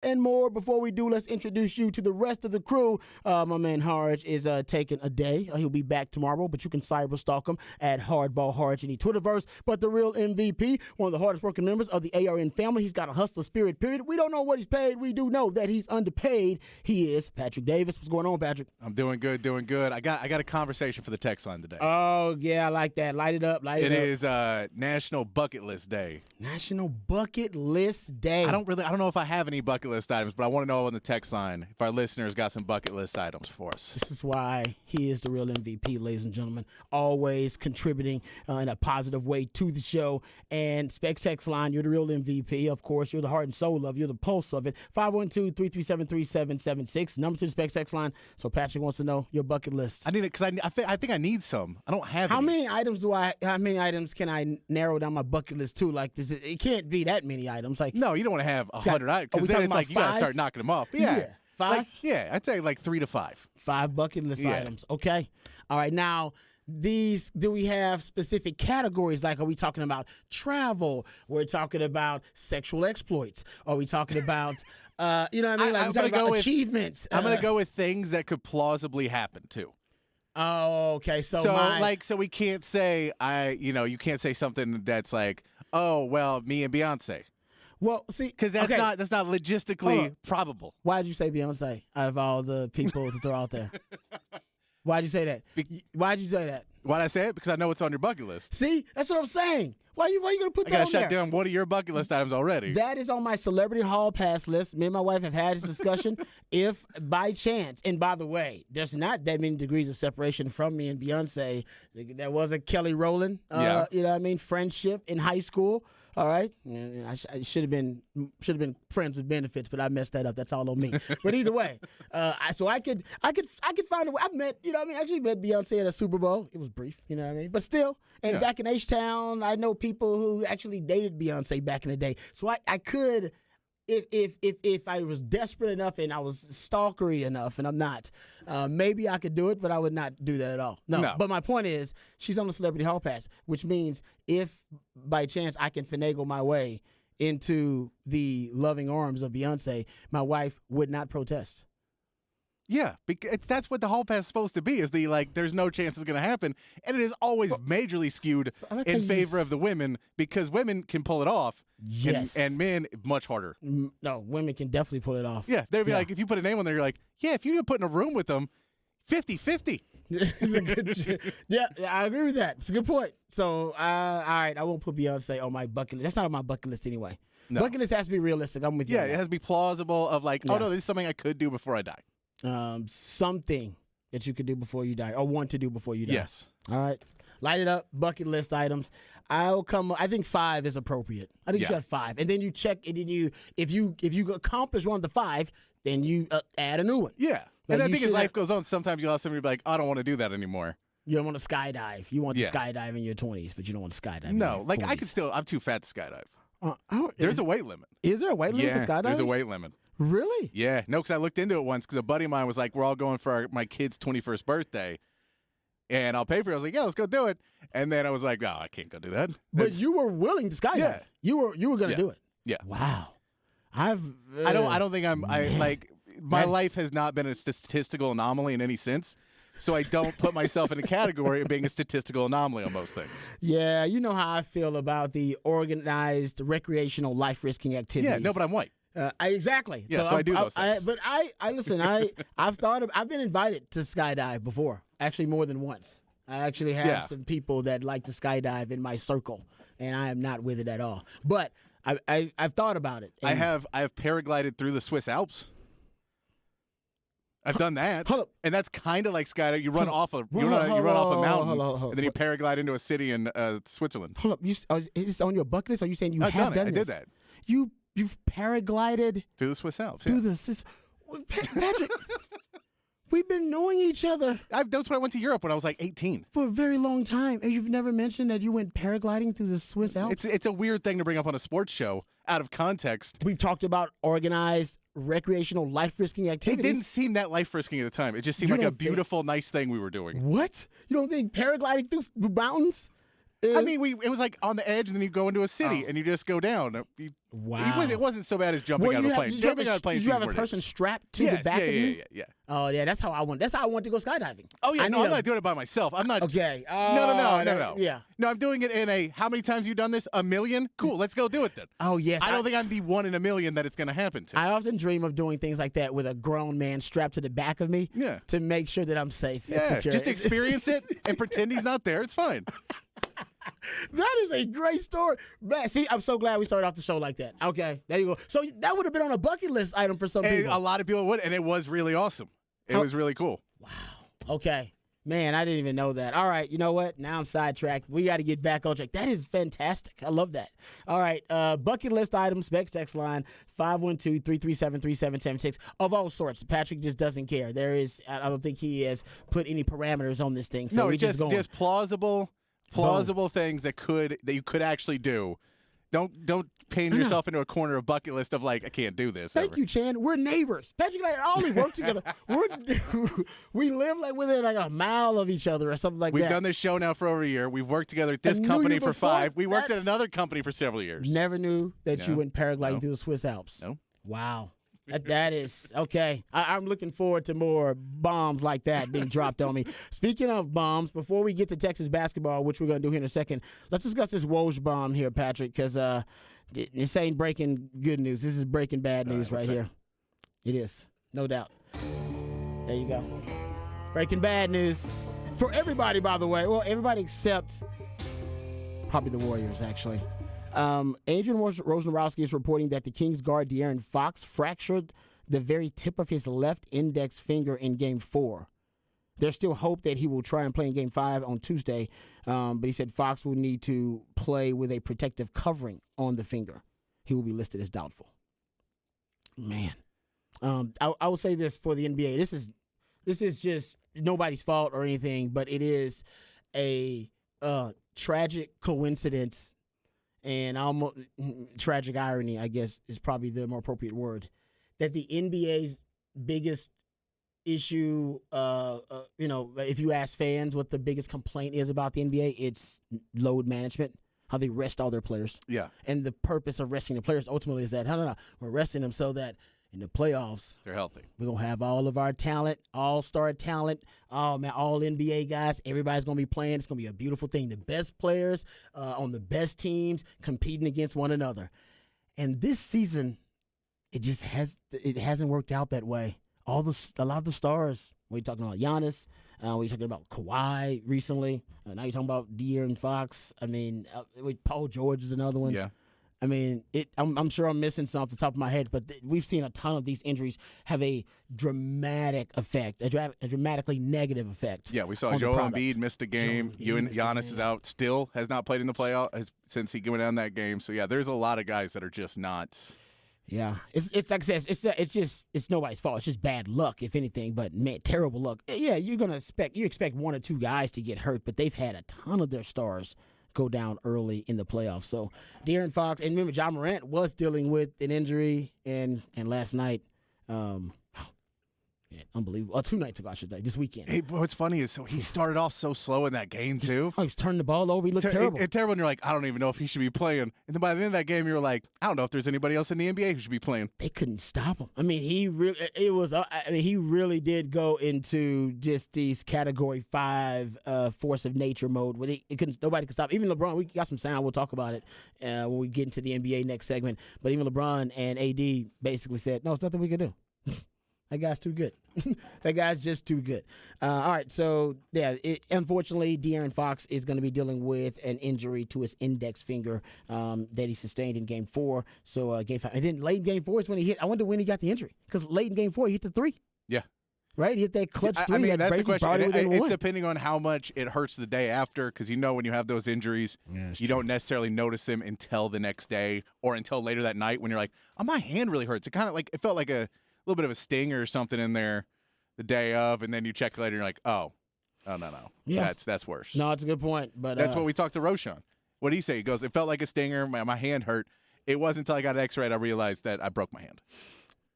and more. Before we do, let's introduce you to the rest of the crew. My man Harge is taking a day. He'll be back tomorrow, but you can cyberstalk him at Hardball Harge in the Twitterverse. But the real MVP, one of the hardest working members of the ARN family, he's got a hustler spirit, period. We don't know what he's paid. We do know that he's underpaid. He is Patrick Davis. What's going on, Patrick? I'm doing good, doing good. I got a conversation for the text line today. Oh, yeah, I like that. Light it up, light it up. It is National Bucket List Day. National Bucket List Day. I don't know if I have any bucket list items, but I want to know on the text line if our listeners got some bucket list items for us. This is why he is the real MVP, ladies and gentlemen. Always contributing in a positive way to the show. And Specs text line, you're the real MVP. Of course, you're the heart and soul of it. You're the pulse of it. 512-337-3776. Number to the Specs text line. So Patrick wants to know your bucket list. I need it because I think I need some. I don't have How any. many items can I narrow down my bucket list to? Like, it can't be that many items. Like, No, you don't want to have 100 items because then it's like you got to start knocking them off. Yeah. 5? I'd say like 3 to 5. 5 bucket list items. Okay. All right. Now, do we have specific categories? Like, are we talking about travel? We're talking about sexual exploits. Are we talking about, you know what I mean? Like, we're talking about achievements. I'm going to go with things that could plausibly happen too. Oh, okay. So we can't say you can't say something that's like, oh, well, me and Beyonce. Well, see, because that's not logistically probable. Why did you say Beyonce out of all the people to throw out there? Why'd you say that? Why'd you say that? Why'd I say it? Because I know it's on your bucket list. See, that's what I'm saying. Why you going to put that on there? I got to shut down one of your bucket list items already. That is on my celebrity hall pass list. Me and my wife have had this discussion. If by chance, and by the way, there's not that many degrees of separation from me and Beyonce. There was a Kelly Rowland, you know what I mean, friendship in high school. All right, I should have been friends with benefits, but I messed that up. That's all on me. But either way, so I could find a way. I've met, you know what I mean. I actually met Beyonce at a Super Bowl. It was brief, you know what I mean. But still, and back in H-Town, I know people who actually dated Beyonce back in the day. So I could, if I was desperate enough and I was stalkery enough, and I'm not, maybe I could do it, but I would not do that at all. No. But my point is, she's on the celebrity hall pass, which means if by chance I can finagle my way into the loving arms of Beyonce, my wife would not protest. Yeah, because that's what the hall pass is supposed to be, is there's no chance it's going to happen. And it is always majorly skewed in favor of the women because women can pull it off. Yes. And men, much harder. No, women can definitely pull it off. Yeah, they'd be like, if you put a name on there, you're like, yeah, if you get put in a room with them, 50-50. Yeah, I agree with that. It's a good point. So, all right, I won't put Beyonce on my bucket list. That's not on my bucket list anyway. No. Bucket list has to be realistic. I'm with you. Yeah, it has to be plausible of oh, no, this is something I could do before I die. Something that you could do before you die or want to do before you die. Yes. All right. Light it up. Bucket list items. I think 5 is appropriate. I think you should have 5. And then you check it, and if you accomplish one of the 5, then you add a new one. Yeah. And I think as life goes on, sometimes you'll have somebody be like, I don't want to do that anymore. You don't want to skydive. You want to skydive in your 20s, but you don't want to skydive. No, in your 40s. I'm too fat to skydive. There's a weight limit. Is there a weight limit for skydiving? There's a weight limit. Really? Yeah. No, because I looked into it once because a buddy of mine was like, we're all going for my kid's 21st birthday. And I'll pay for it. I was like, yeah, let's go do it. And then I was like, oh, I can't go do that. But you were willing to skydive. Yeah. You were going to do it. Yeah. Wow. I don't think my life has not been a statistical anomaly in any sense. So I don't put myself in a category of being a statistical anomaly on most things. Yeah, you know how I feel about the organized recreational life-risking activities. Yeah, no, but I'm white. Exactly. Yeah, so I do those things. But listen. I've been invited to skydive before. Actually, more than once. I actually have some people that like to skydive in my circle, and I am not with it at all. But I've thought about it. I have paraglided through the Swiss Alps. I've done that, and that's kind of like skydiving. You run off a mountain, and then you paraglide into a city in Switzerland. Hold up, is this on your bucket list? Are you saying you have done it? This? I did that. You've paraglided through the Swiss Alps. Through the Patrick. We've been knowing each other. That's when I went to Europe when I was like 18. For a very long time. And you've never mentioned that you went paragliding through the Swiss Alps? It's a weird thing to bring up on a sports show out of context. We've talked about organized recreational life-risking activities. It didn't seem that life-risking at the time. It just seemed like a beautiful, nice thing we were doing. What? You don't think paragliding through mountains? I mean, it was like on the edge, and then you go into a city, and you just go down. Wow. It wasn't so bad as jumping out of a plane. Jumping out of a plane. Did you have a person strapped to the back of you? Yeah. Oh yeah, that's how I want to go skydiving. Oh yeah, I'm not doing it by myself. I'm not. Okay. No. Yeah. No, I'm doing it in a. How many times you done this? 1 million. Cool. Let's go do it then. Oh yes. I don't think I'm the 1 in 1 million that it's going to happen to. I often dream of doing things like that with a grown man strapped to the back of me. Yeah. To make sure that I'm safe. And secure. Just experience it and pretend he's not there. It's fine. That is a great story. Man, see, I'm so glad we started off the show like that. Okay, there you go. So that would have been on a bucket list item for some people. A lot of people would, and it was really awesome. It was really cool. Wow. Okay. Man, I didn't even know that. All right, you know what? Now I'm sidetracked. We got to get back on track. That is fantastic. I love that. All right, bucket list items, Specs text line, 512-337-3776, of all sorts. Patrick just doesn't care. I don't think he has put any parameters on this thing. So no, just plausible things that you could actually do. Don't paint yourself into a corner of bucket list of like, I can't do this. Thank you, Chan. We're neighbors. Patrick and I only work together. We live like within like a mile of each other or something like We've that. We've done this show now for over a year. We've worked together at this company for 5. We worked at another company for several years. Never knew that you went paragliding through the Swiss Alps. No. Wow. That is okay. I'm looking forward to more bombs like that being dropped on me. Speaking of bombs, before we get to Texas basketball, which we're going to do here in a second, let's discuss this Woj bomb here, Patrick, because this ain't breaking good news. This is breaking bad news right here. It is, no doubt. There you go. Breaking bad news for everybody, by the way. Well, everybody except probably the Warriors, actually. Adrian Wojnarowski is reporting that the Kings guard De'Aaron Fox fractured the very tip of his left index finger in Game 4. There's still hope that he will try and play in Game 5 on Tuesday, but he said Fox will need to play with a protective covering on the finger. He will be listed as doubtful. Man, I will say this for the NBA. This is just nobody's fault or anything, but it is a tragic coincidence. And almost tragic irony, I guess, is probably the more appropriate word, that the NBA's biggest issue, if you ask fans what the biggest complaint is about the NBA, it's load management, how they rest all their players. Yeah. And the purpose of resting the players ultimately is that, no, we're resting them so that in the playoffs, they're healthy. We're going to have all of our talent, all-star talent, all NBA guys. Everybody's going to be playing. It's going to be a beautiful thing. The best players on the best teams competing against one another. And this season, it hasn't worked out that way. A lot of the stars, we're talking about Giannis, we're talking about Kawhi recently. Now you're talking about De'Aaron Fox. I mean, Paul George is another one. Yeah. I mean, I'm sure I'm missing some off the top of my head, but we've seen a ton of these injuries have a dramatic effect, a dramatically negative effect. Yeah, we saw Joel Embiid missed a game. Giannis is out still, has not played in the playoffs since he went down that game. So, yeah, there's a lot of guys that are just not. Yeah, it's like I said, it's nobody's fault. It's just bad luck, if anything, but, man, terrible luck. Yeah, you expect 1 or 2 guys to get hurt, but they've had a ton of their stars go down early in the playoffs. So De'Aaron Fox, and remember, Ja Morant was dealing with an injury, and last night, unbelievable. 2 nights ago, I should say, this weekend. Hey, what's funny is he started off so slow in that game, too. He was turning the ball over. He looked terrible. Terrible, and you're like, I don't even know if he should be playing. And then by the end of that game, you were like, I don't know if there's anybody else in the NBA who should be playing. They couldn't stop him. I mean, he really did go into just these Category 5 force of nature mode where nobody could stop. Even LeBron, we got some sound. We'll talk about it when we get into the NBA next segment. But even LeBron and AD basically said, no, it's nothing we can do. That guy's too good. That guy's just too good. All right, so, yeah, unfortunately, De'Aaron Fox is going to be dealing with an injury to his index finger that he sustained in Game 4. So, Game 5. And then late in Game 4 is when he hit. I wonder when he got the injury. Because late in Game 4, he hit the 3. Yeah. Right? He hit that clutch 3. I mean, that's the question. It's one. depending on how much it hurts the day after, because when you have those injuries, you don't necessarily notice them until the next day or until later that night when you're like, oh, my hand really hurts. It felt like a little bit of a stinger or something in there the day of, and then you check later and you're like, no. Yeah. That's worse. No, it's a good point. But that's what we talked to Roshan. What did he say? He goes, it felt like a stinger. My hand hurt. It wasn't until I got an X-ray I realized that I broke my hand.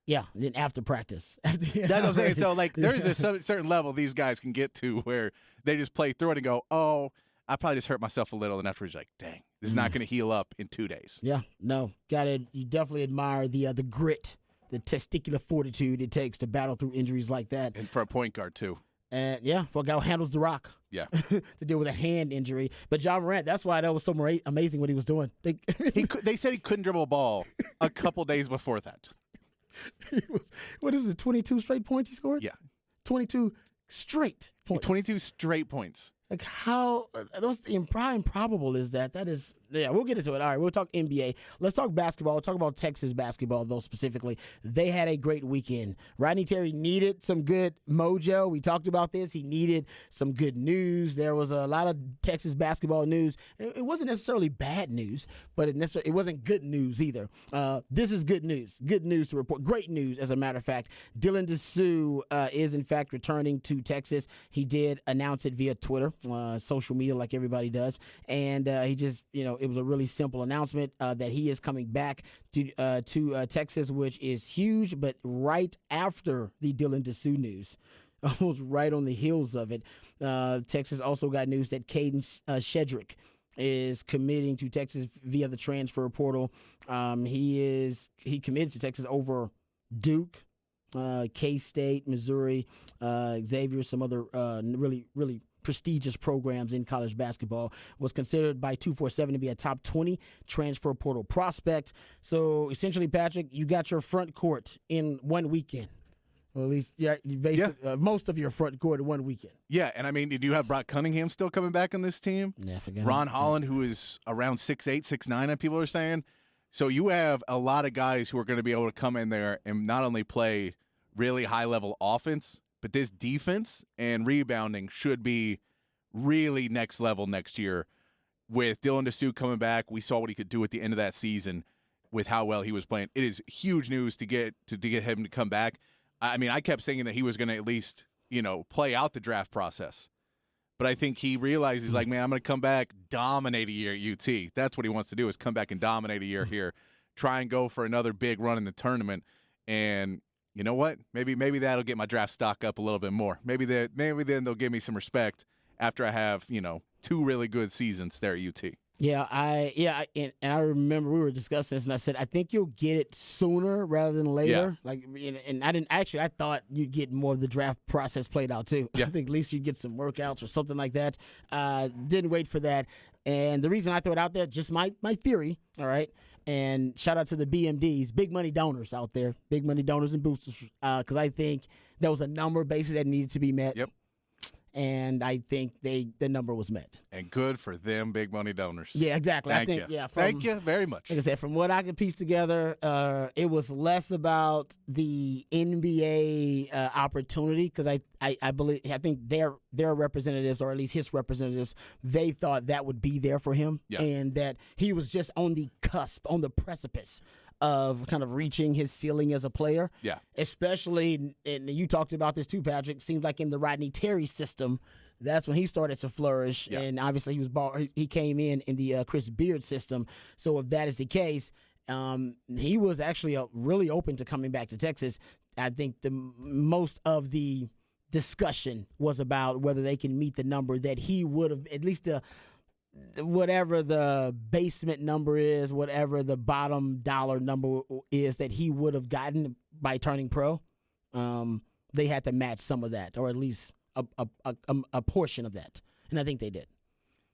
Yeah, then after practice. That's what I'm saying. So, there is a certain level these guys can get to where they just play through it and go, oh, I probably just hurt myself a little, and afterwards, like, dang, this is not going to heal up in 2 days. Yeah, no, you definitely admire the grit, the testicular fortitude it takes to battle through injuries like that. And for a point guard, too. And, yeah, for a guy who handles the rock. Yeah. To deal with a hand injury. But Ja Morant, that's why that was so amazing what he was doing. They said he couldn't dribble a ball a couple days before that. What is it, 22 straight points he scored? Yeah. 22 straight points. 22 straight points. Like, how how improbable is that? That is, yeah, we'll get into it. All right, we'll talk NBA. Let's talk basketball. We'll talk about Texas basketball, though, specifically. They had a great weekend. Rodney Terry needed some good mojo. We talked about this. He needed some good news. There was a lot of Texas basketball news. It wasn't necessarily bad news, but it wasn't good news either. This is good news. Good news to report. Great news, as a matter of fact. Dylan Disu is, in fact, returning to Texas. He did announce it via Twitter. Social media, like everybody does, and he just, it was a really simple announcement that he is coming back to Texas, which is huge. But right after the Dylan Disu news, almost right on the heels of it, Texas also got news that Caden Shedrick is committing to Texas via the transfer portal. He committed to Texas over Duke, K-State, Missouri, Xavier, some other really, really prestigious programs in college basketball. Was considered by 247 to be a top 20 transfer portal prospect. So essentially, Patrick, you got your front court in one weekend. Well, at least most of your front court in one weekend. Yeah, and I mean, do you have Brock Cunningham still coming back on this team? Yeah, forget Ron Holland, who is around 6'8", 6'9", people are saying. So you have a lot of guys who are going to be able to come in there and not only play really high-level offense, but this defense and rebounding should be really next level next year. With Dylan Disu coming back, we saw what he could do at the end of that season with how well he was playing. It is huge news to get him to come back. I mean, I kept saying that he was going to at least, play out the draft process. But I think he realizes, like, man, I'm going to come back, dominate a year at UT. That's what he wants to do, is come back and dominate a year here, try and go for another big run in the tournament. And you know what? Maybe that'll get my draft stock up a little bit more. Maybe then they'll give me some respect after I have, 2 really good seasons there at UT. Yeah, and I remember we were discussing this, and I said I think you'll get it sooner rather than later. Yeah. And I thought you'd get more of the draft process played out too. Yeah. I think at least you'd get some workouts or something like that. Didn't wait for that, and the reason I throw it out there, just my theory. All right. And shout out to the BMDs, big money donors out there, big money donors and boosters, because I think there was a number basically that needed to be met. Yep. And I think the number was met. And good for them, big money donors. Yeah, exactly. Thank you. Yeah, thank you very much. Like I said, from what I could piece together, it was less about the NBA opportunity, because I think their representatives, or at least his representatives, they thought that would be there for him, and that he was just on the cusp, on the precipice of kind of reaching his ceiling as a player. Yeah. Especially, and you talked about this too, Patrick, seems like in the Rodney Terry system, that's when he started to flourish. Yeah. And obviously he came in the Chris Beard system. So if that is the case, he was actually really open to coming back to Texas. I think most of the discussion was about whether they can meet the number that he would have, at least whatever the basement number is, whatever the bottom dollar number is that he would have gotten by turning pro. They had to match some of that, or at least a portion of that, and I think they did.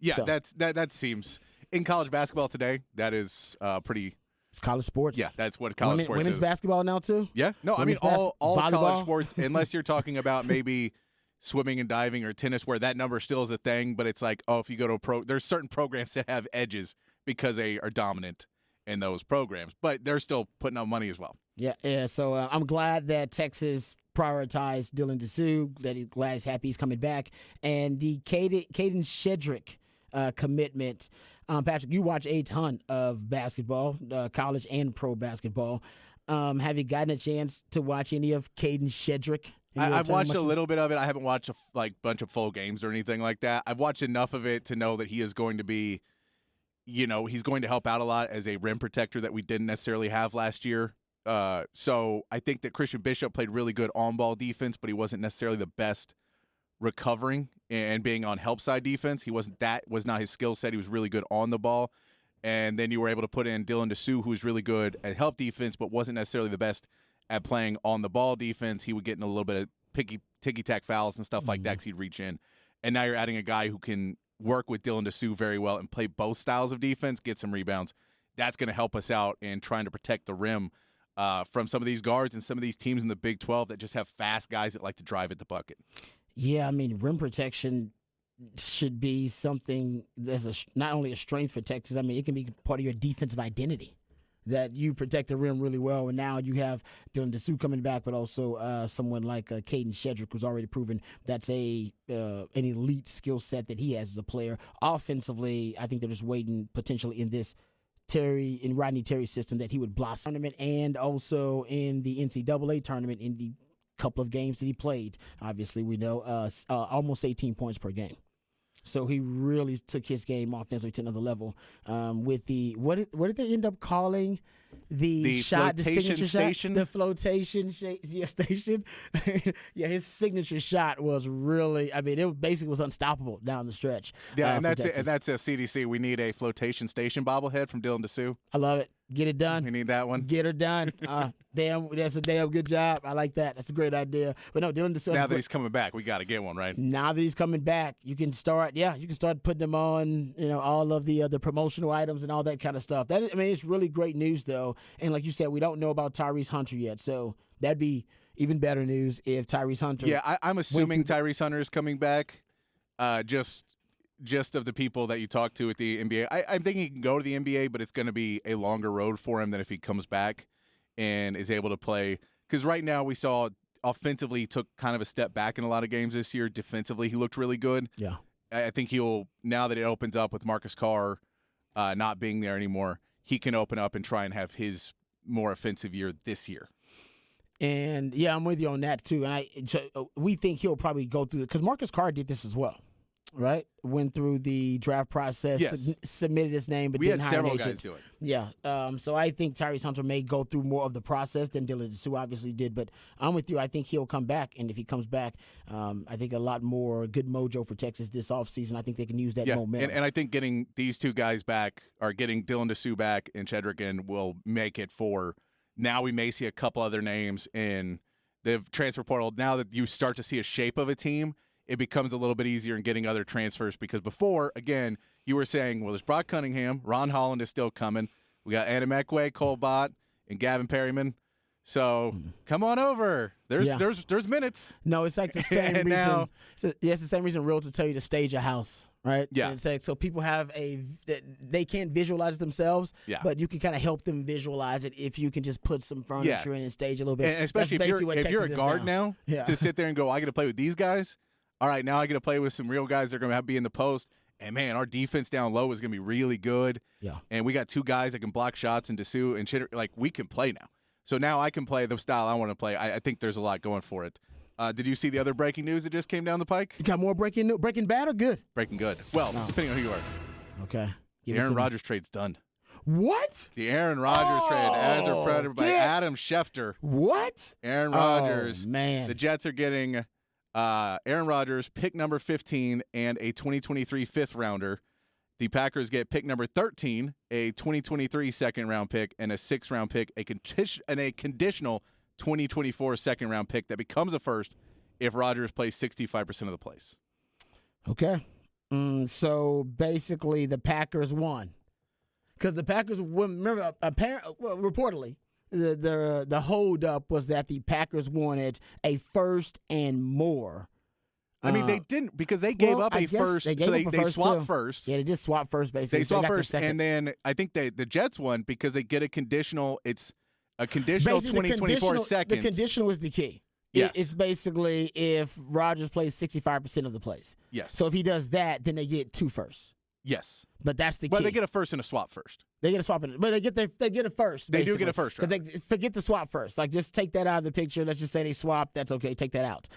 Yeah, so that seems in college basketball today. That is pretty. It's college sports. Yeah, that's what college sports women's is. Women's basketball now too. Yeah, no, I mean all college sports, unless you're talking about maybe swimming and diving or tennis, where that number still is a thing, but it's like, if you go to a pro, there's certain programs that have edges because they are dominant in those programs, but they're still putting out money as well. Yeah. So I'm glad that Texas prioritized Dylan Disu, glad he's happy he's coming back. And the Caden Shedrick commitment. Patrick, you watch a ton of basketball, college and pro basketball. Have you gotten a chance to watch any of Caden Shedrick? I've watched a little bit of it. I haven't watched a bunch of full games or anything like that. I've watched enough of it to know that he is going to be, he's going to help out a lot as a rim protector that we didn't necessarily have last year. So I think that Christian Bishop played really good on-ball defense, but he wasn't necessarily the best recovering and being on help side defense. He wasn't that was not his skill set. He was really good on the ball. And then you were able to put in Dylan Dessou, who's really good at help defense, but wasn't necessarily the best at playing on the ball defense. He would get in a little bit of ticky-tack fouls and stuff like that because he'd reach in. And now you're adding a guy who can work with Dylan Dessou very well and play both styles of defense, get some rebounds. That's going to help us out in trying to protect the rim from some of these guards and some of these teams in the Big 12 that just have fast guys that like to drive at the bucket. Yeah, I mean, rim protection should be something that's not only a strength for Texas. I mean, it can be part of your defensive identity that you protect the rim really well. And now you have Dylan Dessou coming back, but also someone like Caden Shedrick, who's already proven that's an elite skill set that he has as a player. Offensively, I think they're just waiting potentially in this Rodney Terry system that he would blossom tournament, and also in the NCAA tournament in the couple of games that he played. Obviously, we know almost 18 points per game. So he really took his game offensively to another level. With the what did they end up calling the shot, the signature station? Shot, the flotation station. Yeah, his signature shot was really. I mean, it basically was unstoppable down the stretch. Yeah, and that's it. And that's a CDC. We need a flotation station bobblehead from Dylan Dessou. I love it. Get it done. We need that one. Get her done. That's a damn good job. I like that. That's a great idea. But no, Dylan Dessou. Now that he's coming back, we got to get one, right? Now that he's coming back, you can start. Yeah, you can start putting them on. All of the promotional items and all that kind of stuff. It's really great news though. And like you said, we don't know about Tyrese Hunter yet, so that'd be even better news if Tyrese Hunter. Yeah, I'm assuming Tyrese Hunter is coming back. Just of the people that you talk to at the NBA. I'm thinking he can go to the NBA, but it's going to be a longer road for him than if he comes back and is able to play. Because right now we saw offensively he took kind of a step back in a lot of games this year. Defensively, he looked really good. Yeah. I think he'll, now that it opens up with Marcus Carr not being there anymore, he can open up and try and have his more offensive year this year. And, yeah, I'm with you on that, too. And we think he'll probably go through it because Marcus Carr did this as well. Right, went through the draft process, yes. Submitted his name, but we didn't had hire several an agent. guys do it. Yeah, so I think Tyrese Hunter may go through more of the process than Dylan Dessou obviously did. But I'm with you. I think he'll come back, and if he comes back, I think a lot more good mojo for Texas this offseason. I think they can use that momentum. And I think getting these two guys back, or getting Dylan Dessou back and Shedrick will make it for. Now we may see a couple other names in the transfer portal. Now that you start to see a shape of a team, it becomes a little bit easier in getting other transfers because before, again, you were saying, well, there's Brock Cunningham, Ron Holland is still coming. We got Anamekwe, Cole Bott, and Gavin Perryman. So come on over. There's minutes. No, it's like the same reason. Now, it's the same reason realtors tell you to stage a house, right? Yeah. And so people have they can't visualize themselves, but you can kind of help them visualize it if you can just put some furniture in and stage a little bit. And especially if you're a guard now to sit there and go, I got to play with these guys. All right, now I get to play with some real guys that are going to be in the post. And, man, our defense down low is going to be really good. Yeah. And we got two guys that can block shots, and Dessou and Chitter. Like, we can play now. So now I can play the style I want to play. I think there's a lot going for it. Did you see the other breaking news that just came down the pike? You got more breaking bad or good? Breaking good. Well, depending on who you are. Okay. The Aaron Rodgers trade's done. What? The Aaron Rodgers trade as a Predator by Adam Schefter. What? Aaron Rodgers. Oh, man. The Jets are getting Aaron Rodgers, pick number 15, and a 2023 fifth-rounder. The Packers get pick number 13, a 2023 second-round pick, and a sixth-round pick, and a conditional 2024 second-round pick that becomes a first if Rodgers plays 65% of the plays. Okay. So basically the Packers won. Because the Packers, remember, reportedly, the hold-up was that the Packers wanted a first and more. I mean, they didn't because they gave up a first. They swapped first. Yeah, they did swap first, basically. They swapped first, and then I think the Jets won because they get a conditional. It's a conditional 2024 second. The conditional is the key. Yes. It's basically if Rodgers plays 65% of the plays. Yes. So if he does that, then they get two firsts. Yes. But that's the key. Well, they get a first and a swap first. They get a swap, but they get a first. They do get a first, right? They forget the swap first. Like, just take that out of the picture. Let's just say they swap. That's okay. Take that out.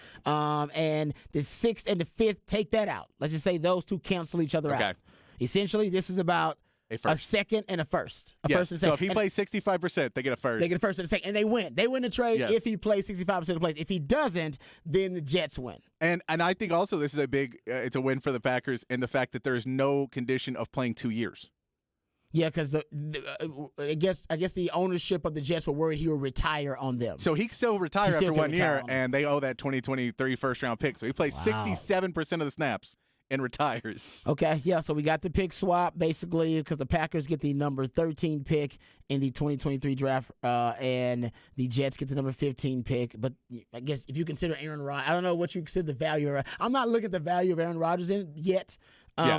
And the sixth and the fifth, take that out. Let's just say those two cancel each other out. Essentially, this is about a second and a first. First and a second. So if he plays 65%, they get a first. They get a first and a second, and they win. They win the trade if he plays 65% of the plays. If he doesn't, then the Jets win. And I think also this is a big it's a win for the Packers in the fact that there is no condition of playing 2 years. Yeah, because I guess the ownership of the Jets were worried he would retire on them. So he can still retire after 1 year, and they owe that 2023 first-round pick. So he plays 67% of the snaps and retires. Okay, yeah, so we got the pick swap, basically, because the Packers get the number 13 pick in the 2023 draft, and the Jets get the number 15 pick. But I guess if you consider Aaron Rodgers, I don't know what you consider the value of. I'm not looking at the value of Aaron Rodgers in yet.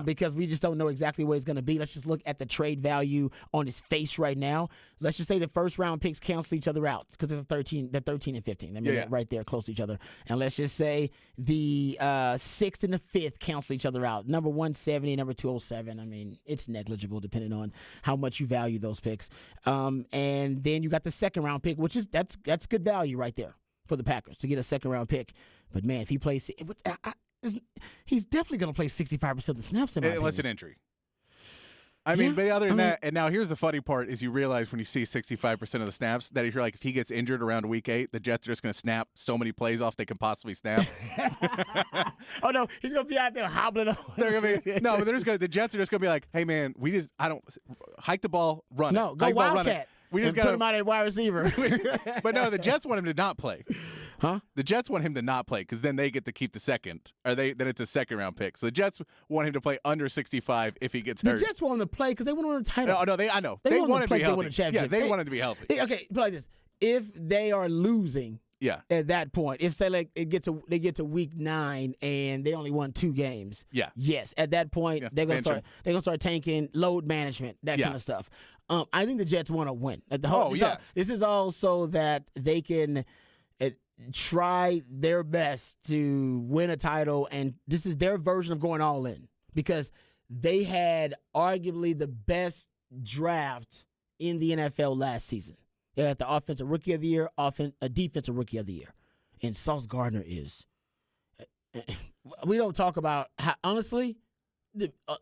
Because we just don't know exactly what it's going to be. Let's just look at the trade value on his face right now. Let's just say the first round picks cancel each other out because they're 13 and 15. I mean, right there, close to each other. And let's just say the 6th and the 5th cancel each other out. Number 170, number 207. I mean, it's negligible depending on how much you value those picks. And then you got the second round pick, which is that's good value right there for the Packers to get a second round pick. But man, if he plays, he's definitely going to play 65% of the snaps in my unless an injury. I mean, but other than that, and now here's the funny part is you realize when you see 65% of the snaps that if you're like, if he gets injured around week 8, the Jets are just going to snap so many plays off they can possibly snap. Oh no, he's going to be out there hobbling on. They're going to be the Jets are just going to be like, hey man, hike the ball, run it. Go Wildcat. We just got put him out at wide receiver. But no, the Jets want him to not play. Huh? The Jets want him to not play because then they get to keep the second. Then it's a second round pick. So the Jets want him to play under 65 if he gets hurt. The Jets want him to play because they want to win a title. No, I know. They want him to be healthy. They want him to be healthy. Okay, put it like this: if they are losing, at that point, if say like they get to week 9 and they only won 2 games, yes, at that point they're gonna start tanking, load management, that kind of stuff. I think the Jets want to win. This is all so that they can try their best to win a title, and this is their version of going all in because they had arguably the best draft in the NFL last season. They had the offensive rookie of the year, a defensive rookie of the year, and Sauce Gardner is. We don't talk about how, honestly.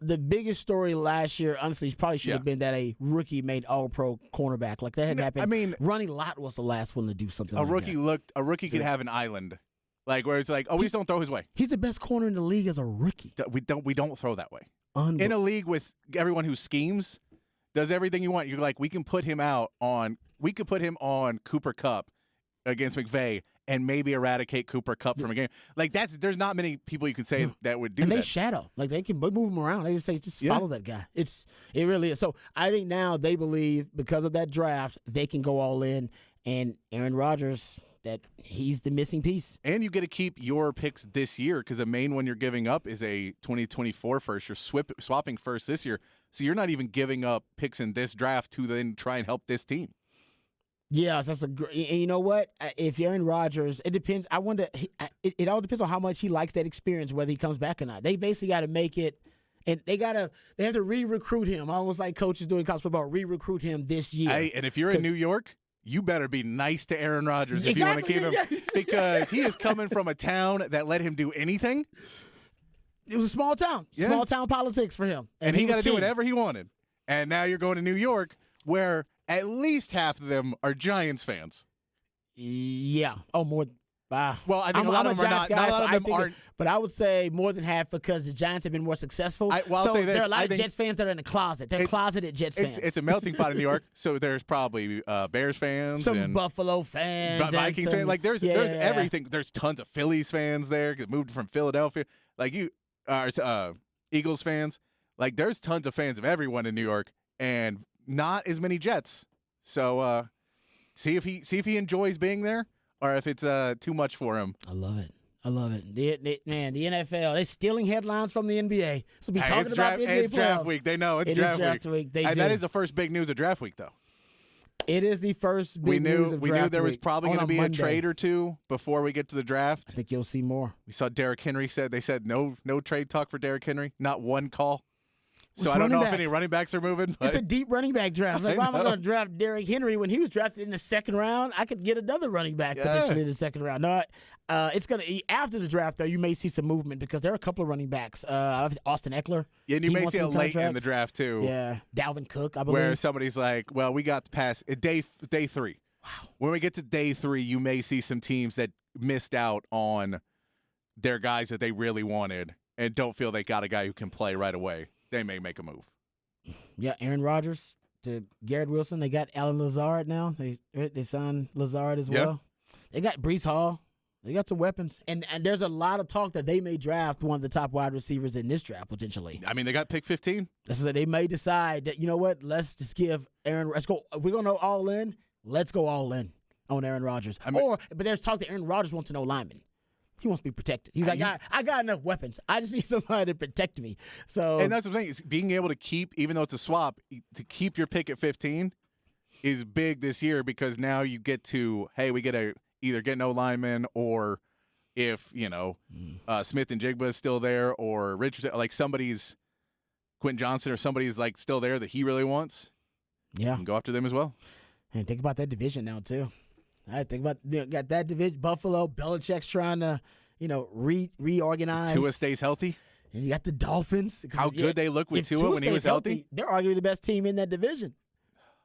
The biggest story last year, honestly, probably should have been that a rookie made All-Pro cornerback. Like that hadn't happened. I mean, Ronnie Lott was the last one to do something. A rookie could have an island, like where it's like, we just don't throw his way. He's the best corner in the league as a rookie. We don't throw that way. In a league with everyone who schemes, does everything you want. You're like, we could put him on Cooper Kupp against McVay. And maybe eradicate Cooper Kupp from a game. Like there's not many people you could say that would do that. And they shadow. Like they can move him around. They just say, follow that guy. It really is. So I think now they believe because of that draft, they can go all in. And Aaron Rodgers, that he's the missing piece. And you get to keep your picks this year because the main one you're giving up is a 2024 first. You're swapping first this year. So you're not even giving up picks in this draft to then try and help this team. Yeah, that's and you know what? If Aaron Rodgers, it depends. I wonder. It all depends on how much he likes that experience, whether he comes back or not. They basically got to make it, and they have to re-recruit him, almost like coaches doing college football. Re-recruit him this year. Hey, and if you're in New York, you better be nice to Aaron Rodgers if you want to keep him, because he is coming from a town that let him do anything. It was a small town, small town politics for him, and he got to do whatever he wanted. And now you're going to New York, where at least half of them are Giants fans. Yeah. Oh, more. Well, I think a lot of them are not. Not a lot of them aren't. But I would say more than half because the Giants have been more successful. I'll say this. There are a lot of Jets fans that are in the closet. They're closeted Jets fans. It's a melting pot in New York. So there's probably Bears fans, some Buffalo fans, Vikings fans. Like there's everything. There's tons of Phillies fans there. Moved from Philadelphia. Like Eagles fans. Like there's tons of fans of everyone in New York, and not as many Jets. So see if he enjoys being there, or if it's too much for him. I love it. The NFL, they're stealing headlines from the NBA. We'll be talking about the NBA it's draft week. They know it's draft week. That is the first big news of draft week, though. It is the first big news of draft week. We knew there was probably going to be a trade or two before we get to the draft. I think you'll see more. We saw Derrick Henry they said no trade talk for Derrick Henry. Not one call. So I don't know if any running backs are moving. But it's a deep running back draft. Like, why am I going to draft Derrick Henry when he was drafted in the second round? I could get another running back potentially in the second round. No, it's going to after the draft though. You may see some movement because there are a couple of running backs. Austin Eckler. Yeah, and you may see it late in the draft too. Yeah, Dalvin Cook. I believe where somebody's like, "Well, we got past day 3." Wow. When we get to day 3, you may see some teams that missed out on their guys that they really wanted and don't feel they got a guy who can play right away. They may make a move. Yeah, Aaron Rodgers to Garrett Wilson. They got Alan Lazard now. They signed Lazard as well. They got Breece Hall. They got some weapons. And there's a lot of talk that they may draft one of the top wide receivers in this draft potentially. I mean, they got pick 15. So they may decide that, you know what, let's just give Aaron – let's go. If we're going to go all in, let's go all in on Aaron Rodgers. But there's talk that Aaron Rodgers wants to know lineman. He wants to be protected. He's like, I got enough weapons. I just need somebody to protect me. So, and that's what I'm saying. Is being able to keep, even though it's a swap, to keep your pick at 15 is big this year because now you get to, hey, we get to either get no lineman or if, Smith and Jigba is still there or Richardson, like somebody's Quentin Johnson or somebody's like still there that he really wants. Yeah. You can go after them as well. And think about that division now, too. All right, think about got that division. Buffalo, Belichick's trying to, reorganize. Tua stays healthy. And you got the Dolphins. How good they look with Tua when he was healthy. They're arguably the best team in that division.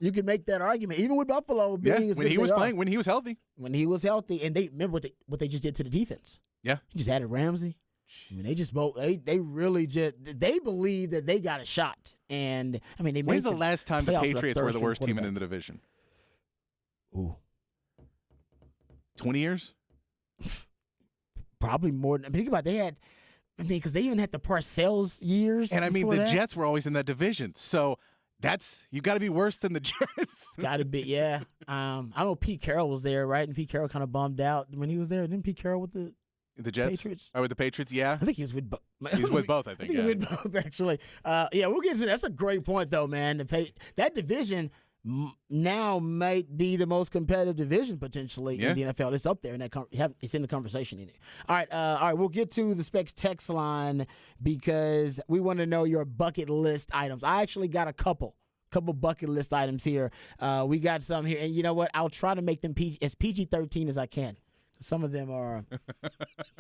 You can make that argument, even with Buffalo being as when good he was playing, when he was healthy. When he was healthy, and they remember what they just did to the defense. Yeah, he just added Ramsey. I mean, they just both they really they believe that they got a shot. And I mean, when's the last time the Patriots were the worst team in the division? Ooh. 20 years? Probably more. Think about it. Because they even had the Parcells years. And I mean, the Jets were always in that division. So you got to be worse than the Jets. It's got to be, yeah. I know Pete Carroll was there, right? And Pete Carroll kind of bummed out when he was there. Didn't Pete Carroll with the Jets? Patriots? Or with the Patriots, yeah. I think he was with both. He's with both, I think. He's with both, actually. We'll get to that. That's a great point, though, man. That division now might be the most competitive division potentially in the NFL. It's up there, and it's in the conversation in it. All right. We'll get to the Specs text line because we want to know your bucket list items. I actually got a couple bucket list items here. We got some here, and you know what? I'll try to make them as PG-13 as I can. Some of them are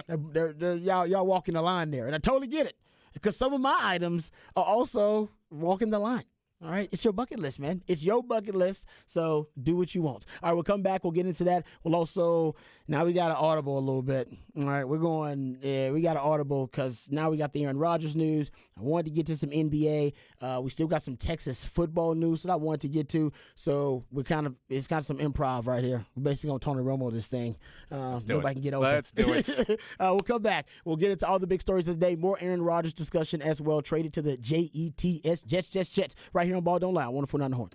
they're y'all walking the line there, and I totally get it because some of my items are also walking the line. All right, it's your bucket list, man. It's your bucket list, so do what you want. All right, we'll come back. We'll get into that. We'll also, now we got an audible a little bit. All right, we got an audible because now we got the Aaron Rodgers news. I wanted to get to some NBA. We still got some Texas football news that I wanted to get to. So it's kind of some improv right here. We're basically going to Tony Romo this thing. Nobody can get over it. Let's do it. We'll come back. We'll get into all the big stories of the day. More Aaron Rodgers discussion as well. Traded to the Jets, Jets, right here on Ball Don't Lie, 104.9 The Horn.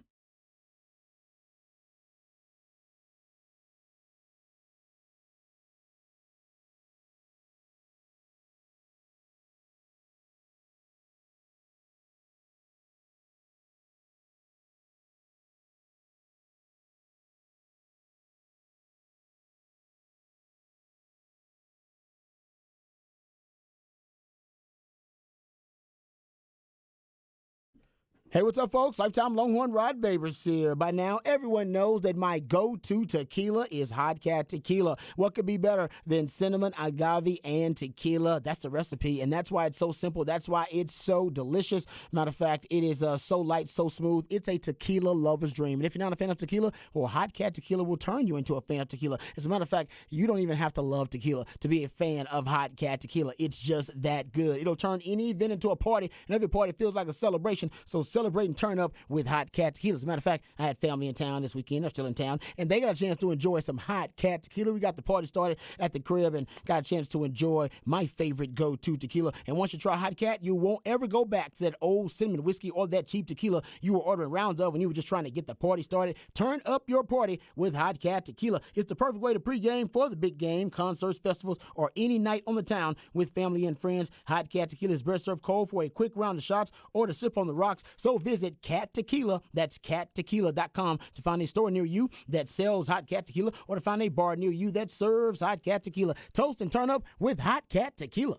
Hey, what's up, folks? Lifetime Longhorn Rod Babers here. By now, everyone knows that my go-to tequila is Hot Cat Tequila. What could be better than cinnamon, agave, and tequila? That's the recipe, and that's why it's so simple. That's why it's so delicious. Matter of fact, it is so light, so smooth. It's a tequila lover's dream. And if you're not a fan of tequila, well, Hot Cat Tequila will turn you into a fan of tequila. As a matter of fact, you don't even have to love tequila to be a fan of Hot Cat Tequila. It's just that good. It'll turn any event into a party, and every party feels like a celebration. So celebrate and turn up with Hot Cat Tequila. As a matter of fact, I had family in town this weekend. They're still in town, and they got a chance to enjoy some Hot Cat Tequila. We got the party started at the crib and got a chance to enjoy my favorite go-to tequila. And once you try Hot Cat, you won't ever go back to that old cinnamon whiskey or that cheap tequila you were ordering rounds of when you were just trying to get the party started. Turn up your party with Hot Cat Tequila. It's the perfect way to pregame for the big game, concerts, festivals, or any night on the town with family and friends. Hot Cat Tequila is best served cold for a quick round of shots or to sip on the rocks. So visit Cat Tequila, that's cattequila.com, to find a store near you that sells Hot Cat Tequila or to find a bar near you that serves Hot Cat Tequila. Toast and turn up with Hot Cat Tequila.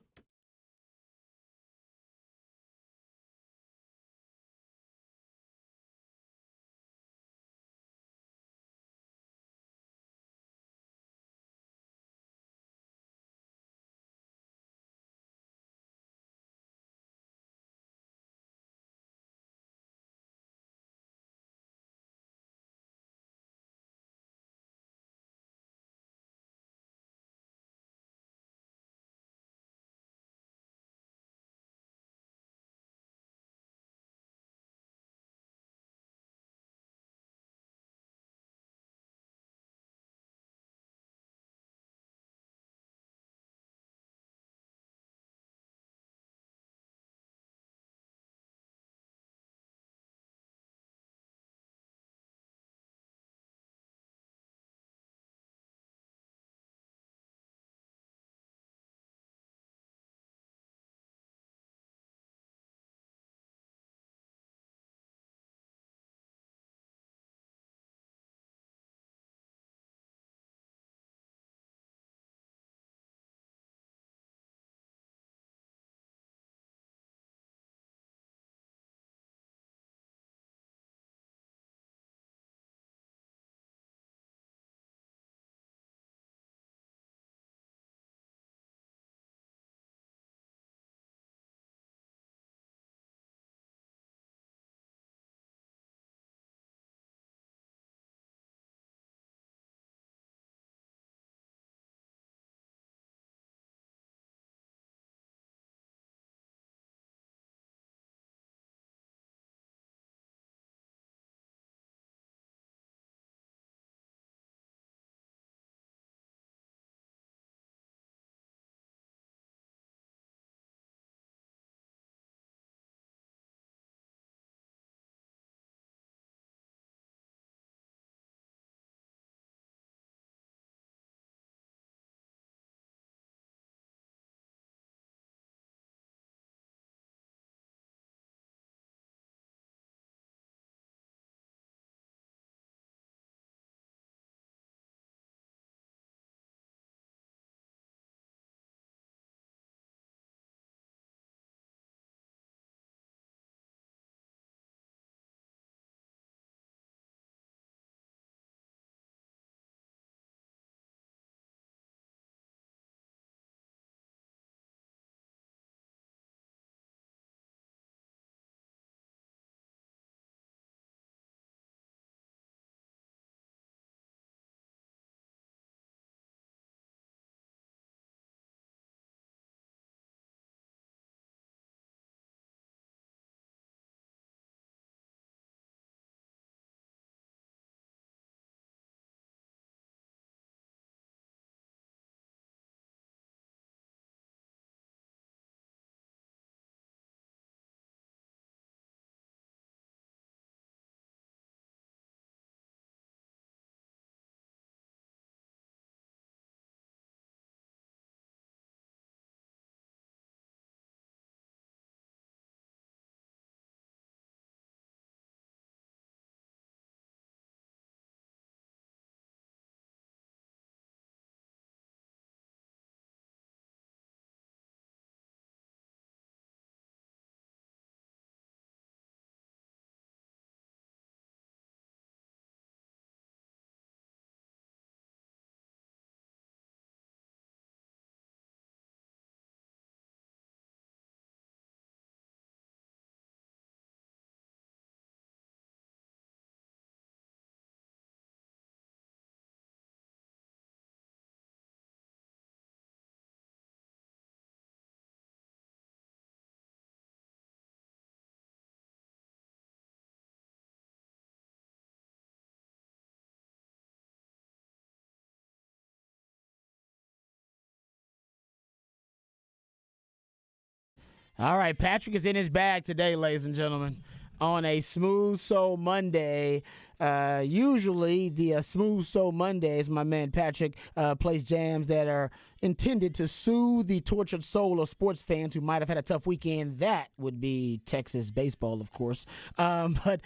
All right, Patrick is in his bag today, ladies and gentlemen, on a Smooth Soul Monday. Usually, the Smooth Soul Mondays, my man Patrick plays jams that are intended to soothe the tortured soul of sports fans who might have had a tough weekend. That would be Texas baseball, of course. But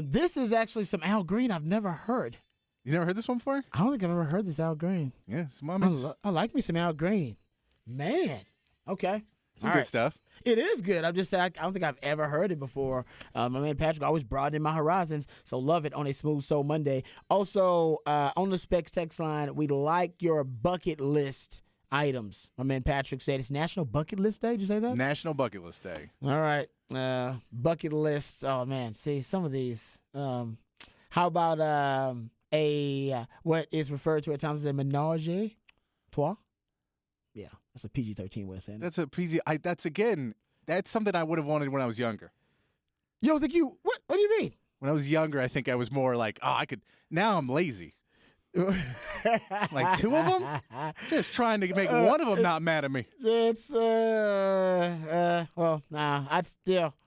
this is actually some Al Green I've never heard. You never heard this one before? I don't think I've ever heard this Al Green. Yeah, I like me some Al Green. Man. Okay. Some good stuff. It is good. I'm just saying, I don't think I've ever heard it before. My man Patrick always broadening my horizons, so love it on a Smooth Soul Monday. Also, on the Specs text line, we like your bucket list items. My man Patrick said it's National Bucket List Day. Did you say that? National Bucket List Day. All right. Bucket lists. Oh, man. See, some of these. How about what is referred to at times as a menage a trois? Yeah, that's a PG-13 way of saying it. That's a PG. That's something I would have wanted when I was younger. You don't think you? What do you mean? When I was younger, I think I was more like, I could. Now I'm lazy. Like 2 of them? Just trying to make one of them not mad at me. It's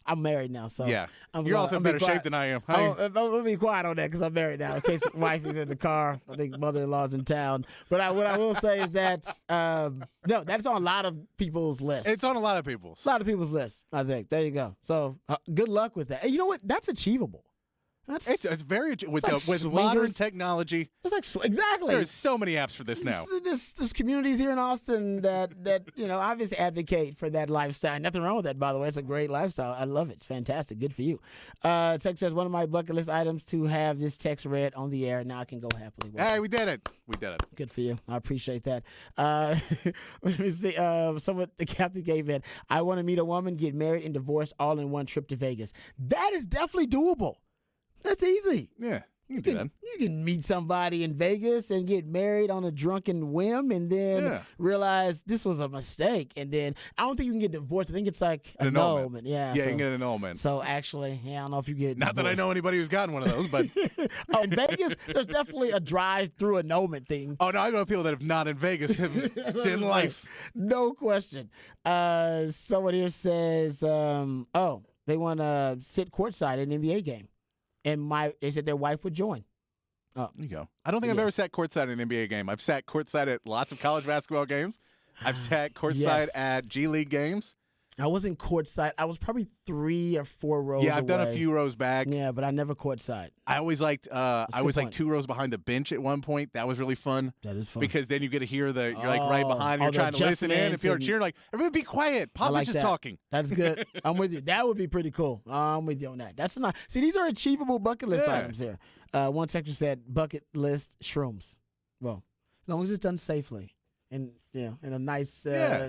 I'm married now, so yeah. You're also in better shape than I am. I'll be quiet on that because I'm married now. In case wife is in the car, I think mother-in-law's in town. But what I will say is that no, that's on a lot of people's lists. It's on a lot of people's. A lot of people's lists, I think. There you go. So good luck with that. And you know what? That's achievable. It's very with modern technology. It's like exactly. There's so many apps for this now. There's communities here in Austin that obviously advocate for that lifestyle. Nothing wrong with that, by the way. It's a great lifestyle. I love it. It's fantastic. Good for you. Text says one of my bucket list items to have this text read on the air. Now I can go happily. Hey, we did it. Good for you. I appreciate that. Let me see. Someone the captain gave in. I want to meet a woman, get married, and divorced all in one trip to Vegas. That is definitely doable. That's easy. Yeah, you can do that. You can meet somebody in Vegas and get married on a drunken whim and then realize this was a mistake. And then I don't think you can get divorced. I think it's like an annulment. Yeah, you can get an annulment. So actually, I don't know if you get Not divorced. that I know anybody who's gotten one of those, but. In Vegas, there's definitely a drive-through annulment thing. Oh, no, I know people that have not in Vegas have in life. No question. Someone here says, they want to sit courtside at an NBA game. And they said their wife would join. Oh, there you go. I don't think I've ever sat courtside at an NBA game. I've sat courtside at lots of college basketball games. I've sat courtside at G League games. I wasn't courtside. I was probably 3 or 4 rows Yeah, I've away. done a few rows back. Yeah, but I never courtside. I always liked. I was like 2 rows behind the bench at one point. That was really fun. That is fun because then you get to hear you're like right behind. You're trying to listen in, and people are cheering. Like everybody, be quiet. Popovich is talking. That's good. I'm with you. That would be pretty cool. I'm with you on that. That's not. See, these are achievable bucket list items here. One section said bucket list shrooms. Well, as long as it's done safely and in a nice,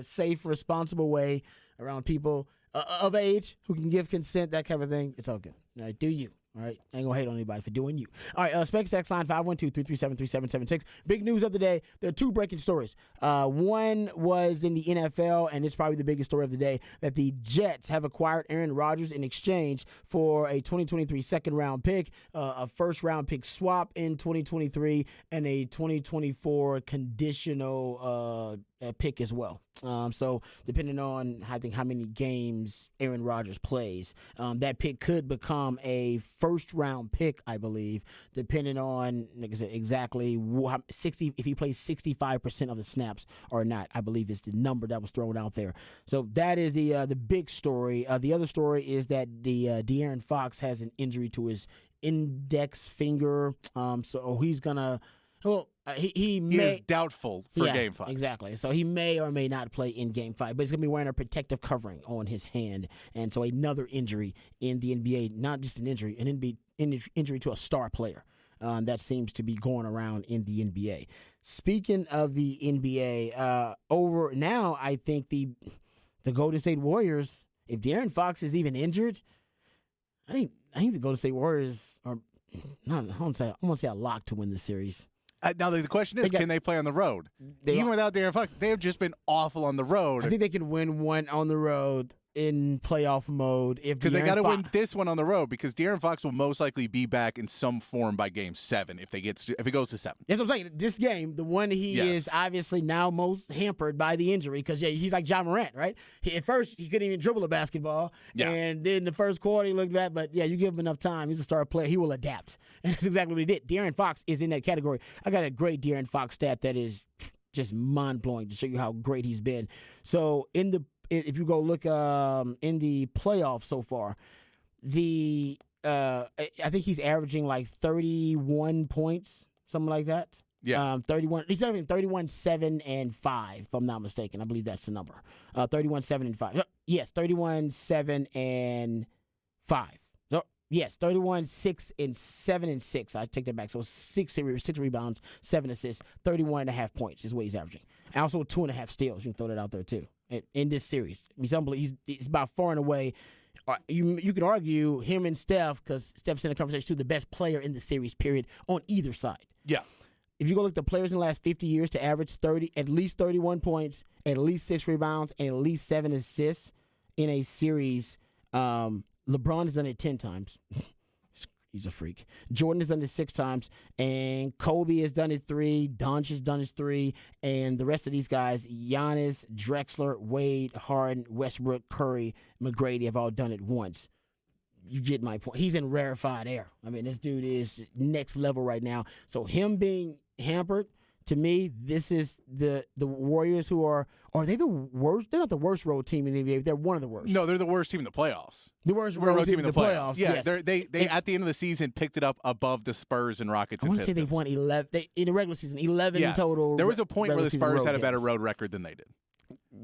safe, responsible way around people of age who can give consent, that kind of thing. It's all good. All right, do you. All right, I ain't gonna hate on anybody for doing you. All right, Specs X line 512-337-3776. Big news of the day. There are 2 breaking stories. One was in the NFL, and it's probably the biggest story of the day, that the Jets have acquired Aaron Rodgers in exchange for a 2023 second-round pick, a first-round pick swap in 2023, and a 2024 conditional pick as well. So depending on how many games Aaron Rodgers plays, that pick could become a first-round pick, I believe, depending on, like I said, exactly 60 if he plays 65% of the snaps or not. I believe is the number that was thrown out there. So that is the big story. The other story is that the De'Aaron Fox has an injury to his index finger. So he's gonna. Well, he is doubtful for Game 5. Exactly. So he may or may not play in Game 5, but he's going to be wearing a protective covering on his hand. And so another injury in the NBA, not just an injury to a star player. That seems to be going around in the NBA. Speaking of the NBA, over now, I think the Golden State Warriors, if De'Aaron Fox is even injured, I think the Golden State Warriors are not. I want to say a lock to win the series. Now the question is, can they play on the road? Even without De'Aaron Fox, they have just been awful on the road. I think they can win one on the road. in playoff mode. Because they got to win this one on the road, because De'Aaron Fox will most likely be back in some form by Game 7 if it goes to 7. That's what I'm saying. This game, the one he is obviously now most hampered by the injury, because he's like Ja Morant, right? At first, he couldn't even dribble a basketball, and then the first quarter he looked back. But you give him enough time, he's a star player. He will adapt, and that's exactly what he did. De'Aaron Fox is in that category. I got a great De'Aaron Fox stat that is just mind-blowing to show you how great he's been. So if you go look in the playoffs so far, I think he's averaging like 31 points, something like that. Yeah. 31. He's averaging 31, 7, and 5, if I'm not mistaken. I believe that's the number. 31, 7, and 5. Yes, 31, 7, and 5. Yes, 31, 6, and 7, and 6. I take that back. So 6 rebounds, 7 assists, 31.5 points is what he's averaging. And also 2.5 steals. You can throw that out there too. In this series, he's about far and away. You could argue him and Steph, because Steph's in the conversation too, the best player in the series. Period, on either side. Yeah. If you go look at the players in the last 50 years to average at least 31 points, at least 6 rebounds, and at least 7 assists in a series, LeBron has done it 10 times. He's a freak. Jordan has done it 6 times, and Kobe has done it 3. Doncic has done it 3, and the rest of these guys, Giannis, Drexler, Wade, Harden, Westbrook, Curry, McGrady, have all done it once. You get my point. He's in rarefied air. I mean, this dude is next level right now. So him being hampered, to me, this is the Warriors, who are they the worst? They're not the worst road team in the NBA. They're one of the worst. No, they're the worst team in the playoffs. The worst road team in the playoffs. Yeah, yes. they at the end of the season picked it up above the Spurs and Rockets. I want to say they've won 11 in the regular season. 11 total. There was a point where the Spurs had a better games. road record than they did.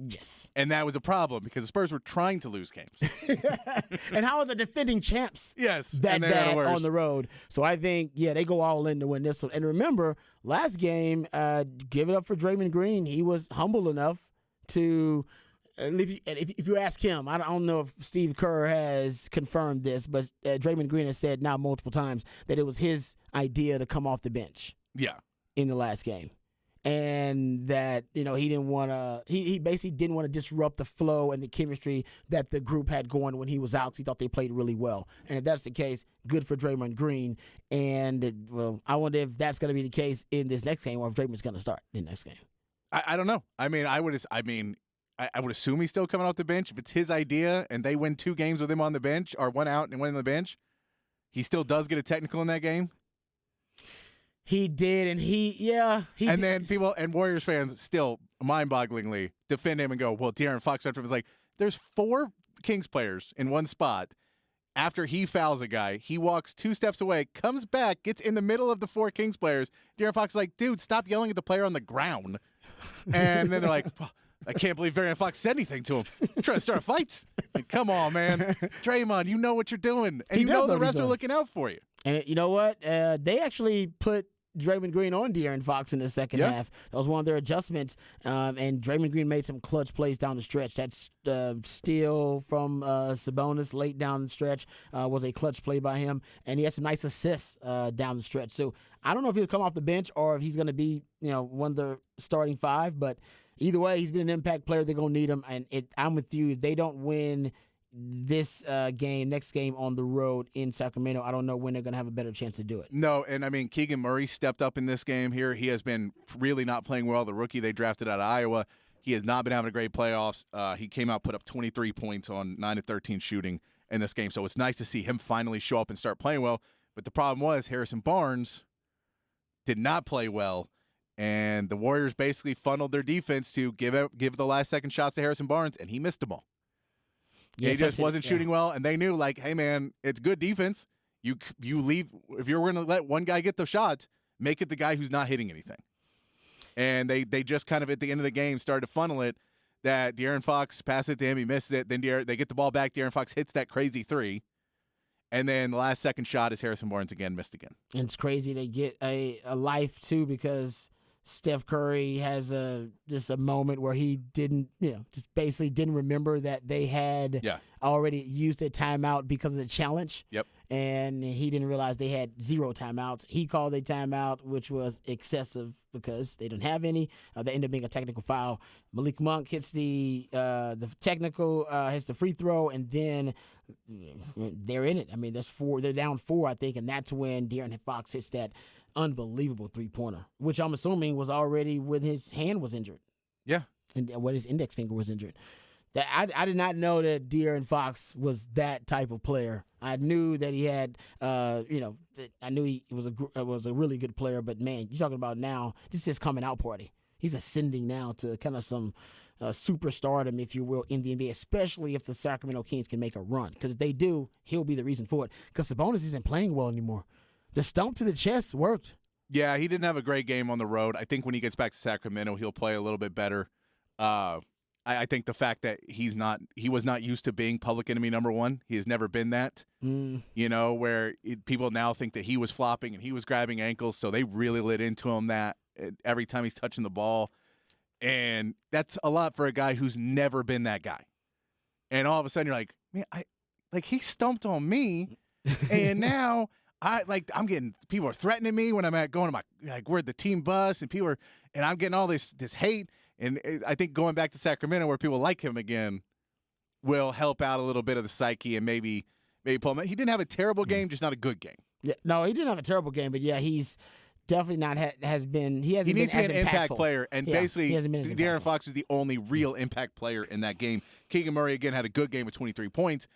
Yes. And that was a problem, because the Spurs were trying to lose games. And how are the defending champs? Yes. That bad on the road. So I think, they go all in to win this one. And remember, last game, give it up for Draymond Green. He was humble enough to, if you ask him, I don't know if Steve Kerr has confirmed this, but Draymond Green has said now multiple times that it was his idea to come off the bench. Yeah. In the last game. And that, he didn't want to, he basically didn't want to disrupt the flow and the chemistry that the group had going when he was out. He thought they played really well. And if that's the case, good for Draymond Green. And, I wonder if that's going to be the case in this next game, or if Draymond's going to start in the next game. I don't know. I mean, I would assume he's still coming off the bench. If it's his idea and they win 2 games with him on the bench, or 1 out and 1 on the bench, he still does get a technical in that game. He did, and and then people and Warriors fans still mind-bogglingly defend him and go, well, De'Aaron Fox went from, it's like, there's 4 Kings players in one spot. After he fouls a guy, he walks 2 steps away, comes back, gets in the middle of the 4 Kings players. De'Aaron Fox is like, dude, stop yelling at the player on the ground. And then they're like, I can't believe De'Aaron Fox said anything to him. I'm trying to start fights. Like, come on, man. Draymond, you know what you're doing. And you know the refs are looking out for you. And you know what? They actually put Draymond Green on De'Aaron Fox in the second half. That was one of their adjustments. And Draymond Green made some clutch plays down the stretch. That steal from Sabonis late down the stretch was a clutch play by him. And he had some nice assists down the stretch. So I don't know if he'll come off the bench or if he's going to be, one of the starting 5. But either way, he's been an impact player. They're going to need him. And I'm with you. If they don't win this next game on the road in Sacramento, I don't know when they're going to have a better chance to do it. No, and I mean, Keegan Murray stepped up in this game here. He has been really not playing well. The rookie they drafted out of Iowa, he has not been having a great playoffs. He came out, put up 23 points on 9 of 13 shooting in this game. So it's nice to see him finally show up and start playing well. But the problem was Harrison Barnes did not play well. And the Warriors basically funneled their defense to give the last second shots to Harrison Barnes, and he missed them all. Yeah, he just wasn't shooting well, and they knew, like, hey, man, it's good defense. You leave – if you're going to let one guy get the shot, make it the guy who's not hitting anything. And they just kind of at the end of the game started to funnel it that De'Aaron Fox passes it to him, he misses it, then they get the ball back, De'Aaron Fox hits that crazy 3, and then the last second shot is Harrison Barnes again, missed again. And it's crazy they get a life, too, because – Steph Curry has just a moment where he didn't, just basically didn't remember that they had already used a timeout because of the challenge. Yep. and he didn't realize they had 0 timeouts. He called a timeout, which was excessive because they didn't have any. That ended up being a technical foul. Malik Monk hits the technical, hits the free throw, and then they're in it. I mean, they're down 4, I think, and that's when De'Aaron Fox hits that unbelievable 3-pointer, which I'm assuming was already when his hand was injured. Yeah. And when his index finger was injured. That I did not know that De'Aaron Fox was that type of player. I knew that he had, I knew he was a really good player. But man, you're talking about now. This is his coming out party. He's ascending now to kind of some superstardom, if you will, in the NBA. Especially if the Sacramento Kings can make a run, because if they do, he'll be the reason for it. Because Sabonis isn't playing well anymore. The stump to the chest worked. Yeah, he didn't have a great game on the road. I think when he gets back to Sacramento, he'll play a little bit better. I think the fact that he was not used to being public enemy number 1. He has never been that. Where people now think that he was flopping and he was grabbing ankles, so they really lit into him that every time he's touching the ball. And that's a lot for a guy who's never been that guy. And all of a sudden you're like, man, he stumped on me, and now I'm getting, people are threatening me when I'm going to we're at the team bus, and and I'm getting all this hate. And I think going back to Sacramento, where people like him again, will help out a little bit of the psyche and maybe pull him. He didn't have a terrible game, just not a good game. Yeah, no, he didn't have a terrible game, but yeah, he's definitely not has been. He needs to be an impact player, and basically, De'Aaron Fox was the only real impact player in that game. Keegan Murray again had a good game with 23 points,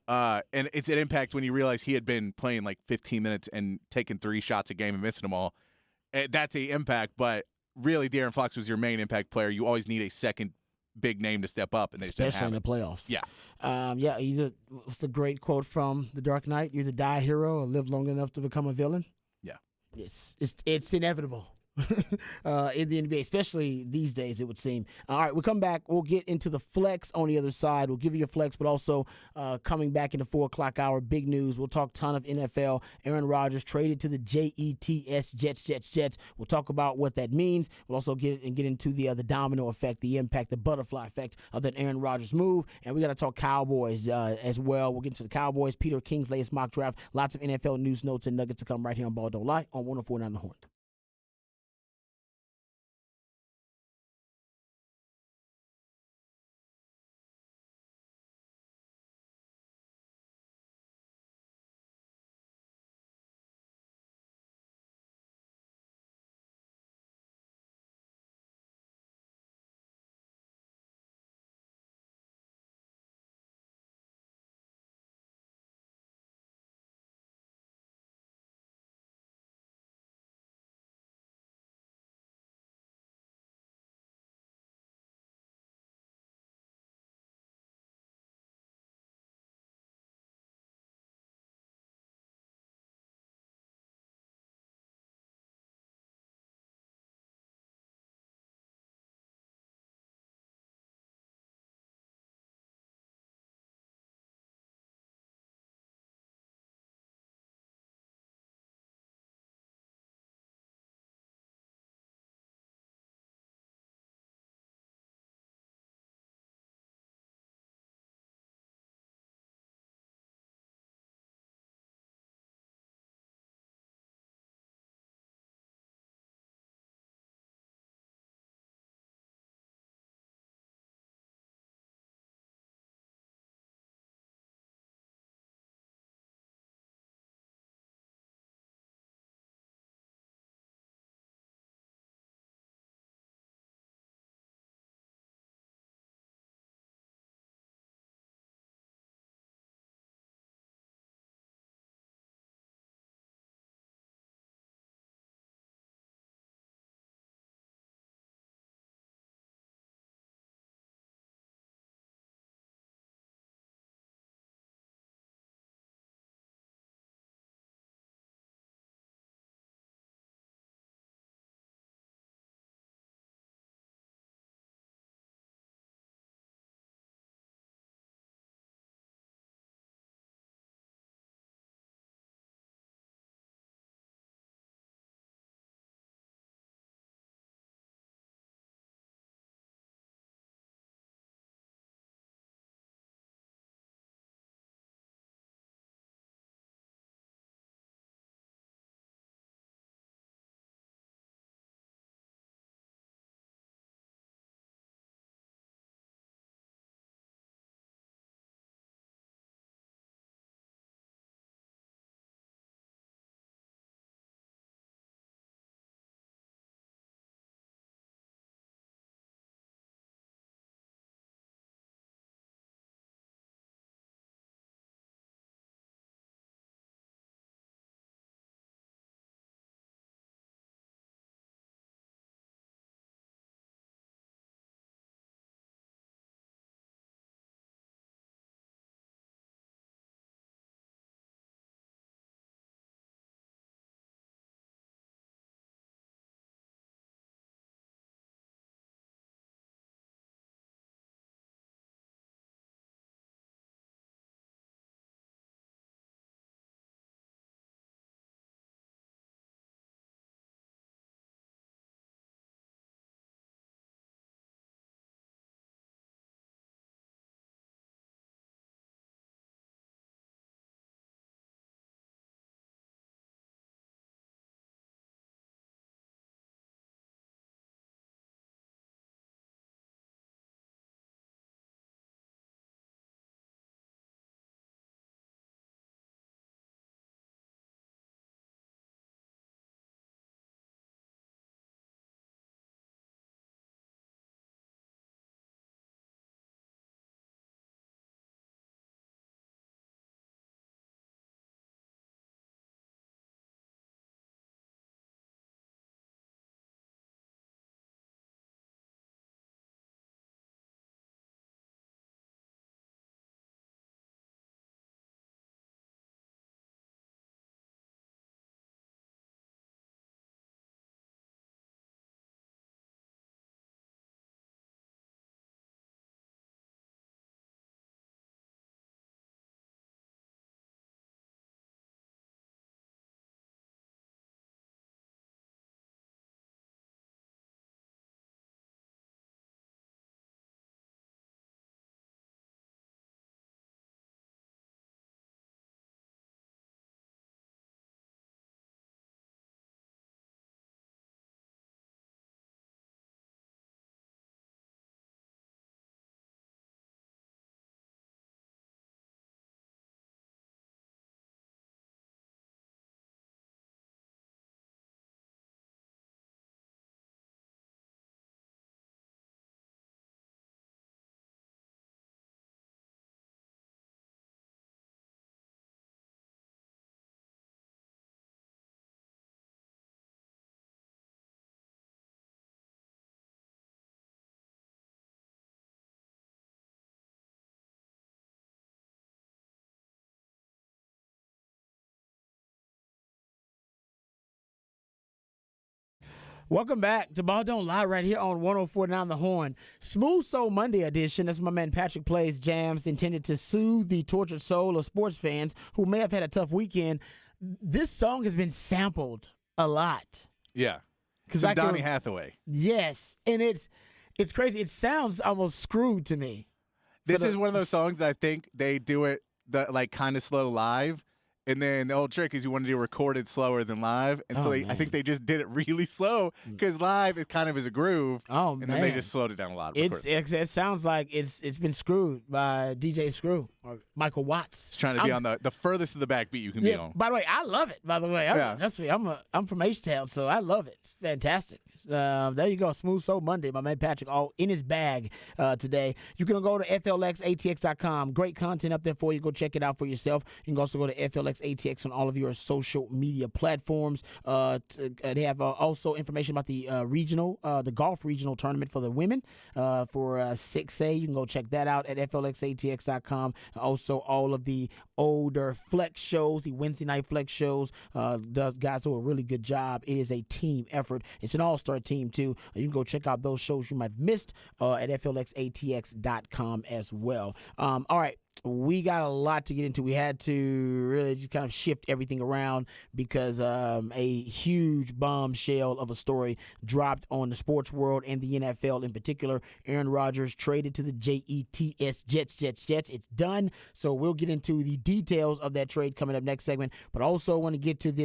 and it's an impact when you realize he had been playing like 15 minutes and taking 3 shots a game and missing them all. That's an impact, but really, De'Aaron Fox was your main impact player. You always need a second big name to step up, and they just especially didn't have in the playoffs. Yeah. Either what's the great quote from The Dark Knight? You either die a hero or live long enough to become a villain. Yeah. It's inevitable. In the NBA, especially these days, it would seem. All right, we'll come back. We'll get into the flex on the other side. We'll give you your flex, but also coming back in the 4 o'clock hour, big news. We'll talk ton of NFL. Aaron Rodgers traded to the Jets. We'll talk about what that means. We'll also get into the domino effect, the impact, the butterfly effect of that Aaron Rodgers move. And we got to talk Cowboys as well. We'll get into the Cowboys, Peter King's latest mock draft. Lots of NFL news, notes, and nuggets to come right here on Ball Don't Lie on 104.9 The Horn. Welcome back to Ball Don't Lie right here on 104.9 The Horn. Smooth Soul Monday edition. That's my man Patrick plays jams intended to soothe the tortured soul of sports fans who may have had a tough weekend. This song has been sampled a lot. Yeah. Some Donny Hathaway. Yes. And it's crazy. It sounds almost screwed to me. This is one of those songs that I think they do it like kind of slow live. And then the old trick is you want to do recorded slower than live. And so I think they just did it really slow because live it kind of is a groove. Oh, and then they just slowed it down a lot. It sounds like it's been screwed by DJ Screw or Michael Watts. It's trying to be on the furthest of the backbeat you can be on. By the way, I love it. By the way, I'm from H-Town, so I love it. It's fantastic. There you go. Smooth Soul Monday. My man Patrick all in his bag today. You can go to FLXATX.com. Great content up there for you. Go check it out for yourself. You can also go to FLXATX on all of your social media platforms. They have also information about the the golf regional tournament for the women for 6A. You can go check that out at FLXATX.com. Also, all of the older flex shows, the Wednesday night flex shows. Those guys do a really good job. It is a team effort. It's an all-star team too. You can go check out those shows you might have missed at FLXATX.com as well. All right. We got a lot to get into. We had to really just kind of shift everything around because a huge bombshell of a story dropped on the sports world and the NFL in particular. Aaron Rodgers traded to the Jets. It's done. So we'll get into the details of that trade coming up next segment. But also want to get to the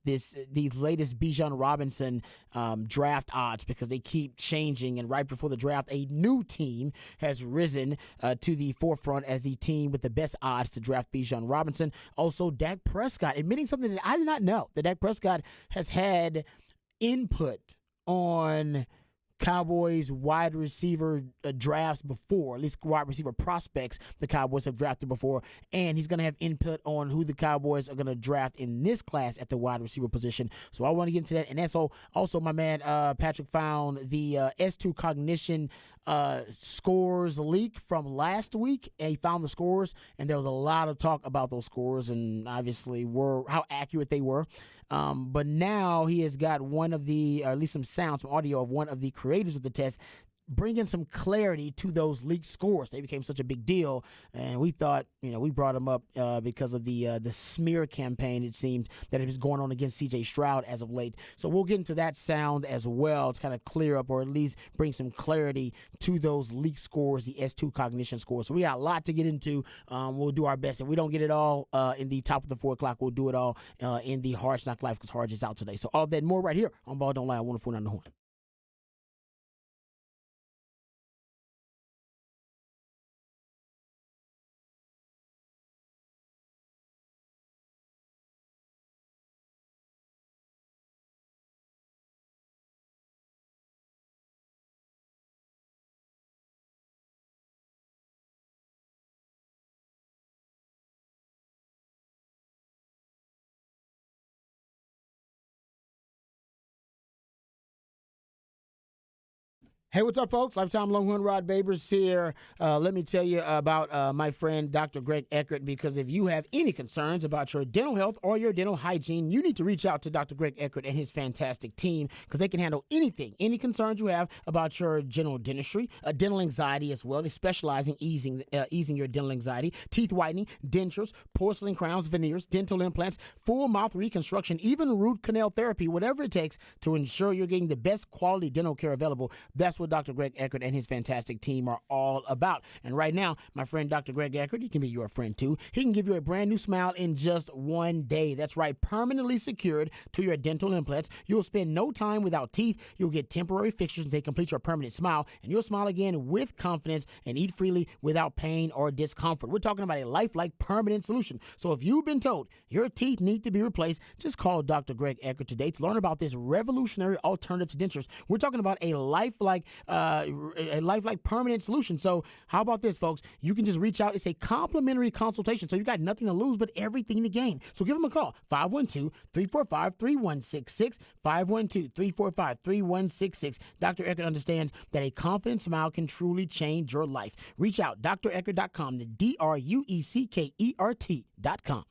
latest Bijan Robinson draft odds because they keep changing. And right before the draft, a new team has risen to the forefront as the team with the best odds to draft Bijan Robinson. Also, Dak Prescott admitting something that I did not know, that Dak Prescott has had input on Cowboys wide receiver drafts before, at least wide receiver prospects the Cowboys have drafted before, and he's going to have input on who the Cowboys are going to draft in this class at the wide receiver position. So I want to get into that. And that's also my man Patrick found the S2 Cognition scores leak from last week, and he found the scores, and there was a lot of talk about those scores and obviously how accurate they were. But now he has got one of the, or at least some sound, some audio of one of the creators of the test bringing some clarity to those leaked scores. They became such a big deal, and we thought, we brought them up because of the smear campaign, it seemed, that it was going on against C.J. Stroud as of late. So we'll get into that sound as well to kind of clear up or at least bring some clarity to those leaked scores, the S2 Cognition scores. So we got a lot to get into. We'll do our best. If we don't get it all in the top of the 4 o'clock, we'll do it all in the Hard Knock Life because Hard is out today. So all that and more right here on Ball Don't Lie, 104.9 The Horn. Hey, what's up, folks? Lifetime Longhorn Rod Babers here. Let me tell you about my friend, Dr. Greg Eckert, because if you have any concerns about your dental health or your dental hygiene, you need to reach out to Dr. Greg Eckert and his fantastic team because they can handle anything, any concerns you have about your general dentistry, dental anxiety as well. They specialize in easing your dental anxiety, teeth whitening, dentures, porcelain crowns, veneers, dental implants, full mouth reconstruction, even root canal therapy, whatever it takes to ensure you're getting the best quality dental care available. That's what Dr. Greg Eckert and his fantastic team are all about. And right now, my friend Dr. Greg Eckert, he can be your friend too. He can give you a brand new smile in just one day. That's right, permanently secured to your dental implants. You'll spend no time without teeth. You'll get temporary fixtures until they complete your permanent smile, and you'll smile again with confidence and eat freely without pain or discomfort. We're talking about a lifelike permanent solution. So if you've been told your teeth need to be replaced, just call Dr. Greg Eckert today to learn about this revolutionary alternative to dentures. We're talking about a lifelike permanent solution. So how about this, folks? You can just reach out. It's a complimentary consultation. So you got nothing to lose but everything to gain. So give them a call, 512-345-3166, 512-345-3166. Dr. Eckert understands that a confident smile can truly change your life. Reach out, dreckert.com, the DRUECKERT.com.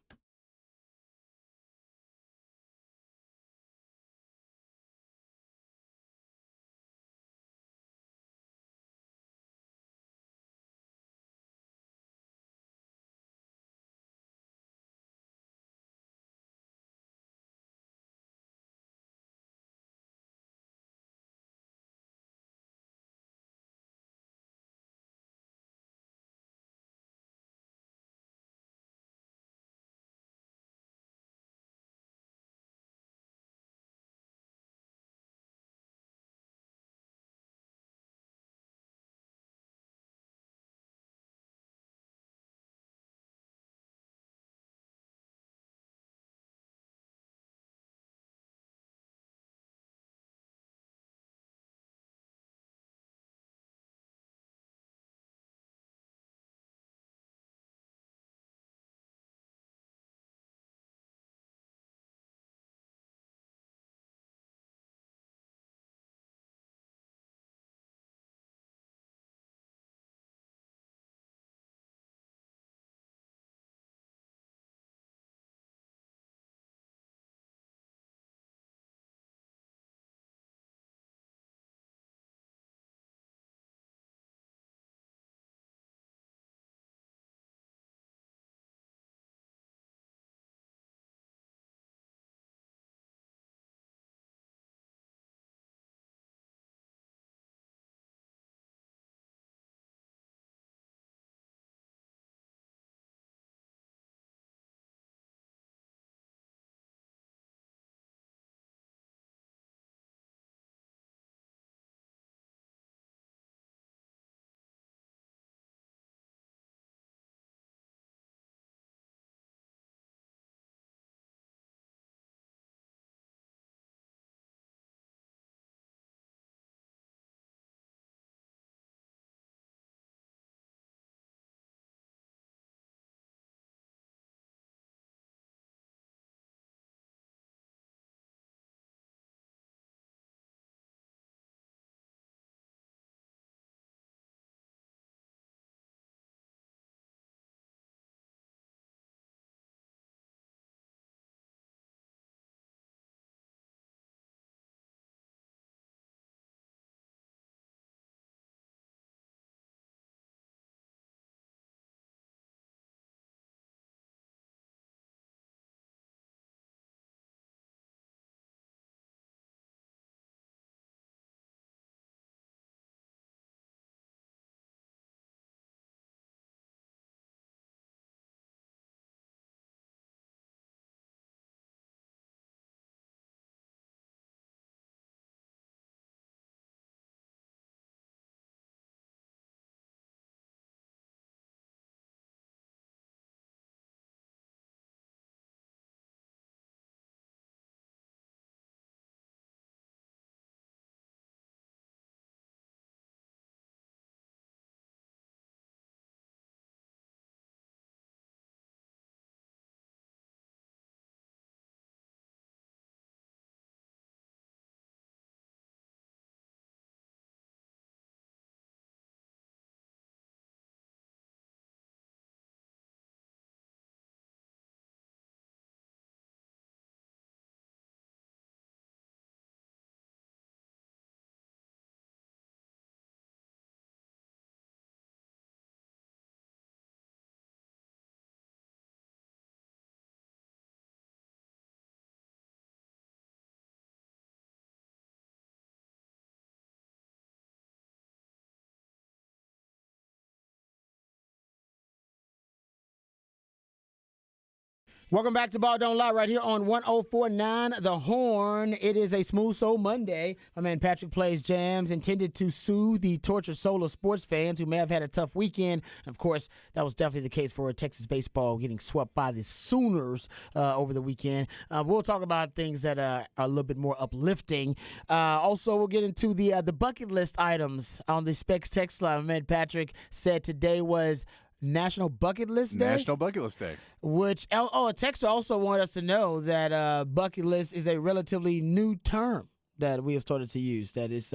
Welcome back to Ball Don't Lie right here on 104.9 The Horn. It is a Smooth Soul Monday. My man Patrick plays jams intended to soothe the tortured soul of sports fans who may have had a tough weekend. And of course, that was definitely the case for Texas baseball getting swept by the Sooners over the weekend. We'll talk about things that are a little bit more uplifting. Also, we'll get into the bucket list items on the Specs text line. My man Patrick said today was National Bucket List Day? National Bucket List Day. Which, a texter also wanted us to know that bucket list is a relatively new term that we have started to use. That is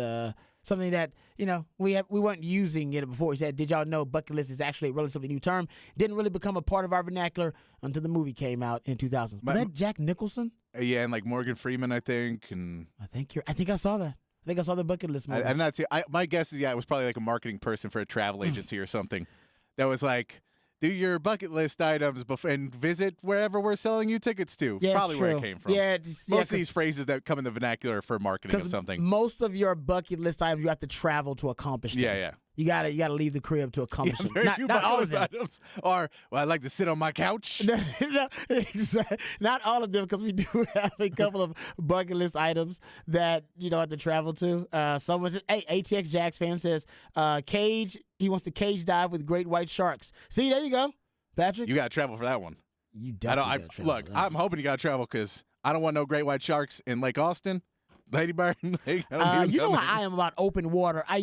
something that, we weren't using it before. He said, did y'all know bucket list is actually a relatively new term? Didn't really become a part of our vernacular until the movie came out in 2000. Was that Jack Nicholson? Yeah, and like Morgan Freeman, I think. And I think I saw that. I think I saw the bucket list movie. I'm not. My guess is, it was probably like a marketing person for a travel agency or something. That was like, do your bucket list items and visit wherever we're selling you tickets to. Yeah, probably where it came from. Most of these phrases that come in the vernacular for marketing of something. Most of your bucket list items you have to travel to accomplish them. Yeah. You gotta leave the crib to accomplish them. Not all of them. Items are, I'd like to sit on my couch. No, not all of them, because we do have a couple of bucket list items that you don't have to travel to. Someone says, hey, ATX Jax fan says, he wants to cage dive with great white sharks. See, there you go, Patrick. You got to travel for that one. You definitely got to travel. Look, I'm hoping you got to travel because I don't want no great white sharks in Lake Austin. Lady Bird. You know how I am about open water. I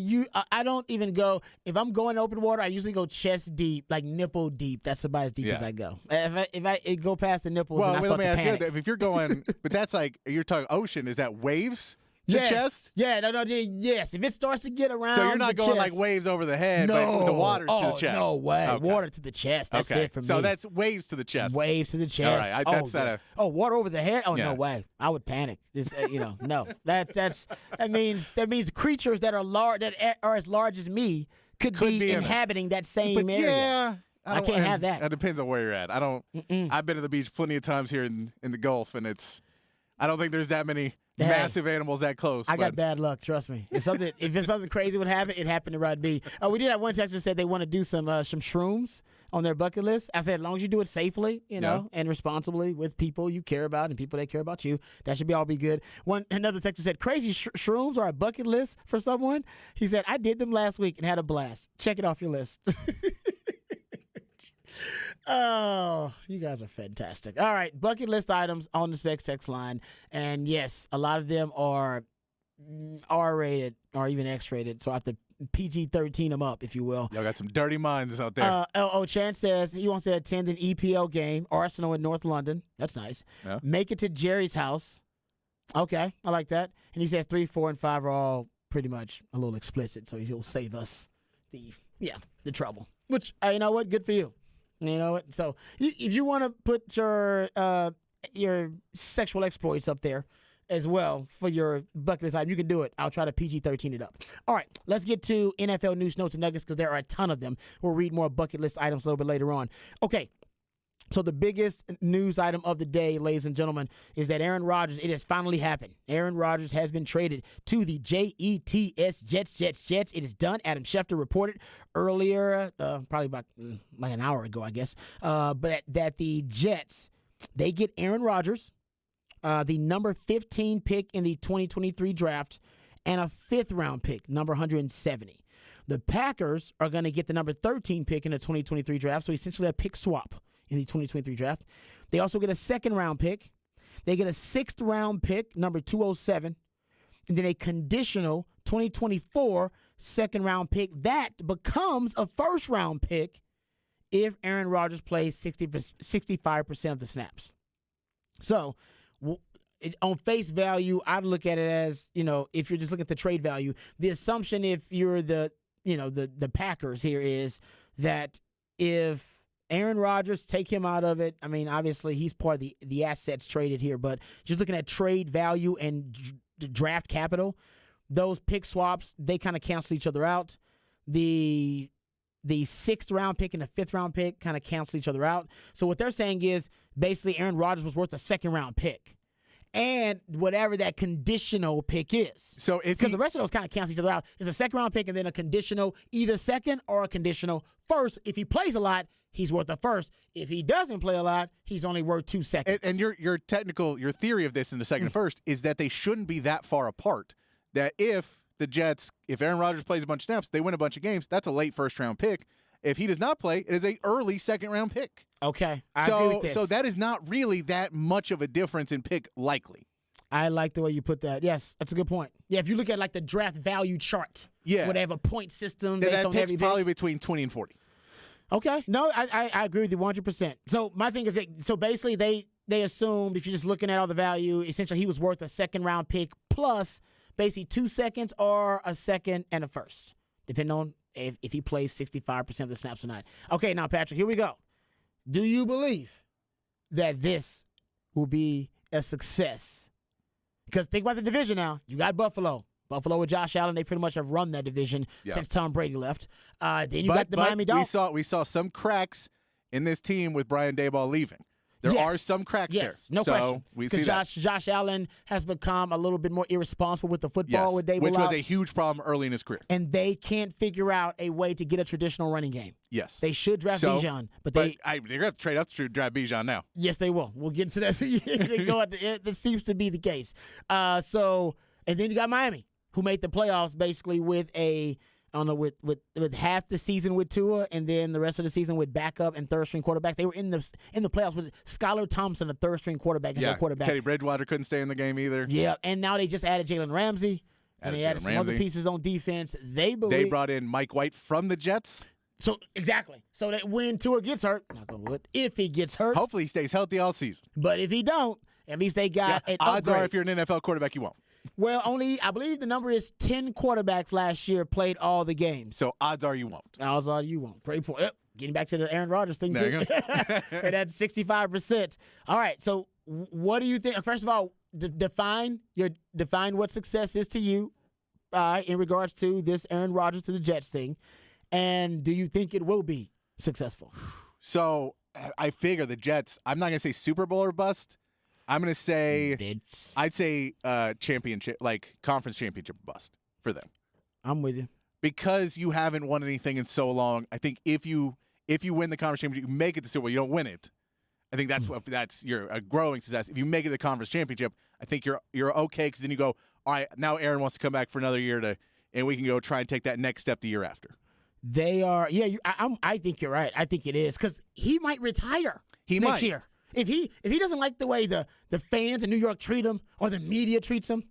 don't even go, if I'm going open water, I usually go chest deep, like nipple deep. That's about as deep as I go. If I go past the nipples, and I start to panic. If you're going, but that's like, you're talking ocean, is that waves to chest? Yeah, yes. If it starts to get around, so you're not going chest, like waves over the head, but the water's to the chest. No way. Okay. Water to the chest. That's it for me. So that's waves to the chest. Waves to the chest. All right. Water over the head? Oh, no way. I would panic. No. That means creatures that are large, that are as large as me could be inhabiting that same area. Yeah. I can't have that. That depends on where you're at. I've been to the beach plenty of times here in the Gulf, and I don't think there's that many massive animals that close. I got bad luck, trust me. If it's something crazy would happen, it happened to Rod B. We did have one texter said they want to do some shrooms on their bucket list. I said, as long as you do it safely, and responsibly with people you care about and people that care about you, that should all be good. Another texter said, crazy shrooms are a bucket list for someone. He said, I did them last week and had a blast. Check it off your list. Oh, you guys are fantastic. All right, bucket list items on the Specs text line. And yes, a lot of them are R-rated or even X-rated, so I have to PG-13 them up, if you will. Y'all got some dirty minds out there. Chance says he wants to attend an EPL game, Arsenal in North London. That's nice. Yeah. Make it to Jerry's house. Okay, I like that. And he says 3, 4, and 5 are all pretty much a little explicit, so he'll save us the trouble. Which, you know what? Good for you. You know what? So if you want to put your sexual exploits up there as well for your bucket list item, you can do it. I'll try to PG-13 it up. All right, let's get to NFL news, notes, and nuggets because there are a ton of them. We'll read more bucket list items a little bit later on. Okay. So the biggest news item of the day, ladies and gentlemen, is that Aaron Rodgers, it has finally happened. Aaron Rodgers has been traded to the Jets. It is done. Adam Schefter reported earlier, probably about like an hour ago, I guess, but that the Jets, they get Aaron Rodgers, the number 15 pick in the 2023 draft, and a 5th-round pick, number 170. The Packers are going to get the number 13 pick in the 2023 draft, so essentially a pick swap in the 2023 draft. They also get a 2nd-round pick. They get a 6th-round pick, number 207, and then a conditional 2024 2nd-round pick that becomes a 1st-round pick if Aaron Rodgers plays 65% of the snaps. So on face value, I'd look at it as, if you're just looking at the trade value, the assumption if you're the Packers here is that if Aaron Rodgers, take him out of it. I mean, obviously, he's part of the assets traded here, but just looking at trade value and draft capital, those pick swaps, they kind of cancel each other out. The 6th-round pick and the 5th-round pick kind of cancel each other out. So what they're saying is basically Aaron Rodgers was worth a 2nd-round pick. And whatever that conditional pick is. So because the rest of those kind of cancel each other out. It's a 2nd-round pick and then a conditional, either 2nd or a conditional 1st. If he plays a lot, he's worth a first. If he doesn't play a lot, he's only worth 2 seconds. And your theory of this in the second and first is that they shouldn't be that far apart. That if Aaron Rodgers plays a bunch of snaps, they win a bunch of games, that's a late first-round pick. If he does not play, it is an early second-round pick. Okay, I agree with this. So that is not really that much of a difference in pick likely. I like the way you put that. Yes, that's a good point. Yeah, if you look at like the draft value chart, where they have a point system, that pick's probably between 20 and 40. Okay, no, I agree with you 100%. So my thing is that basically they assumed, if you're just looking at all the value, essentially he was worth a second-round pick plus basically 2 seconds or a second and a first, depending on if he plays 65% of the snaps or not. Okay, now, Patrick, here we go. Do you believe that this will be a success? Because think about the division now. You got Buffalo with Josh Allen. They pretty much have run that division since Tom Brady left. Then you got the Miami Dolphins. We saw some cracks in this team with Brian Daboll leaving. There are some cracks there. No question. We see that. Josh Allen has become a little bit more irresponsible with the football with Daboll, which was a huge problem early in his career. And they can't figure out a way to get a traditional running game. Yes. They should draft Bijan, but they're going to have to trade up to draft Bijan now. Yes, they will. We'll get into that. This seems to be the case. And then you got Miami, who made the playoffs basically with with half the season with Tua, and then the rest of the season with backup and third string quarterbacks. They were in the playoffs with Skylar Thompson, the third string quarterback, as their quarterback. Teddy Bridgewater couldn't stay in the game either. Yeah, and now they just added Jalen Ramsey, and they added some other pieces on defense. They brought in Mike White from the Jets. So exactly. So that when Tua gets hurt, knock on wood, if he gets hurt, hopefully he stays healthy all season. But if he don't, at least they got an odds upgrade. Are if you're an NFL quarterback, you won't. Well, I believe the number is 10 quarterbacks last year played all the games. So odds are you won't. Odds are you won't. Pretty poor. Getting back to the Aaron Rodgers thing, there too. You go. And that's 65%. All right. So what do you think? First of all, define what success is to you in regards to this Aaron Rodgers to the Jets thing. And do you think it will be successful? So I figure the Jets, I'm not going to say Super Bowl or bust. I'm going to say, I'd say championship, like conference championship bust for them. I'm with you. Because you haven't won anything in so long, I think if you win the conference championship, you make it to Super Bowl, you don't win it. I think that's you're a growing success. If you make it to the conference championship, I think you're okay, because then you go, all right, now Aaron wants to come back for another year and we can go try and take that next step the year after. They are, I think you're right. I think it is, because he might retire next year. If he doesn't like the way the fans in New York treat him, or the media treats him,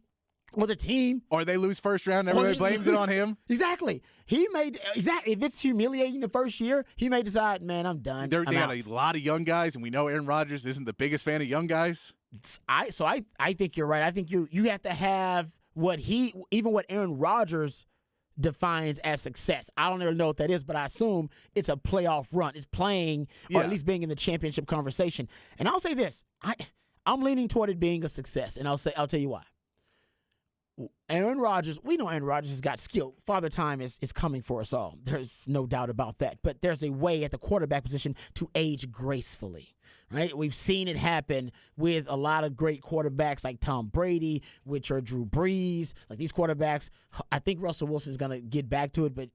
or the team, or they lose first round, everybody blames it on him. Exactly. If it's humiliating the first year, he may decide, man, I'm done. They got a lot of young guys, and we know Aaron Rodgers isn't the biggest fan of young guys. I think you're right. I think you have to have what Aaron Rodgers defines as success. I don't ever know what that is, but I assume it's a playoff run. It's playing, or at least being in the championship conversation. And I'll say this: I'm leaning toward it being a success, and I'll tell you why. Aaron Rodgers, we know Aaron Rodgers has got skill. Father Time is coming for us all. There's no doubt about that. But there's a way at the quarterback position to age gracefully. Right? We've seen it happen with a lot of great quarterbacks like Tom Brady, which are Drew Brees. Like these quarterbacks, I think Russell Wilson is going to get back to it, but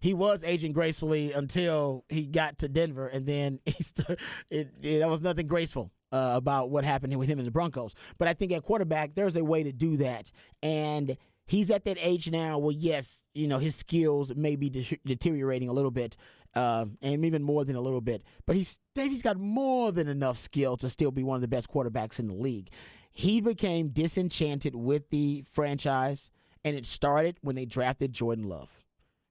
he was aging gracefully until he got to Denver, and then that was nothing graceful about what happened with him and the Broncos. But I think at quarterback, there's a way to do that, and he's at that age now where, yes, his skills may be deteriorating a little bit, and even more than a little bit. But he's got more than enough skill to still be one of the best quarterbacks in the league. He became disenchanted with the franchise, and it started when they drafted Jordan Love.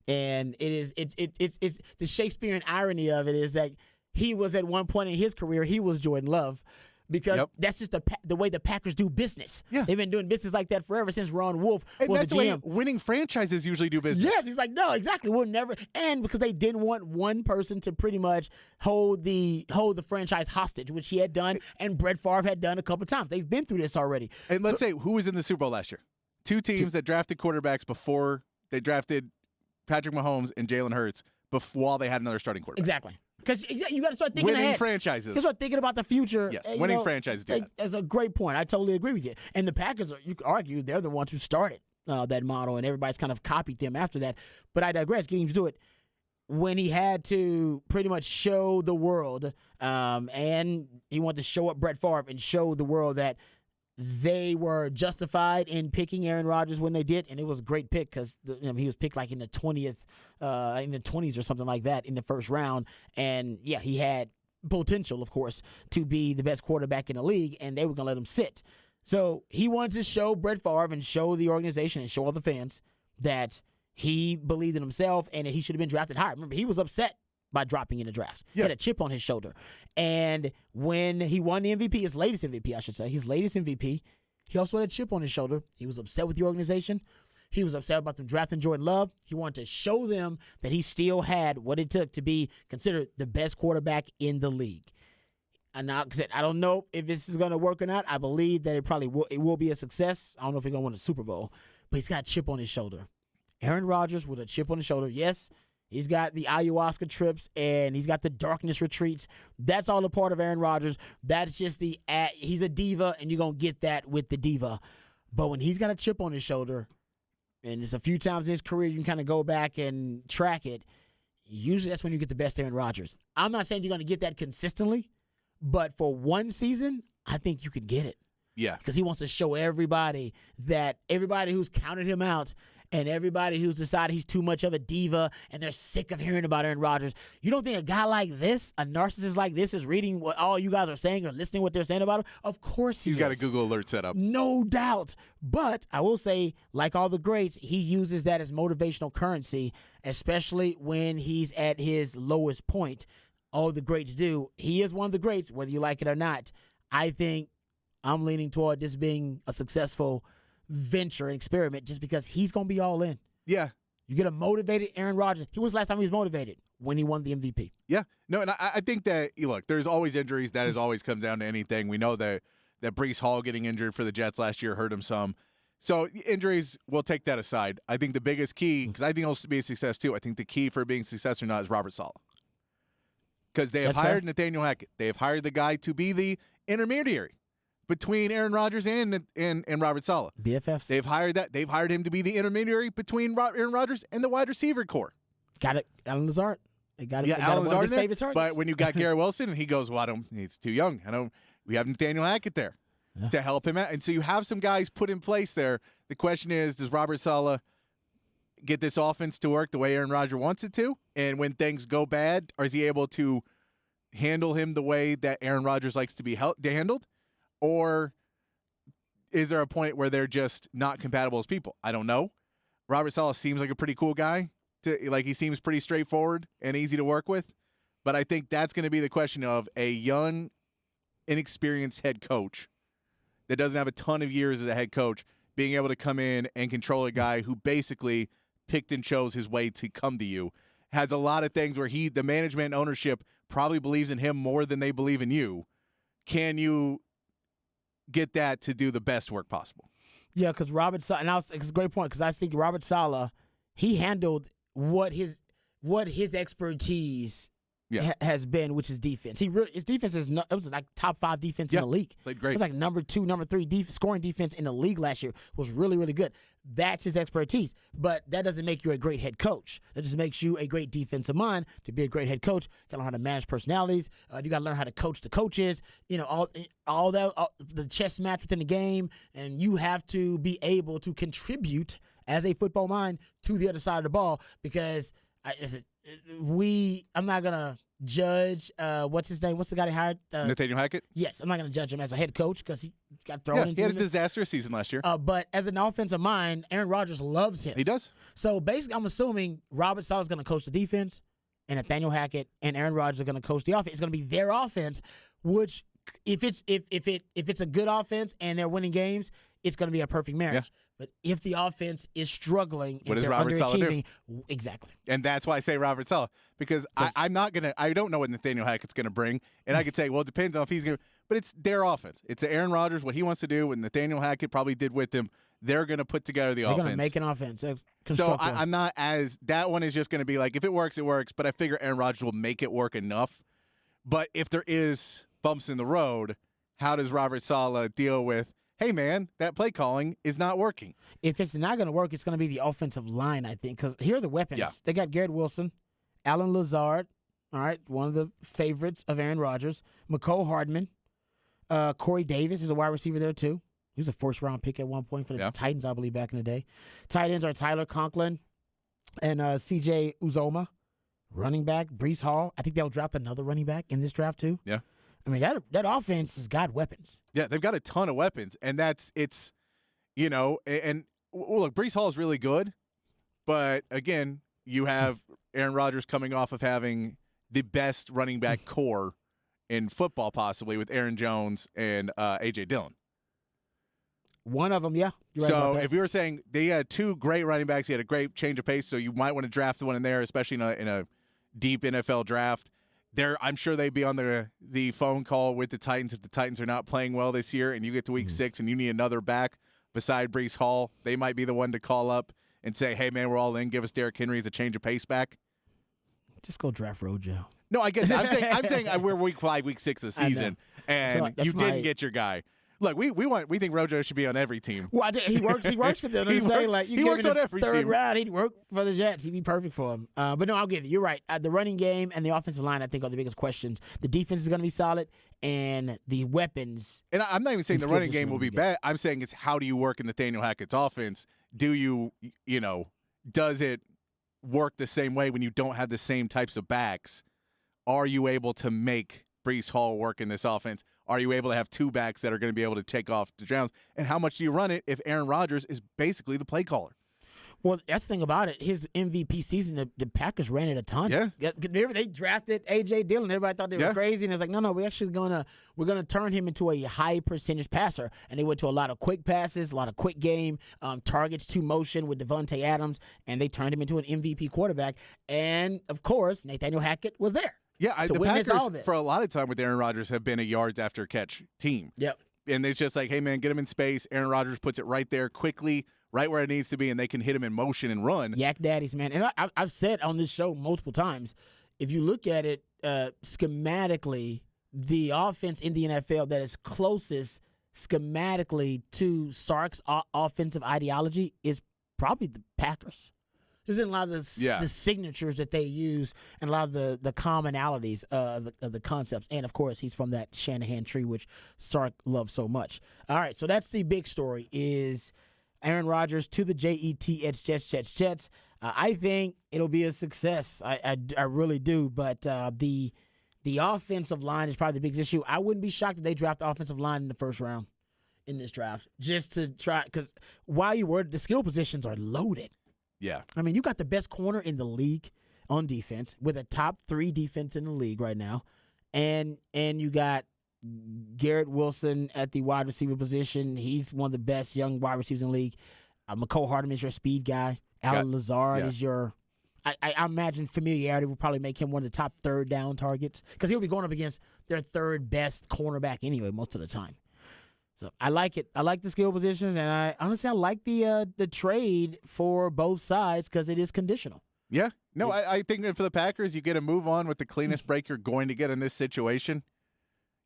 And it's the Shakespearean irony of it is that he was at one point in his career, he was Jordan Love. Because that's just the way the Packers do business. Yeah. They've been doing business like that forever since Ron Wolf was the GM. The way winning franchises usually do business. Yes, he's like, no, exactly. We'll never. And because they didn't want one person to pretty much hold the franchise hostage, which he had done, and Brett Favre had done a couple of times. They've been through this already. And let's say, who was in the Super Bowl last year? Two teams that drafted quarterbacks before they drafted Patrick Mahomes and Jalen Hurts while they had another starting quarterback. Exactly. Because you got to start thinking winning ahead. franchises. You got to start thinking about the future. Yes, winning franchises do that. That's a great point. I totally agree with you. And the Packers, you could argue, they're the ones who started that model, and everybody's kind of copied them after that. But I digress. Getting to it, when he had to pretty much show the world, and he wanted to show up Brett Favre and show the world that they were justified in picking Aaron Rodgers when they did, and it was a great pick because he was picked like in the 20s or something like that in the first round, and yeah, he had potential, of course, to be the best quarterback in the league, and they were going to let him sit. So he wanted to show Brett Favre and show the organization and show all the fans that he believed in himself and that he should have been drafted higher. Remember, he was upset by dropping in the draft. He had a chip on his shoulder. And when he won the MVP, his latest MVP, I should say, he also had a chip on his shoulder. He was upset with the organization. He was upset about them drafting Jordan Love. He wanted to show them that he still had what it took to be considered the best quarterback in the league. And now, I don't know if this is going to work or not. I believe that it will be a success. I don't know if he's going to win a Super Bowl, but he's got a chip on his shoulder. Aaron Rodgers with a chip on his shoulder. Yes, he's got the ayahuasca trips and he's got the darkness retreats. That's all a part of Aaron Rodgers. That's just he's a diva, and you're going to get that with the diva. But when he's got a chip on his shoulder, and it's a few times in his career you can kind of go back and track it, usually that's when you get the best Aaron Rodgers. I'm not saying you're going to get that consistently, but for one season, I think you could get it. Yeah. Because he wants to show everybody who's counted him out and everybody who's decided he's too much of a diva and they're sick of hearing about Aaron Rodgers. You don't think a guy like this, a narcissist like this, is reading what all you guys are saying or listening to what they're saying about him? Of course he is. He's got a Google alert set up. No doubt. But I will say, like all the greats, he uses that as motivational currency, especially when he's at his lowest point. All the greats do. He is one of the greats, whether you like it or not. I think I'm leaning toward this being a successful venture and experiment just because he's going to be all in. Yeah. You get a motivated Aaron Rodgers. When was the last time he was motivated? When he won the MVP. Yeah. No, and I think that, look, there's always injuries. That has always come down to anything. We know that Breece Hall getting injured for the Jets last year hurt him some. So injuries, we'll take that aside. I think the biggest key, because I think it'll be a success too, I think the key for being success or not is Robert Saleh. Because they have hired Nathaniel Hackett. They have hired the guy to be the intermediary between Aaron Rodgers and Robert Saleh. BFFs. They've hired that. They've hired him to be the intermediary between Aaron Rodgers and the wide receiver core. Got it. Alan Lazard. They got it. Yeah, Alan Lazard. Favorite targets. But when you got Garrett Wilson and he goes, well, he's too young. We have Nathaniel Hackett there to help him out. And so you have some guys put in place there. The question is, does Robert Saleh get this offense to work the way Aaron Rodgers wants it to? And when things go bad, is he able to handle him the way that Aaron Rodgers likes to be handled? Or is there a point where they're just not compatible as people? I don't know. Robert Saleh seems like a pretty cool guy. He seems pretty straightforward and easy to work with. But I think that's going to be the question of a young, inexperienced head coach that doesn't have a ton of years as a head coach being able to come in and control a guy who basically picked and chose his way to come to you. Has a lot of things where the management and ownership probably believes in him more than they believe in you. Can you get that to do the best work possible? Yeah, because Robert Saleh, and it's a great point, because I think Robert Saleh, he handled what his expertise has been, which is defense. His defense it was like top 5 defense in the league. Played great. It was like number 2, number 3 scoring defense in the league last year. Was really, really good. That's his expertise. But that doesn't make you a great head coach. That just makes you a great defensive mind. To be a great head coach, you gotta learn how to manage personalities. You gotta learn how to coach the coaches. All the chess match within the game, and you have to be able to contribute as a football mind to the other side of the ball, because I'm not gonna judge what's his name? What's the guy they hired? Nathaniel Hackett? Yes, I'm not gonna judge him as a head coach because he got thrown into he had a disastrous season last year. But as an offensive mind, Aaron Rodgers loves him. He does. So basically, I'm assuming Robert Saleh is gonna coach the defense, and Nathaniel Hackett and Aaron Rodgers are gonna coach the offense. It's gonna be their offense, which if it's a good offense and they're winning games, it's gonna be a perfect marriage. Yeah. But if the offense is struggling, what does Robert Saleh do? Exactly. And that's why I say Robert Saleh, because I don't know what Nathaniel Hackett's going to bring. And I could say, well, it depends on if he's going to, but it's their offense. It's Aaron Rodgers, what he wants to do, what Nathaniel Hackett probably did with him. They're going to put together the offense. They're going to make an offense. So I'm not that one is just going to be like, if it works, it works. But I figure Aaron Rodgers will make it work enough. But if there is bumps in the road, how does Robert Saleh deal with, hey, man, that play calling is not working? If it's not going to work, it's going to be the offensive line, I think, because here are the weapons. Yeah. They got Garrett Wilson, Alan Lazard, all right, one of the favorites of Aaron Rodgers. Mecole Hardman. Corey Davis is a wide receiver there, too. He was a first-round pick at one point for the Titans, I believe, back in the day. Tight ends are Tyler Conklin and C.J. Uzoma. Running back, Breece Hall. I think they'll draft another running back in this draft, too. Yeah. I mean, that offense has got weapons. Yeah, they've got a ton of weapons, and it's, you know, and well, look, Breece Hall is really good, but again, you have Aaron Rodgers coming off of having the best running back core in football, possibly with Aaron Jones and A.J. Dillon. One of them, yeah. You're right about that. If we were saying they had two great running backs, he had a great change of pace, so you might want to draft one in there, especially in a deep NFL draft. I'm sure they'd be on the phone call with the Titans if the Titans are not playing well this year and you get to week 6 and you need another back beside Breece Hall. They might be the one to call up and say, hey, man, we're all in. Give us Derrick Henry as a change of pace back. Just go draft Rojo. No, I get that. I'm saying we're week 5, week 6 of the season, and you didn't get your guy. Look, we think Rojo should be on every team. Well, he works for them. He works on every third team. round, he'd work for the Jets. He'd be perfect for him. But no, I'll give you. You're right. The running game and the offensive line, I think, are the biggest questions. The defense is going to be solid, and the weapons. And I'm not even saying the running game will be bad. I'm saying it's how do you work in Nathaniel Hackett's offense? Do you does it work the same way when you don't have the same types of backs? Are you able to make Breece Hall work in this offense? Are you able to have two backs that are going to be able to take off the downs? And how much do you run it if Aaron Rodgers is basically the play caller? Well, that's the thing about it. His MVP season, the Packers ran it a ton. Yeah. They drafted A.J. Dillon. Everybody thought they were crazy, and it's like, no, we're actually we're gonna turn him into a high percentage passer. And they went to a lot of quick passes, a lot of quick game, targets to motion with Devontae Adams, and they turned him into an MVP quarterback. And of course, Nathaniel Hackett was there. Yeah, the Packers, for a lot of time with Aaron Rodgers, have been a yards after catch team. Yep. And it's just like, hey, man, get him in space. Aaron Rodgers puts it right there quickly, right where it needs to be, and they can hit him in motion and run. Yak daddies, man. And I've said on this show multiple times, if you look at it schematically, the offense in the NFL that is closest schematically to Sark's offensive ideology is probably the Packers. There's a lot of the signatures that they use and a lot of the commonalities of the concepts. And, of course, he's from that Shanahan tree, which Sark loves so much. All right, so that's the big story is Aaron Rodgers to the Jets, Jets. I think it'll be a success. I really do. But the offensive line is probably the biggest issue. I wouldn't be shocked if they draft the offensive line in the first round in this draft just to try. Because while you were, the skill positions are loaded. Yeah. I mean, you got the best corner in the league on defense with a top 3 defense in the league right now. And you got Garrett Wilson at the wide receiver position. He's one of the best young wide receivers in the league. Mecole Hardman is your speed guy. Alan Lazard is your I imagine familiarity will probably make him one of the top third down targets because he'll be going up against their third best cornerback anyway most of the time. So I like it. I like the skill positions, and I honestly like the trade for both sides because it is conditional. Yeah. No, I think that for the Packers, you get a move on with the cleanest break you're going to get in this situation.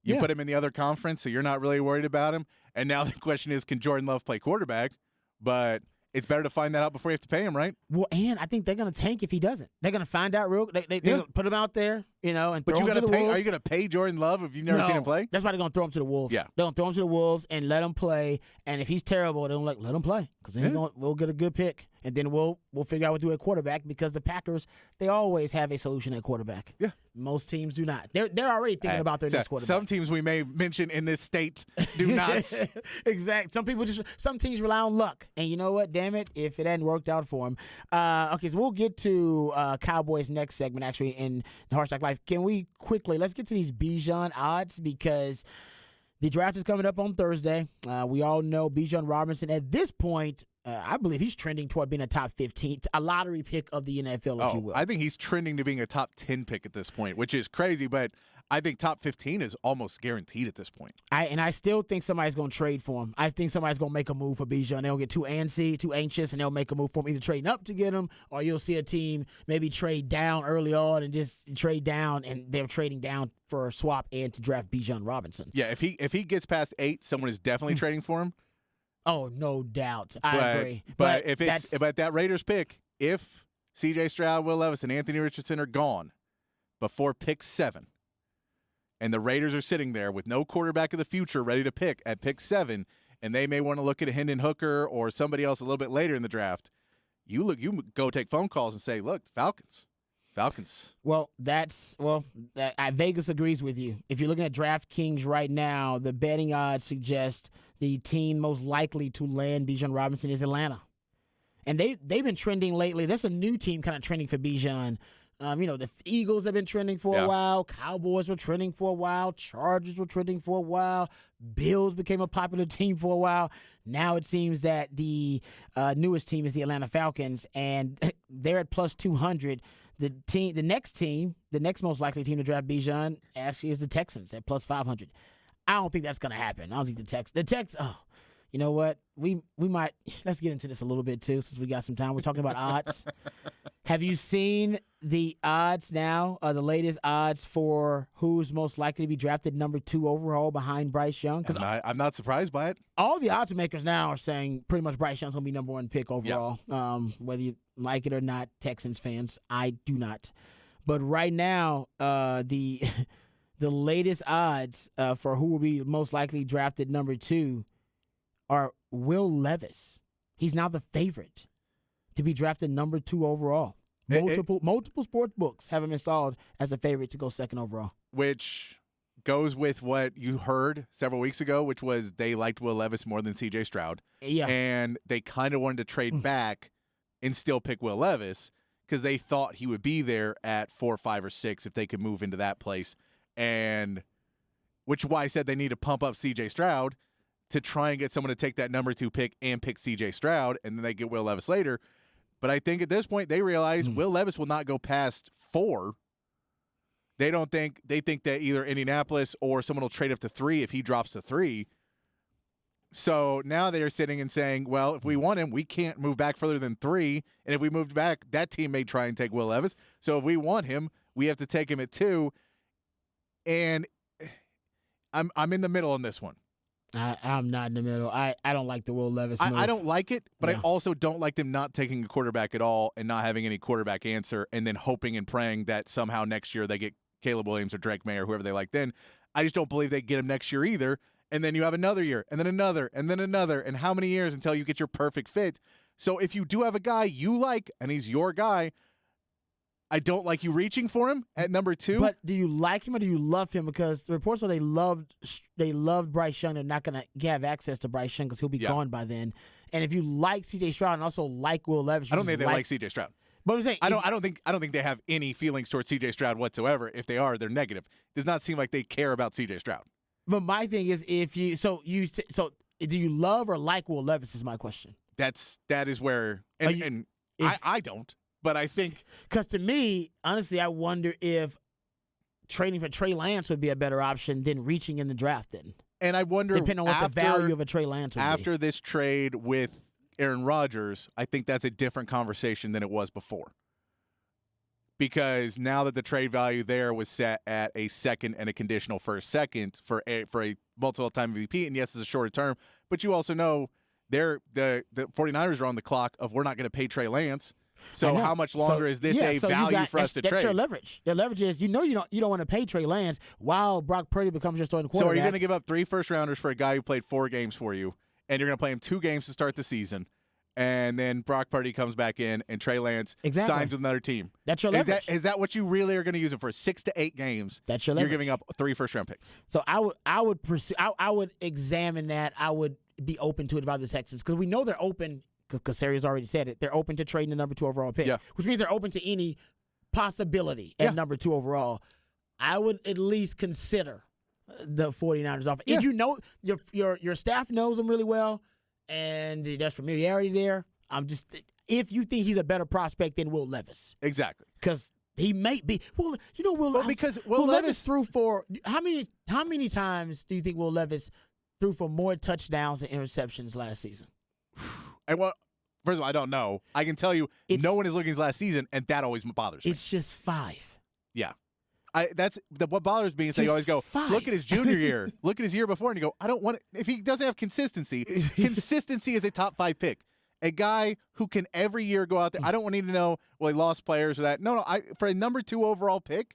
You put him in the other conference, so you're not really worried about him. And now the question is, can Jordan Love play quarterback? But it's better to find that out before you have to pay him, right? Well, and I think they're going to tank if he doesn't. They're going to find out they're going to put him out there, and throw him to the Wolves. Are you going to pay Jordan Love if you've never seen him play? That's why they're going to throw him to the Wolves. Yeah. They're going to throw him to the Wolves and let him play. And if he's terrible, they're going to let him play because then we'll get a good pick. And then we'll figure out what to do at quarterback because the Packers, they always have a solution at quarterback. Yeah. Most teams do not. They're already thinking about their next quarterback. Some teams we may mention in this state do not. Exactly. Some teams rely on luck. And you know what? Damn it, if it hadn't worked out for them. Okay, so we'll get to Cowboys next segment, actually, in the Hard Knock Life. Can we quickly, let's get to these Bijan odds because the draft is coming up on Thursday. We all know Bijan Robinson at this point, I believe he's trending toward being a top 15, a lottery pick of the NFL, if you will. I think he's trending to being a top 10 pick at this point, which is crazy, but I think top 15 is almost guaranteed at this point. I still think somebody's going to trade for him. I think somebody's going to make a move for Bijan. They'll get too anxious, and they'll make a move for him, either trading up to get him, or you'll see a team maybe trade down early on and just trade down, and they're trading down for a swap and to draft Bijan Robinson. Yeah, if he gets past 8, someone is definitely trading for him. Oh, no doubt. I agree. But if it's about that Raiders pick, if C.J. Stroud, Will Levis, and Anthony Richardson are gone before pick 7. And the Raiders are sitting there with no quarterback of the future ready to pick at pick 7, and they may want to look at a Hendon Hooker or somebody else a little bit later in the draft. You go take phone calls and say, look, Falcons. Well, Vegas agrees with you. If you're looking at DraftKings right now, the betting odds suggest the team most likely to land Bijan Robinson is Atlanta. And they've been trending lately. There's a new team kind of trending for Bijan. The Eagles have been trending for a while. Cowboys were trending for a while. Chargers were trending for a while. Bills became a popular team for a while. Now it seems that the newest team is the Atlanta Falcons, and they're at plus 200. The next most likely team to draft Bijan actually is the Texans at plus 500. I don't think that's going to happen. I don't think the Texans. Oh, you know what? We might. Let's get into this a little bit too, since we got some time. We're talking about odds. Have you seen the odds now? The latest odds for who's most likely to be drafted number 2 overall behind Bryce Young? Because I'm not surprised by it. All the odds makers now are saying pretty much Bryce Young's going to be number 1 pick overall. Yep. Whether you like it or not, Texans fans, I do not. But right now, the latest odds for who will be most likely drafted number 2 are Will Levis. He's now the favorite to be drafted number 2 overall. Multiple sports books have him installed as a favorite to go 2nd overall. Which goes with what you heard several weeks ago, which was they liked Will Levis more than C.J. Stroud. Yeah. And they kind of wanted to trade back and still pick Will Levis because they thought he would be there at 4, 5, or 6 if they could move into that place. And which is why I said they need to pump up C.J. Stroud to try and get someone to take that number 2 pick and pick C.J. Stroud, and then they get Will Levis later. But I think at this point they realize Will Levis will not go past 4. They think that either Indianapolis or someone will trade up to 3 if he drops to 3. So now they're sitting and saying, well, if we want him, we can't move back further than 3. And if we moved back, that team may try and take Will Levis. So if we want him, we have to take him at 2. And I'm in the middle on this one. I'm not in the middle. I don't like the Will Levis move. I don't like it, but I also don't like them not taking a quarterback at all and not having any quarterback answer and then hoping and praying that somehow next year they get Caleb Williams or Drake May or whoever they like then. I just don't believe they get him next year either. And then you have another year and then another and then another. And how many years until you get your perfect fit? So if you do have a guy you like and he's your guy, I don't like you reaching for him at number 2. But do you like him or do you love him? Because the reports are they loved Bryce Young. They're not going to have access to Bryce Young because he'll be gone by then. And if you like C.J. Stroud and also like Will Levis, I don't think they like C.J. Stroud. But I'm saying I don't think they have any feelings towards C.J. Stroud whatsoever. If they are, they're negative. It does not seem like they care about C.J. Stroud. But my thing is, do you love or like Will Levis? Is my question. That is where I don't. But I think because to me, honestly, I wonder if trading for Trey Lance would be a better option than reaching in the draft. Then, and I wonder, depending on what the value of a Trey Lance would be. After this trade with Aaron Rodgers, I think that's a different conversation than it was before. Because now that the trade value there was set at a 2nd and a conditional first second for a multiple-time MVP, and yes, it's a shorter term, but you also know the 49ers are on the clock of we're not going to pay Trey Lance. So how much longer is this a value for us to trade? That's your leverage. Your leverage is you don't want to pay Trey Lance while Brock Purdy becomes your starting quarterback. So are you going to give up 3 first-rounders for a guy who played 4 games for you, and you're going to play him 2 games to start the season, and then Brock Purdy comes back in and Trey Lance signs with another team? That's your leverage. Is that what you really are going to use him for? 6 to 8 games. That's your leverage. You're giving up 3 first-round picks. So I would examine that. I would be open to it about the Texans because we know they're open. Because Cassari's already said it, they're open to trading the number 2 overall pick, which means they're open to any possibility at number 2 overall. I would at least consider the 49ers offer. If you know your staff knows them really well and there's familiarity there, if you think he's a better prospect than Will Levis. Exactly. Because he may be. Well, because Will Levis threw for how many times do you think Will Levis threw for more touchdowns and interceptions last season? And first of all, I don't know. I can tell you, no one is looking at his last season, and that always bothers me. It's just 5. Yeah, what bothers me is they always go, 5. Look at his junior year, look at his year before, and you go, I don't want it. If he doesn't have consistency, consistency is a top 5 pick. A guy who can every year go out there. I don't need to know, well, he lost players or that. No. For a number 2 overall pick,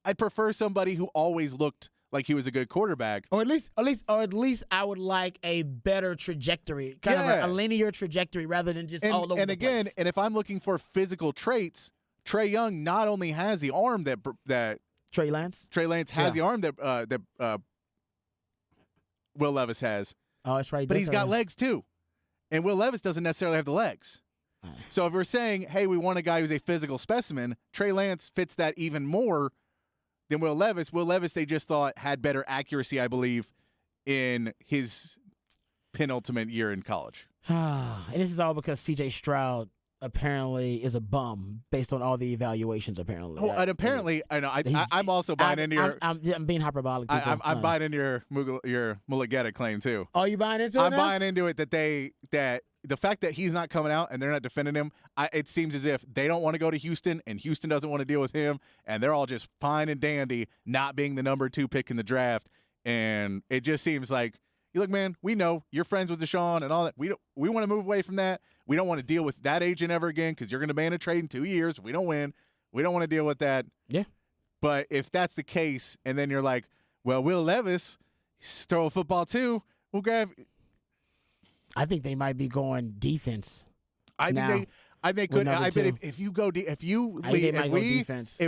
I'd prefer somebody who always looked like he was a good quarterback. Or at least I would like a better trajectory, kind of a linear trajectory rather than just all over the place. And if I'm looking for physical traits, Trae Young not only has the arm that Trey Lance has the arm that Will Levis has. Oh, that's right. But he's got legs too. And Will Levis doesn't necessarily have the legs. So if we're saying, hey, we want a guy who's a physical specimen, Trey Lance fits that even more than Will Levis. Will Levis, they just thought, had better accuracy, I believe, in his penultimate year in college. And this is all because C.J. Stroud apparently is a bum based on all the evaluations, apparently. Oh, and apparently, I know, I'm also buying into your... I'm being hyperbolic. I'm buying into your Mulugeta claim, too. Oh, you buying into it I'm now? buying into it that the fact that he's not coming out and they're not defending him, it seems as if they don't want to go to Houston and Houston doesn't want to deal with him, and they're all just fine and dandy not being the number 2 pick in the draft. And it just seems like, look, man, we know you're friends with Deshaun and all that. We want to move away from that. We don't want to deal with that agent ever again because you're going to ban a trade in 2 years. If we don't win, we don't want to deal with that. Yeah. But if that's the case, and then you're like, well, Will Levis, throw a football too, we'll grab. I think they might be going defense. I think they could. I bet if you go, if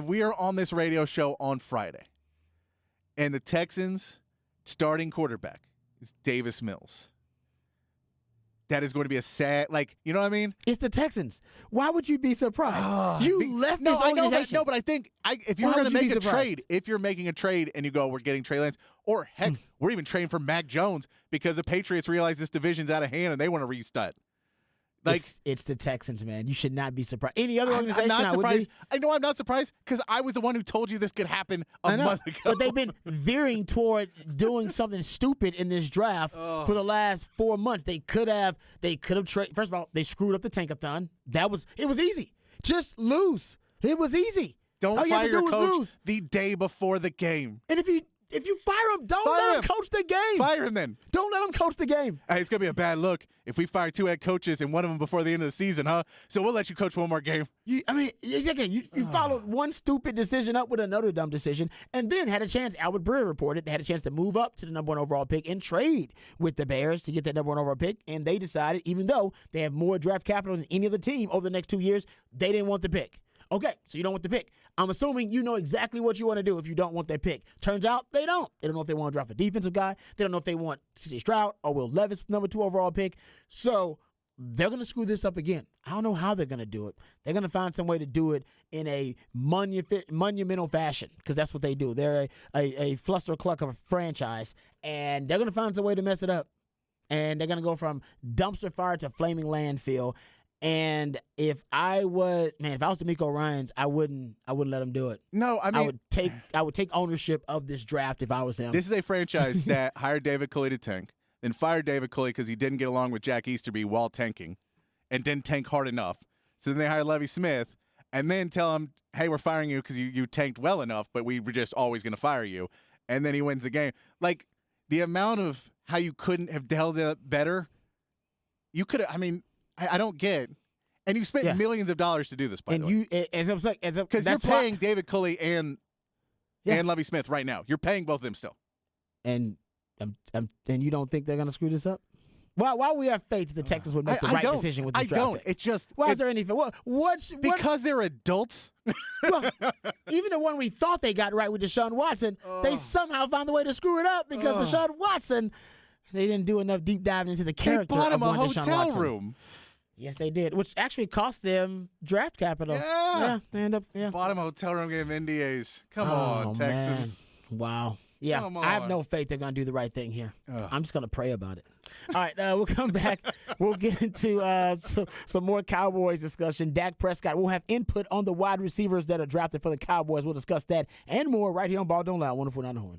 we are on this radio show on Friday, and the Texans starting quarterback is Davis Mills, that is going to be a sad, you know what I mean? It's the Texans. Why would you be surprised? You left this organization. But I think if you're going to make a trade, if you're making a trade and you go, we're getting Trey Lance, or heck, we're even trading for Mac Jones because the Patriots realize this division's out of hand and they want to restart. It's the Texans, man. You should not be surprised. Any other organization, I'm not surprised. I know I'm not surprised because I was the one who told you this could happen a month ago. But they've been veering toward doing something stupid in this draft for the last 4 months. They could have traded. First of all, they screwed up the tankathon. It was easy. Just lose. It was easy. Don't fire your coach the day before the game. And if you fire him, don't let him coach the game. Fire him then. Don't let him coach the game. Hey, it's going to be a bad look if we fire 2 head coaches and one of them before the end of the season, huh? So we'll let you coach one more game. You followed one stupid decision up with another dumb decision and then had a chance. Albert Breer reported they had a chance to move up to the number 1 overall pick and trade with the Bears to get that number 1 overall pick. And they decided, even though they have more draft capital than any other team over the next 2 years, they didn't want the pick. Okay, so you don't want the pick. I'm assuming you know exactly what you want to do if you don't want that pick. Turns out they don't. They don't know if they want to draft a defensive guy. They don't know if they want C.J. Stroud or Will Levis, number 2 overall pick. So they're going to screw this up again. I don't know how they're going to do it. They're going to find some way to do it in a monumental fashion because that's what they do. They're a fluster-cluck of a franchise, and they're going to find some way to mess it up. And they're going to go from dumpster fire to flaming landfill. And if I was DeMeco Ryans, I wouldn't let him do it. No, I mean I would take ownership of this draft if I was him. This is a franchise that hired David Culley to tank, then fired David Culley because he didn't get along with Jack Easterby while tanking, and didn't tank hard enough. So then they hired Levy Smith, and then tell him, "Hey, we're firing you because you tanked well enough, but we were just always going to fire you." And then he wins the game. Like the amount of how you couldn't have held it better, you could have. I mean. I don't get. And you spent millions of dollars to do this, by the way. Because you're paying David Culley and Levy Smith right now. You're paying both of them still. And you don't think they're going to screw this up? Why we have faith that the Texans would make the right decision with this draft? I don't. It just. Why is there any faith? Because they're adults. Well, even the one we thought they got right with Deshaun Watson, they somehow found a way to screw it up because Deshaun Watson, they didn't do enough deep diving into the character of one Deshaun Watson. They bought him a hotel room. Yes, they did, which actually cost them draft capital. Yeah. They end up, Bought him a hotel room, gave him NDAs. Come on, Texans. Man. Wow. Yeah, I have no faith they're going to do the right thing here. I'm just going to pray about it. All right, we'll come back. We'll get into some more Cowboys discussion. Dak Prescott. We'll have input on the wide receivers that are drafted for the Cowboys. We'll discuss that and more right here on Ball Don't Lie. 104.9 The Horn.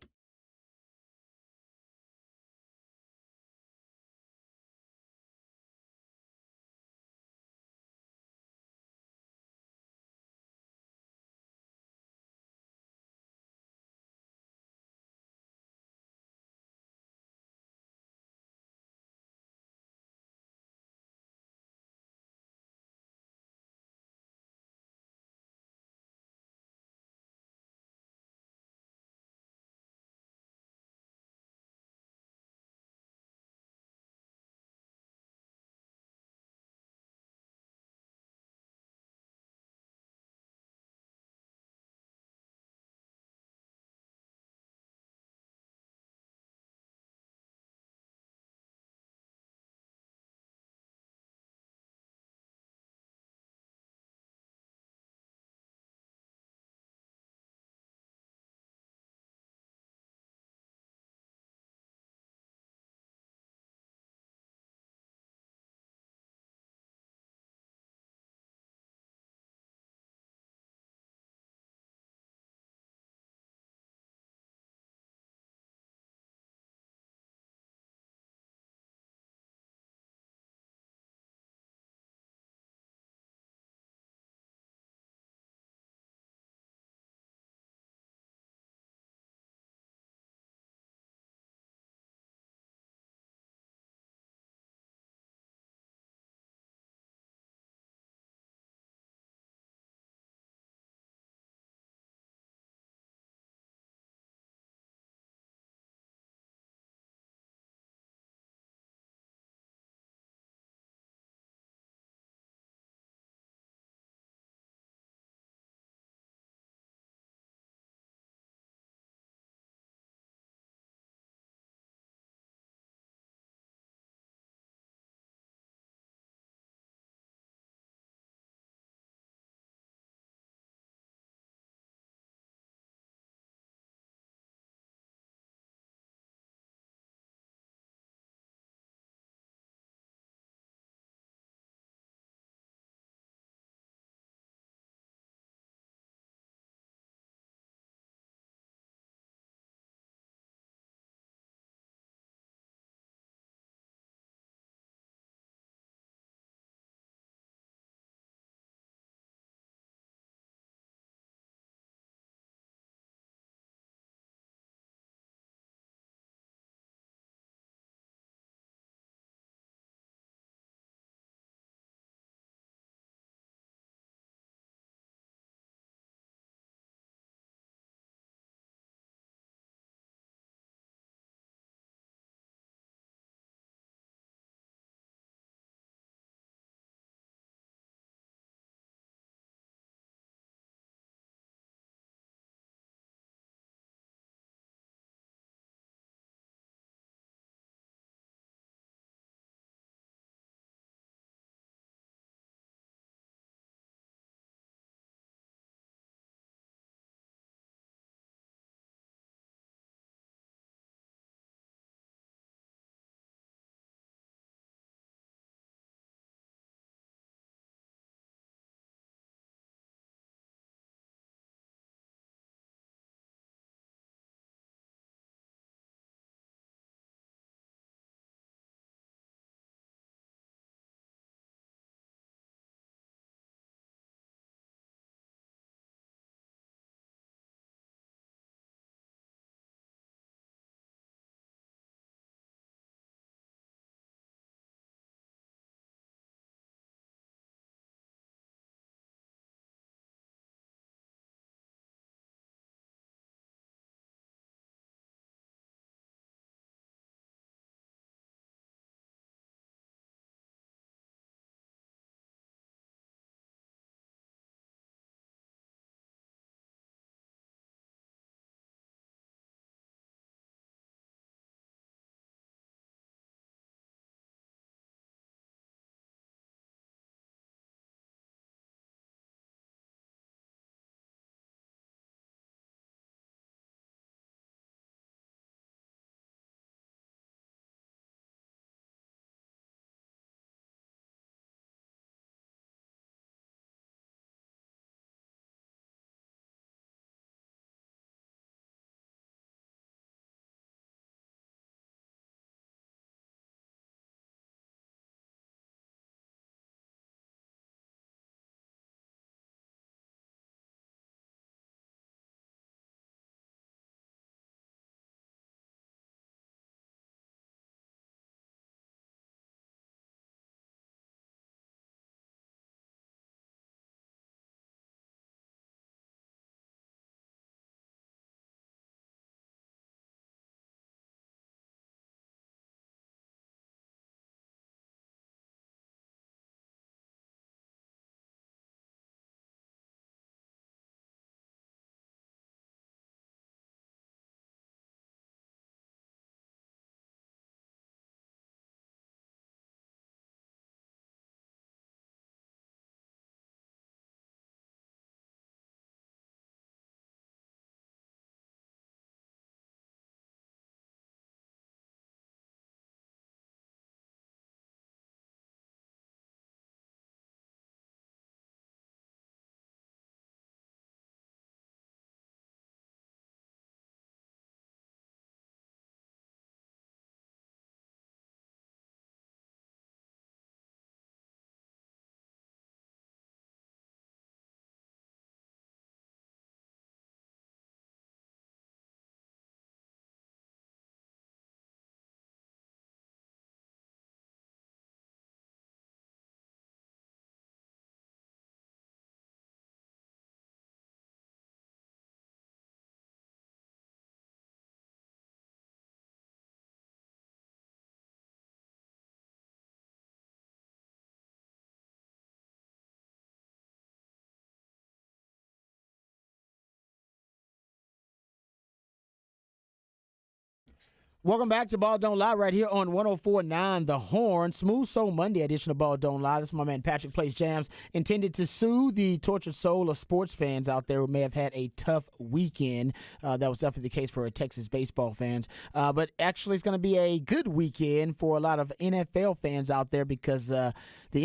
Welcome back to Ball Don't Lie right here on 104.9 The Horn. Smooth Soul Monday edition of Ball Don't Lie. This is my man Patrick Plays Jams, intended to soothe the tortured soul of sports fans out there who may have had a tough weekend. That was definitely the case for Texas baseball fans. But actually it's going to be a good weekend for a lot of NFL fans out there because the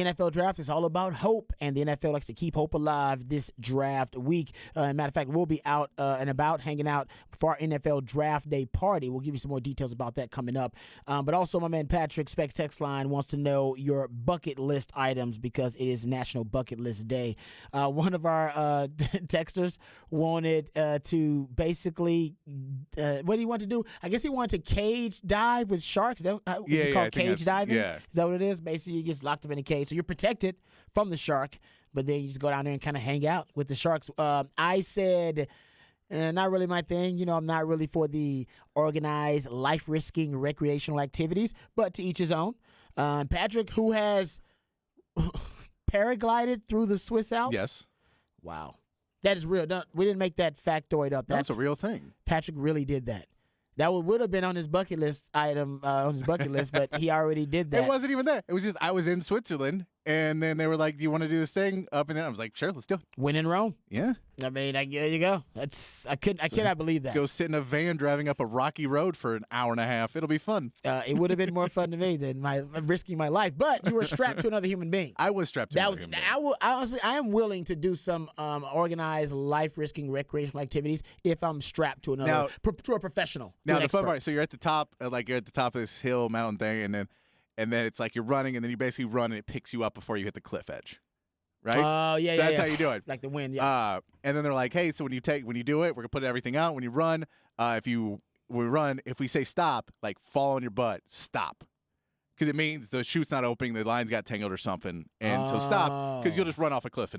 NFL draft is all about hope, and the NFL likes to keep hope alive this draft week. Matter of fact, we'll be out and about hanging out for our NFL Draft Day party. We'll give you some more details about that coming up. But also, my man Patrick, Specs Text Line, wants to know your bucket list items because it is National Bucket List Day. One of our texters wanted to basically, what do you want to do? I guess he wanted to cage dive with sharks. Is that what it's called, cage diving? Yeah. Is that what it is? Basically, you just locked up in a cage. So you're protected from the shark, but then you just go down there and kind of hang out with the sharks. I said, not really my thing. You know, I'm not really for the organized, life-risking recreational activities, but to each his own. Patrick, who has paraglided through the Swiss Alps? Yes. Wow. That is real. No, we didn't make that factoid up. That's a real thing. Patrick really did that. That would have been on his bucket list item, but he already did that. It wasn't even that. It was just I was in Switzerland, and then they were like, "Do you want to do this thing up and down?" I was like, "Sure, let's do it." Win in Rome. Yeah. I mean, there you go. I cannot believe that. Go sit in a van driving up a rocky road for an hour and a half. It'll be fun. It would have been more fun to me than risking my life. But you were strapped to another human being. I was strapped to another human being. Honestly, I am willing to do some organized, life-risking recreational activities if I'm strapped to another, to a professional. Now the fun part. So you're at the top, you're at the top of this hill mountain thing, and then it's like you're running, and then you basically run, and it picks you up before you hit the cliff edge. Right? Oh, yeah, so that's how you do it. Like the wind, yeah. And then they're like, hey, so when you do it, we're going to put everything out. When you run, if we say stop, like fall on your butt, stop. Because it means the chute's not opening, the lines got tangled or something. And so stop, because you'll just run off a cliff.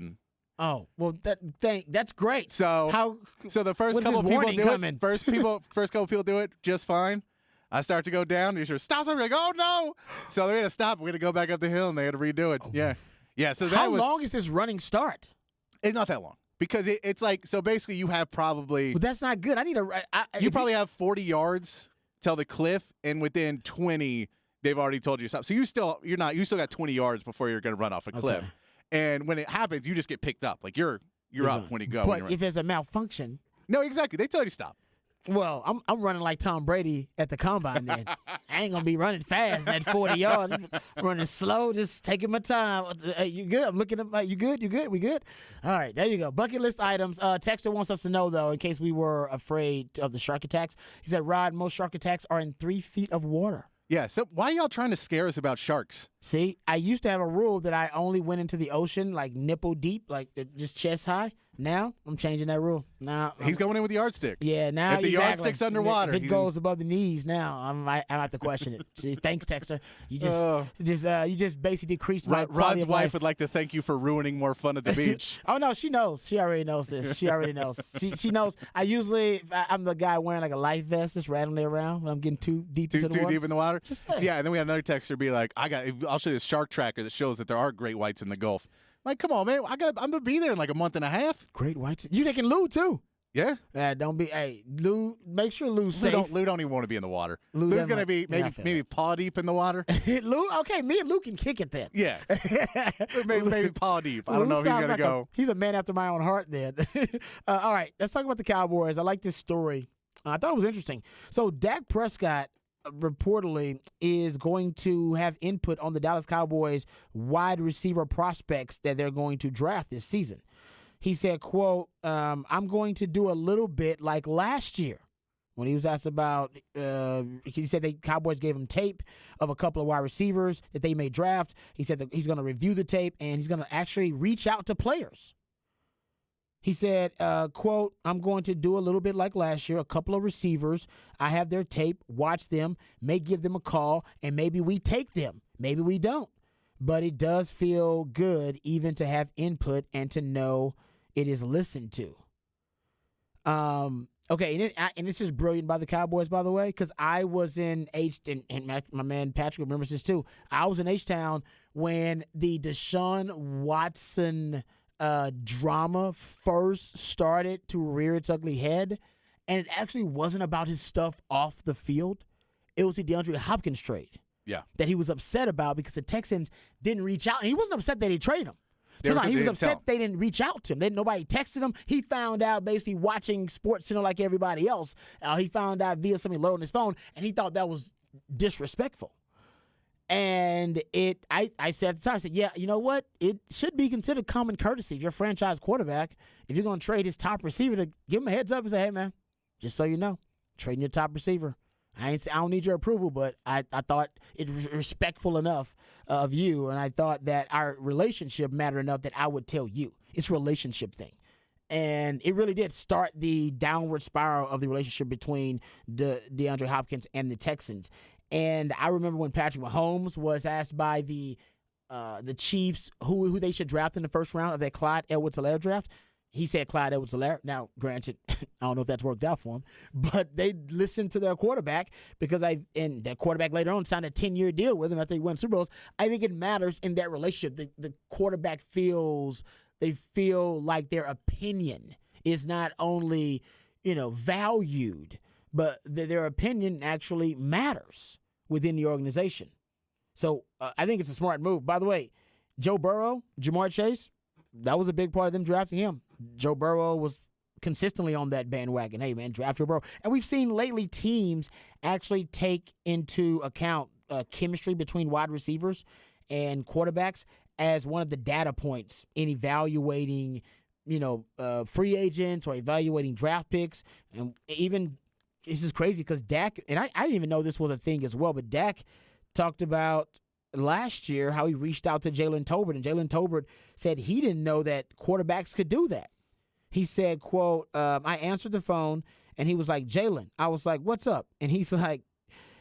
Oh, well, that's great. So the first couple of people do it. First couple people do it just fine. I start to go down, and you sort of stop. I'm like, oh, no. So they're going to stop. We're going to go back up the hill, and they had to redo it. Yeah. Yeah, so how long is this running start? It's not that long because it's like so. Basically, you have probably. But that's not good. I need a. You probably have 40 yards till the cliff, and within 20, they've already told you to stop. So you still got 20 yards before you're going to run off a cliff. Okay. And when it happens, you just get picked up. Like you're up when you go. But if there's a malfunction. No, exactly. They tell you to stop. Well, I'm running like Tom Brady at the combine then. I ain't going to be running fast at 40 yards. I'm running slow, just taking my time. Hey, you good? I'm looking at like, you good? We good? All right, there you go. Bucket list items. Texter wants us to know, though, in case we were afraid of the shark attacks. He said, Rod, most shark attacks are in 3 feet of water. Yeah, so why are y'all trying to scare us about sharks? See, I used to have a rule that I only went into the ocean like nipple deep, like just chest high. Now I'm changing that rule. Now he's going in with the yardstick. Yeah, now if the yardstick's underwater, if it goes above the knees, now I have to question it. See, thanks, Texter. You just basically decreased my Rod's wife life. would like to thank you for ruining more fun at the beach. Oh no, she knows. She already knows this. She already knows. She knows. I'm the guy wearing like a life vest, just randomly around when I'm getting too deep into the water. Too deep in the water. Just say. Yeah, and then we had another texter be like, I'll show you this shark tracker that shows that there are great whites in the Gulf. Like, come on, man. I'm gonna be there in like a month and a half. Great whites. You taking Lou too? Yeah. Don't be. Hey, Lou. Make sure Lou's safe. Lou don't even want to be in the water. Lou's gonna be maybe paw deep in the water. Lou. Okay, me and Lou can kick it then. Yeah. maybe paw deep. I don't know if he's gonna go. He's a man after my own heart. Then. All right. Let's talk about the Cowboys. I like this story. I thought it was interesting. So Dak Prescott reportedly is going to have input on the Dallas Cowboys wide receiver prospects that they're going to draft this season. He said, quote, I'm going to do a little bit like last year. When he was asked about, he said the Cowboys gave him tape of a couple of wide receivers that they may draft. He said that he's going to review the tape and he's going to actually reach out to players. He said, quote, I'm going to do a little bit like last year, a couple of receivers. I have their tape, watch them, may give them a call, and maybe we take them. Maybe we don't. But it does feel good even to have input and to know it is listened to. Okay, and this is brilliant by the Cowboys, by the way, because I was in H-Town, and my man Patrick remembers this too. I was in H-Town when the Deshaun Watson drama first started to rear its ugly head, and it actually wasn't about his stuff off the field. it was the DeAndre Hopkins trade. Yeah. That he was upset about because the Texans didn't reach out. And he wasn't upset that he traded him. He was upset they didn't reach out to him. Nobody texted him. He found out basically watching SportsCenter like everybody else. He found out via somebody loading his phone, and he thought that was disrespectful. And I said at the time, I said, yeah, you know what? It should be considered common courtesy if you're a franchise quarterback, if you're going to trade his top receiver, to give him a heads up and say, hey, man, just so you know, trading your top receiver. I don't need your approval, but I thought it was respectful enough of you, and I thought that our relationship mattered enough that I would tell you. It's a relationship thing. And it really did start the downward spiral of the relationship between DeAndre Hopkins and the Texans. And I remember when Patrick Mahomes was asked by the Chiefs who they should draft in the first round of that Clyde Edwards-Helaire draft. He said Clyde Edwards-Helaire. Now, granted, I don't know if that's worked out for him, but they listened to their quarterback and their quarterback later on signed a 10-year deal with him after he won Super Bowls. I think it matters in that relationship. The quarterback feel like their opinion is not only, valued, but their opinion actually matters within the organization. So I think it's a smart move. By the way, Joe Burrow, Ja'Marr Chase, that was a big part of them drafting him. Joe Burrow was consistently on that bandwagon. Hey, man, draft Joe Burrow. And we've seen lately teams actually take into account chemistry between wide receivers and quarterbacks as one of the data points in evaluating, free agents or evaluating draft picks. And even, this is crazy because Dak, and I didn't even know this was a thing as well, but Dak talked about last year how he reached out to Jalen Tolbert, and Jalen Tolbert said he didn't know that quarterbacks could do that. He said, quote, I answered the phone, and he was like, Jalen. I was like, what's up? And he's like,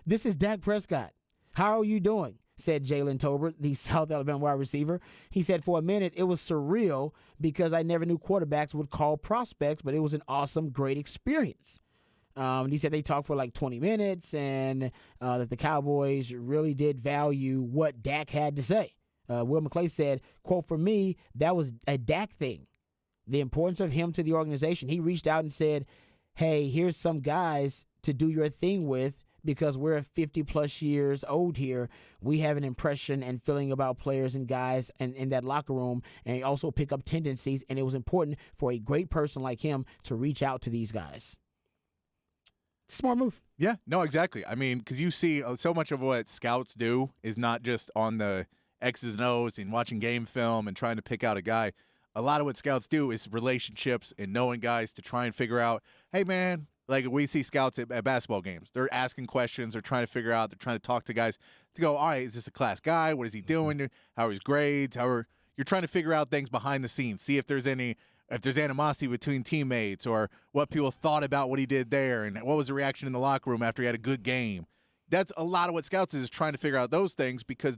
this is Dak Prescott. How are you doing? Said Jalen Tolbert, the South Alabama wide receiver. He said, for a minute, it was surreal because I never knew quarterbacks would call prospects, but it was an awesome, great experience. He said they talked for like 20 minutes and that the Cowboys really did value what Dak had to say. Will McClay said, quote, for me, that was a Dak thing. The importance of him to the organization. He reached out and said, hey, here's some guys to do your thing with because we're 50-plus years old here. We have an impression and feeling about players and guys and in that locker room and also pick up tendencies, and it was important for a great person like him to reach out to these guys. Smart move. Yeah, no, exactly. I mean, because you see so much of what scouts do is not just on the X's and O's and watching game film and trying to pick out a guy. A lot of what scouts do is relationships and knowing guys to try and figure out, hey, man, like we see scouts at basketball games. They're asking questions. They're trying to figure out. They're trying to talk to guys to go, all right, is this a class guy? What is he doing? How are his grades? You're trying to figure out things behind the scenes, see if there's animosity between teammates or what people thought about what he did there and what was the reaction in the locker room after he had a good game. That's a lot of what scouts is trying to figure out those things because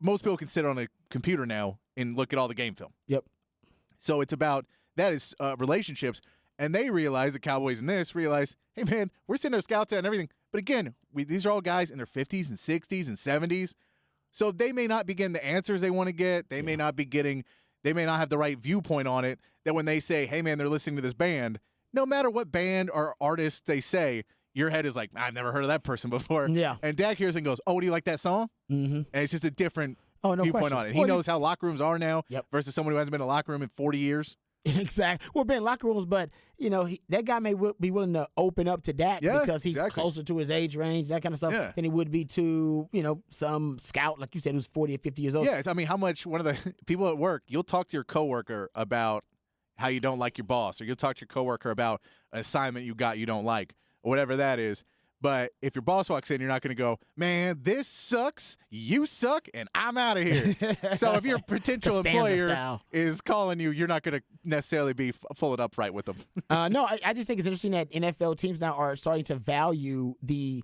most people can sit on a computer now and look at all the game film. Yep. So it's about that is relationships, and they realize the Cowboys in this realize, hey man, we're sending our scouts out and everything, but again, these are all guys in their 50s and 60s and 70s, so they may not be getting the answers they want to get. They may not have the right viewpoint on it, that when they say, hey, man, they're listening to this band, no matter what band or artist they say, your head is like, I've never heard of that person before. Yeah. And Dak hears and goes, oh, do you like that song? Mm-hmm. And it's just a different viewpoint question on it. He knows how locker rooms are now versus someone who hasn't been in a locker room in 40 years. Exactly. Well, been in locker rooms, but, that guy may be willing to open up to Dak because he's closer to his age range, that kind of stuff, than he would be to, some scout, like you said, who's 40 or 50 years old. Yeah, I mean, how much one of the people at work, you'll talk to your coworker about how you don't like your boss, or you'll talk to your coworker about an assignment you don't like, or whatever that is. But if your boss walks in, you're not going to go, man, this sucks, you suck, and I'm out of here. So if your potential employer is calling you, you're not going to necessarily be full upright with them. No, I just think it's interesting that NFL teams now are starting to value the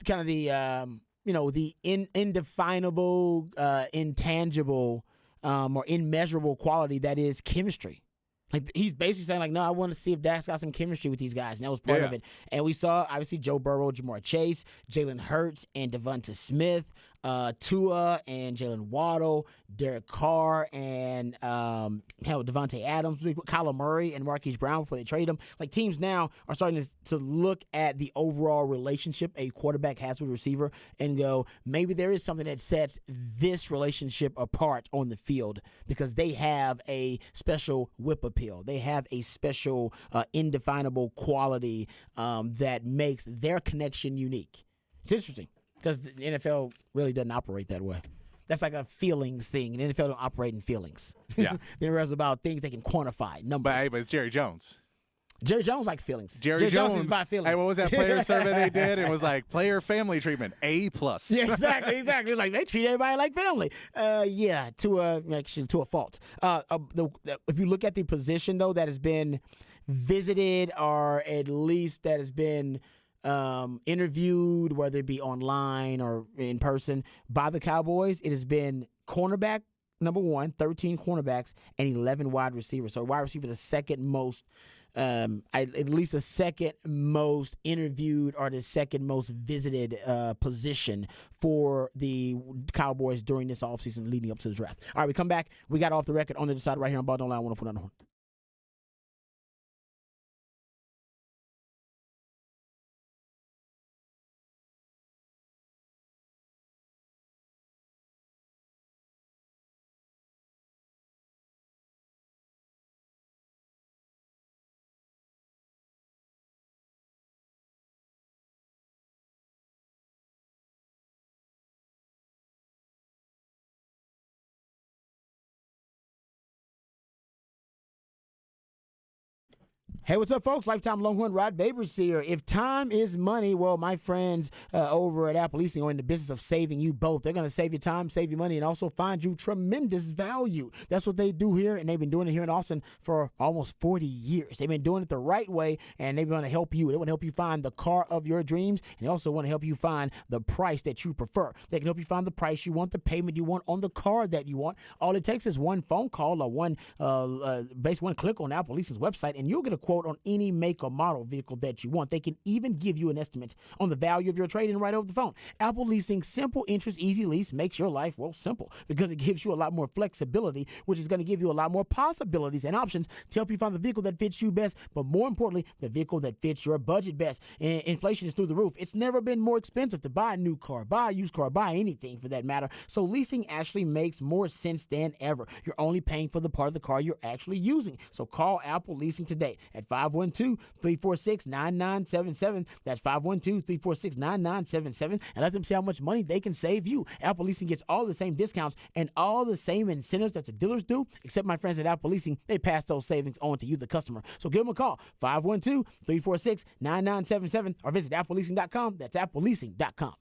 kind of the indefinable, intangible, or immeasurable quality that is chemistry. Like, he's basically saying, like, no, I want to see if Dak's got some chemistry with these guys, and that was part of it. And we saw, obviously, Joe Burrow, Ja'Marr Chase, Jalen Hurts, and Devonta Smith. Tua and Jalen Waddle, Derek Carr, and Devontae Adams, Kyler Murray, and Marquise Brown before they trade them. Like, teams now are starting to look at the overall relationship a quarterback has with a receiver and go, maybe there is something that sets this relationship apart on the field because they have a special whip appeal. They have a special indefinable quality that makes their connection unique. It's interesting because the NFL really doesn't operate that way. That's like a feelings thing. The NFL don't operate in feelings. Yeah. The NFL is about things they can quantify, numbers. But it's Jerry Jones. Jerry Jones likes feelings. Jerry Jones is about feelings. Hey, what was that player survey they did? It was like player family treatment, A+. Yeah, exactly. Like they treat everybody like family. To a fault. If you look at the position though that has been visited or at least that has been interviewed, whether it be online or in person, by the Cowboys, it has been cornerback number 1, 13 cornerbacks, and 11 wide receivers. So wide receiver the second most. At least the second most interviewed or the second most visited position for the Cowboys during this offseason leading up to the draft. All right, we come back. We got off the record on the other side right here on Ball Don't Lie 104.9. Hey, what's up, folks? Lifetime Longhorn Rod Babers here. If time is money, well, my friends over at Apple Leasing are in the business of saving you both. They're going to save you time, save you money, and also find you tremendous value. That's what they do here, and they've been doing it here in Austin for almost 40 years. They've been doing it the right way, and they want to help you. They want to help you find the car of your dreams, and they also want to help you find the price that you prefer. They can help you find the price you want, the payment you want on the car that you want. All it takes is one phone call or one click on Apple Leasing's website, and you'll get a quote on any make or model vehicle that you want. They can even give you an estimate on the value of your trade-in right over the phone. Apple Leasing simple interest, easy lease makes your life, well, simple because it gives you a lot more flexibility, which is going to give you a lot more possibilities and options to help you find the vehicle that fits you best, but more importantly, the vehicle that fits your budget best. Inflation is through the roof. It's never been more expensive to buy a new car, buy a used car, buy anything for that matter. So leasing actually makes more sense than ever. You're only paying for the part of the car you're actually using. So call Apple Leasing today at 512-346-9977. That's 512-346-9977. And let them see how much money they can save you. Apple Leasing gets all the same discounts and all the same incentives that the dealers do, except my friends at Apple Leasing, they pass those savings on to you, the customer. So give them a call, 512-346-9977, or visit appleleasing.com. That's appleleasing.com.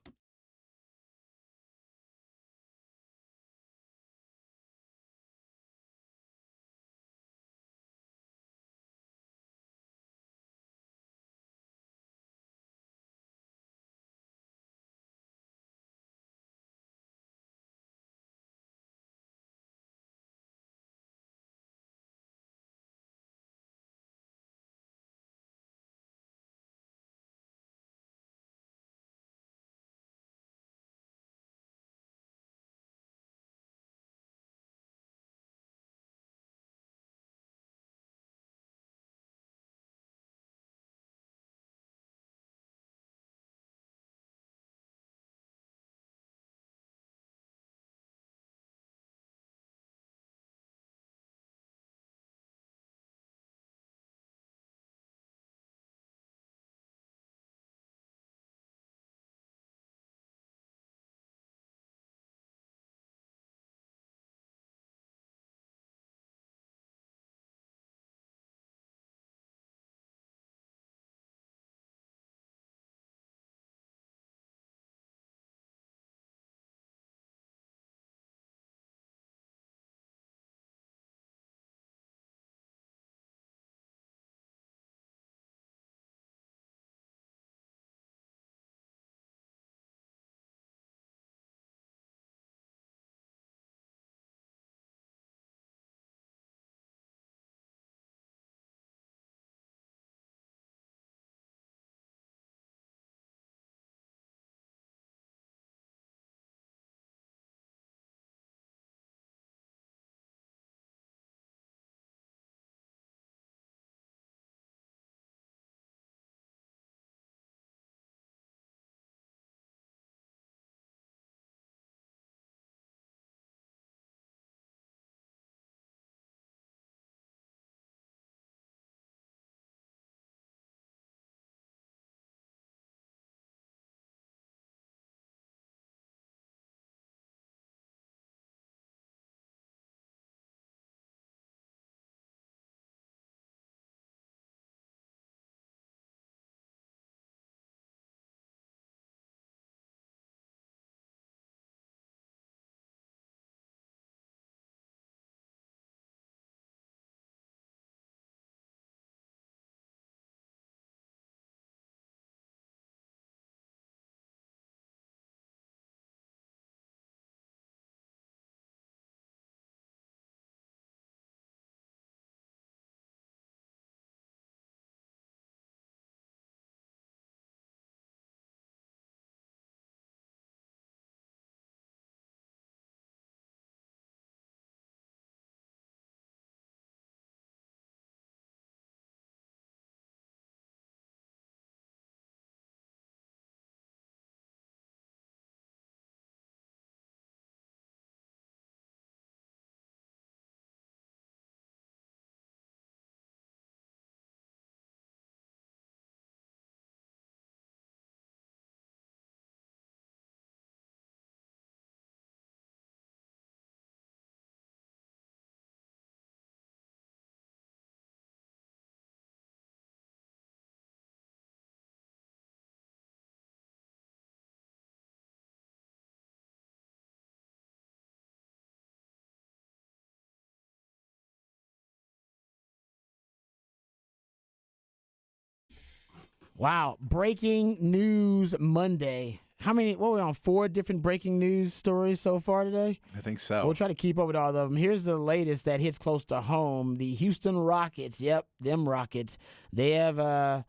Wow. Breaking news Monday. What were we on? 4 different breaking news stories so far today? I think so. We'll try to keep up with all of them. Here's the latest that hits close to home. The Houston Rockets, them Rockets, they have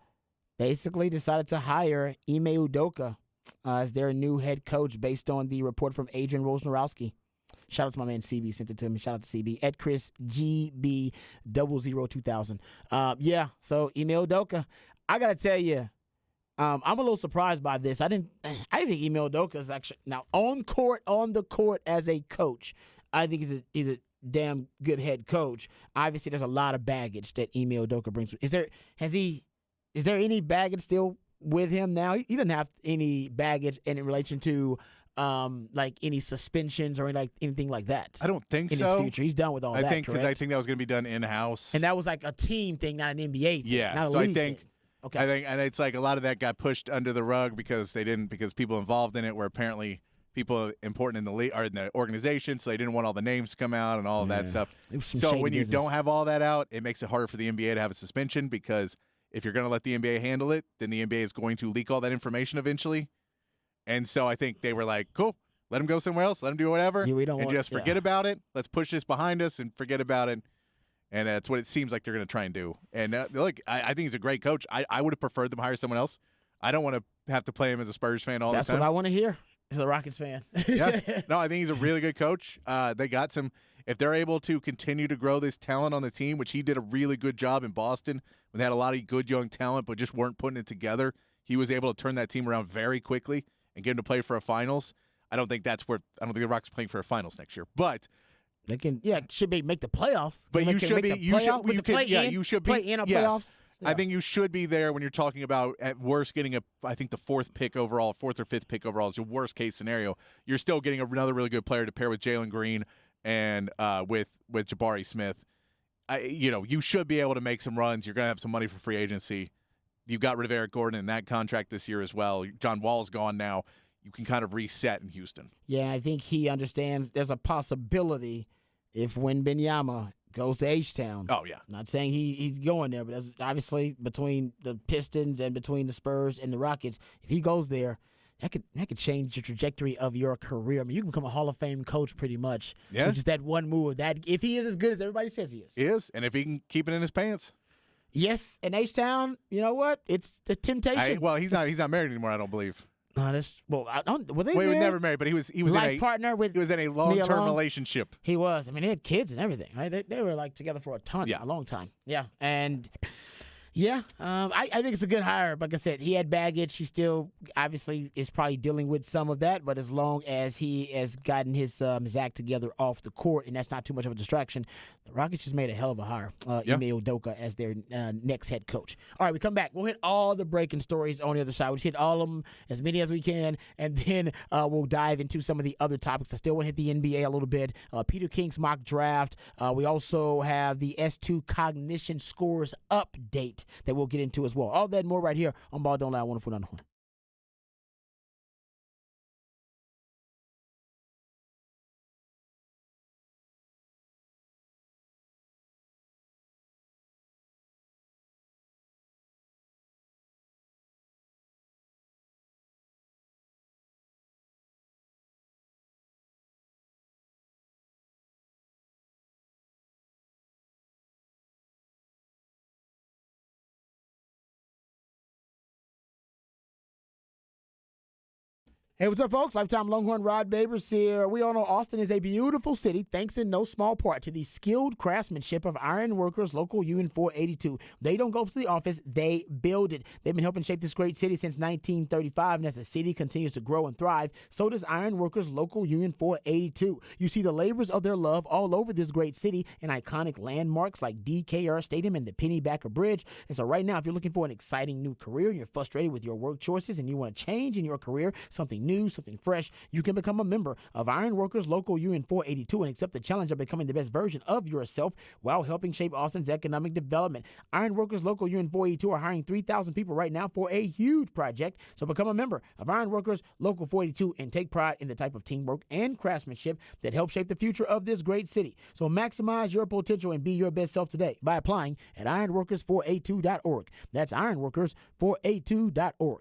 basically decided to hire Ime Udoka as their new head coach based on the report from Adrian Wojnarowski. Shout out to my man CB, sent it to me. Shout out to CB at Chris GB002000. So Ime Udoka, I got to tell you, I'm a little surprised by this. I think Ime Udoka is actually now on the court as a coach. I think he's a damn good head coach. Obviously, there's a lot of baggage that Ime Udoka brings. Is there any baggage still with him now? He doesn't have any baggage in relation to like any suspensions or anything like that. I don't think in so. His future, he's done with all that. I think that was going to be done in house, and that was like a team thing, not an NBA thing. Yeah, not a so league I think. Thing. Okay. I think, and it's like a lot of that got pushed under the rug because people involved in it were apparently people important in the league or in the organization, so they didn't want all the names to come out and all of that stuff. So when you don't have all that out, it makes it harder for the NBA to have a suspension because if you're going to let the NBA handle it, then the NBA is going to leak all that information eventually. And so I think they were like, cool, let him go somewhere else, let him do whatever, just forget about it. Let's push this behind us and forget about it. And that's what it seems like they're going to try and do. And look, I think he's a great coach. I would have preferred them hire someone else. I don't want to have to play him as a Spurs fan all the time. That's what I want to hear as a Rockets fan. Yeah. No, I think he's a really good coach. They got some – if they're able to continue to grow this talent on the team, which he did a really good job in Boston when they had a lot of good young talent but just weren't putting it together, he was able to turn that team around very quickly and get him to play for a finals. I don't think the Rockets are playing for a finals next year. But – they can, should make the playoffs. But you should be. You should play in a playoffs. Yeah. I think you should be there when you're talking about at worst getting I think the 4th or 5th pick overall is your worst case scenario. You're still getting another really good player to pair with Jalen Green and with Jabari Smith. You should be able to make some runs. You're going to have some money for free agency. You got rid of Eric Gordon in that contract this year as well. John Wall's gone now. You can kind of reset in Houston. Yeah, I think he understands there's a possibility if Wembanyama goes to H-Town. Oh, yeah. I'm not saying he's going there, but that's obviously between the Pistons and between the Spurs and the Rockets, if he goes there, that could change the trajectory of your career. I mean, you can become a Hall of Fame coach pretty much. Yeah. With just that one move. That if he is as good as everybody says he is. He is, and if he can keep it in his pants. Yes, in H-Town, you know what? It's the temptation. He's not married anymore, I don't believe. I don't. Were they married? He was never married, but he was partner with. He was in a long-term relationship. He was. I mean, they had kids and everything. Right? They were together for a long time. Yeah, and I think it's a good hire. Like I said, he had baggage. He still obviously is probably dealing with some of that. But as long as he has gotten his act together off the court, and that's not too much of a distraction, the Rockets just made a hell of a hire. Ime Udoka as their next head coach. All right, we come back. We'll hit all the breaking stories on the other side. We'll just hit all of them, as many as we can, and then we'll dive into some of the other topics. I still want to hit the NBA a little bit. Peter King's mock draft. We also have the S2 cognition scores update that we'll get into as well. All that and more right here on Ball Don't Lie. Wonderful on the Horn. Hey, what's up, folks? Lifetime Longhorn Rod Babers here. We all know Austin is a beautiful city, thanks in no small part to the skilled craftsmanship of Iron Workers Local UN 482. They don't go to the office, they build it. They've been helping shape this great city since 1935, and as the city continues to grow and thrive, so does Iron Workers Local UN 482. You see the labors of their love all over this great city in iconic landmarks like DKR Stadium and the Pennybacker Bridge. And so right now, if you're looking for an exciting new career and you're frustrated with your work choices and you want to change in your career, something new, new, something fresh, you can become a member of Ironworkers Local UN 482 and accept the challenge of becoming the best version of yourself while helping shape Austin's economic development. Ironworkers Local UN 482 are hiring 3,000 people right now for a huge project. So become a member of Ironworkers Local 482 and take pride in the type of teamwork and craftsmanship that helps shape the future of this great city. So maximize your potential and be your best self today by applying at ironworkers482.org. That's ironworkers482.org.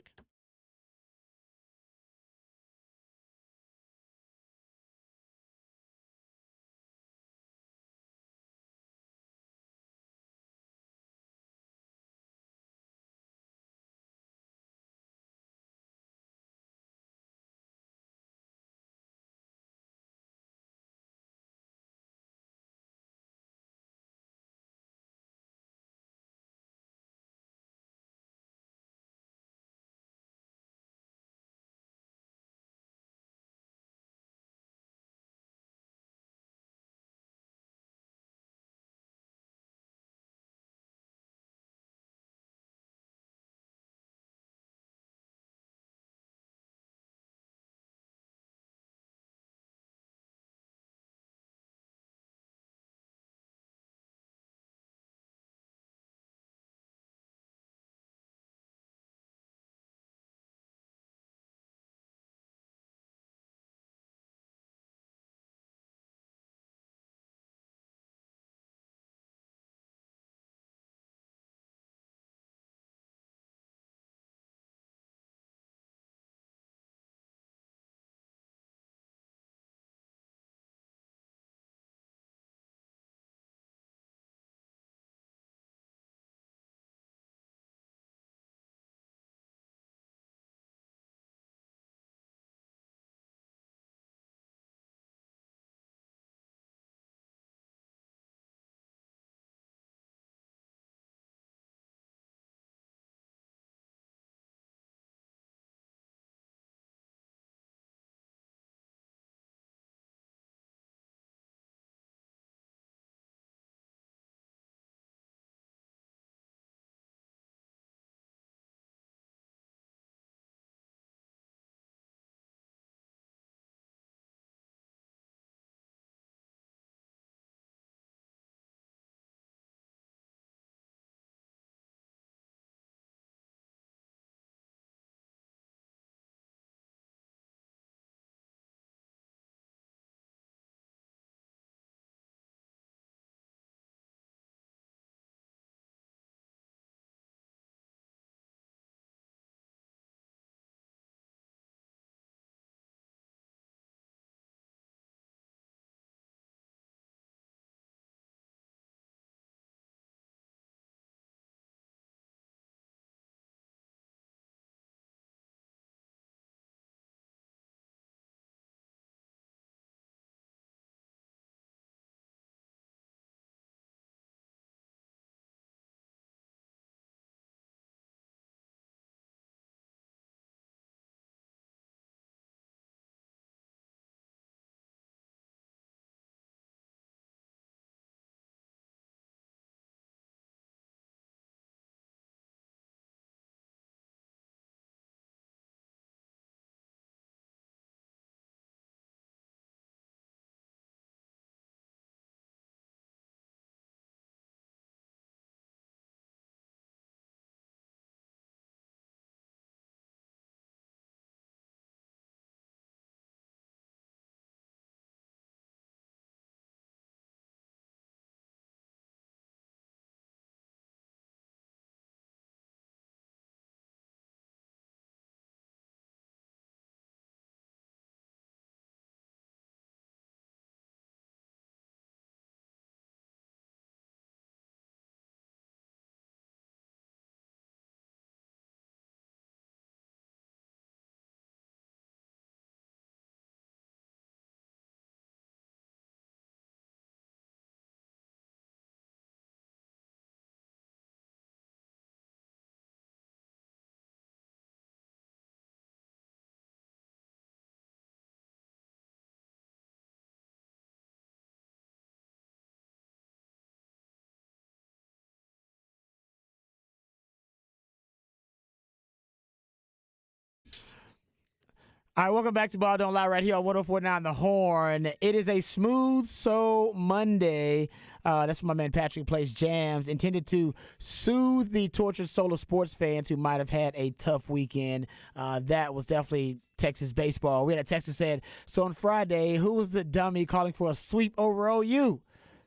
All right, welcome back to Ball Don't Lie right here on 104.9 The Horn. It is a Smooth Soul Monday. That's when my man Patrick plays jams intended to soothe the tortured soul of sports fans who might have had a tough weekend. That was definitely Texas baseball. We had a text who said, so on Friday, who was the dummy calling for a sweep over OU?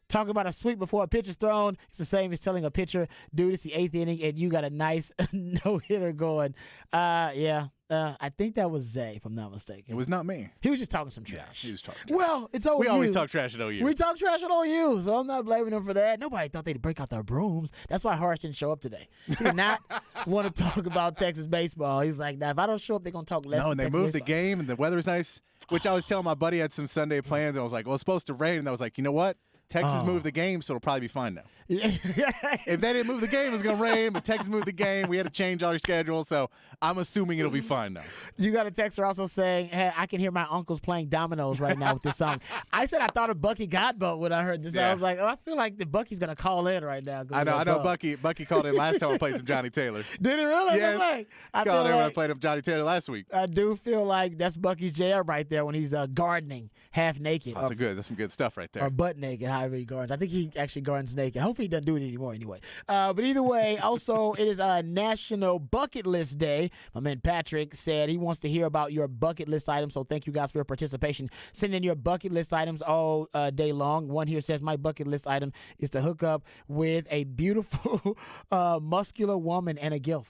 Talking about a sweep before a pitcher's thrown, it's the same as telling a pitcher, dude, it's the 8th inning and you got a nice no-hitter going. I think that was Zay, if I'm not mistaken. It was not me. He was just talking some trash. Yeah, he was talking trash. Well, it's OU. We always talk trash at OU. We talk trash at OU, so I'm not blaming them for that. Nobody thought they'd break out their brooms. That's why Harsh didn't show up today. He did not want to talk about Texas baseball. He's like, nah, if I don't show up, they're going to talk less. No, and they moved the game, and the weather's nice, which I was telling my buddy had some Sunday plans, and I was like, well, it's supposed to rain, and I was like, you know what? Texas moved the game, so it'll probably be fine now. If they didn't move the game, it was going to rain, but Texas moved the game. We had to change our schedule, so I'm assuming it'll be fine now. You got a texter also saying, hey, I can hear my uncles playing dominoes right now with this song. I said I thought of Bucky Godbolt when I heard this. Yeah. I was like, I feel like the Bucky's going to call in right now. I know. Bucky called in last time I played some Johnny Taylor. Did he really? Yes. I Called in when I like, played him Johnny Taylor last week. I do feel like that's Bucky's jam right there when he's gardening half naked. That's some good stuff right there. Or butt naked, however he gardens. I think he actually gardens naked. Hopefully he doesn't do it anymore anyway. But either way, also, it is National Bucket List Day. My man Patrick said he wants to hear about your bucket list items, so thank you guys for your participation. Send in your bucket list items all day long. One here says, my bucket list item is to hook up with a beautiful, muscular woman and a gilf.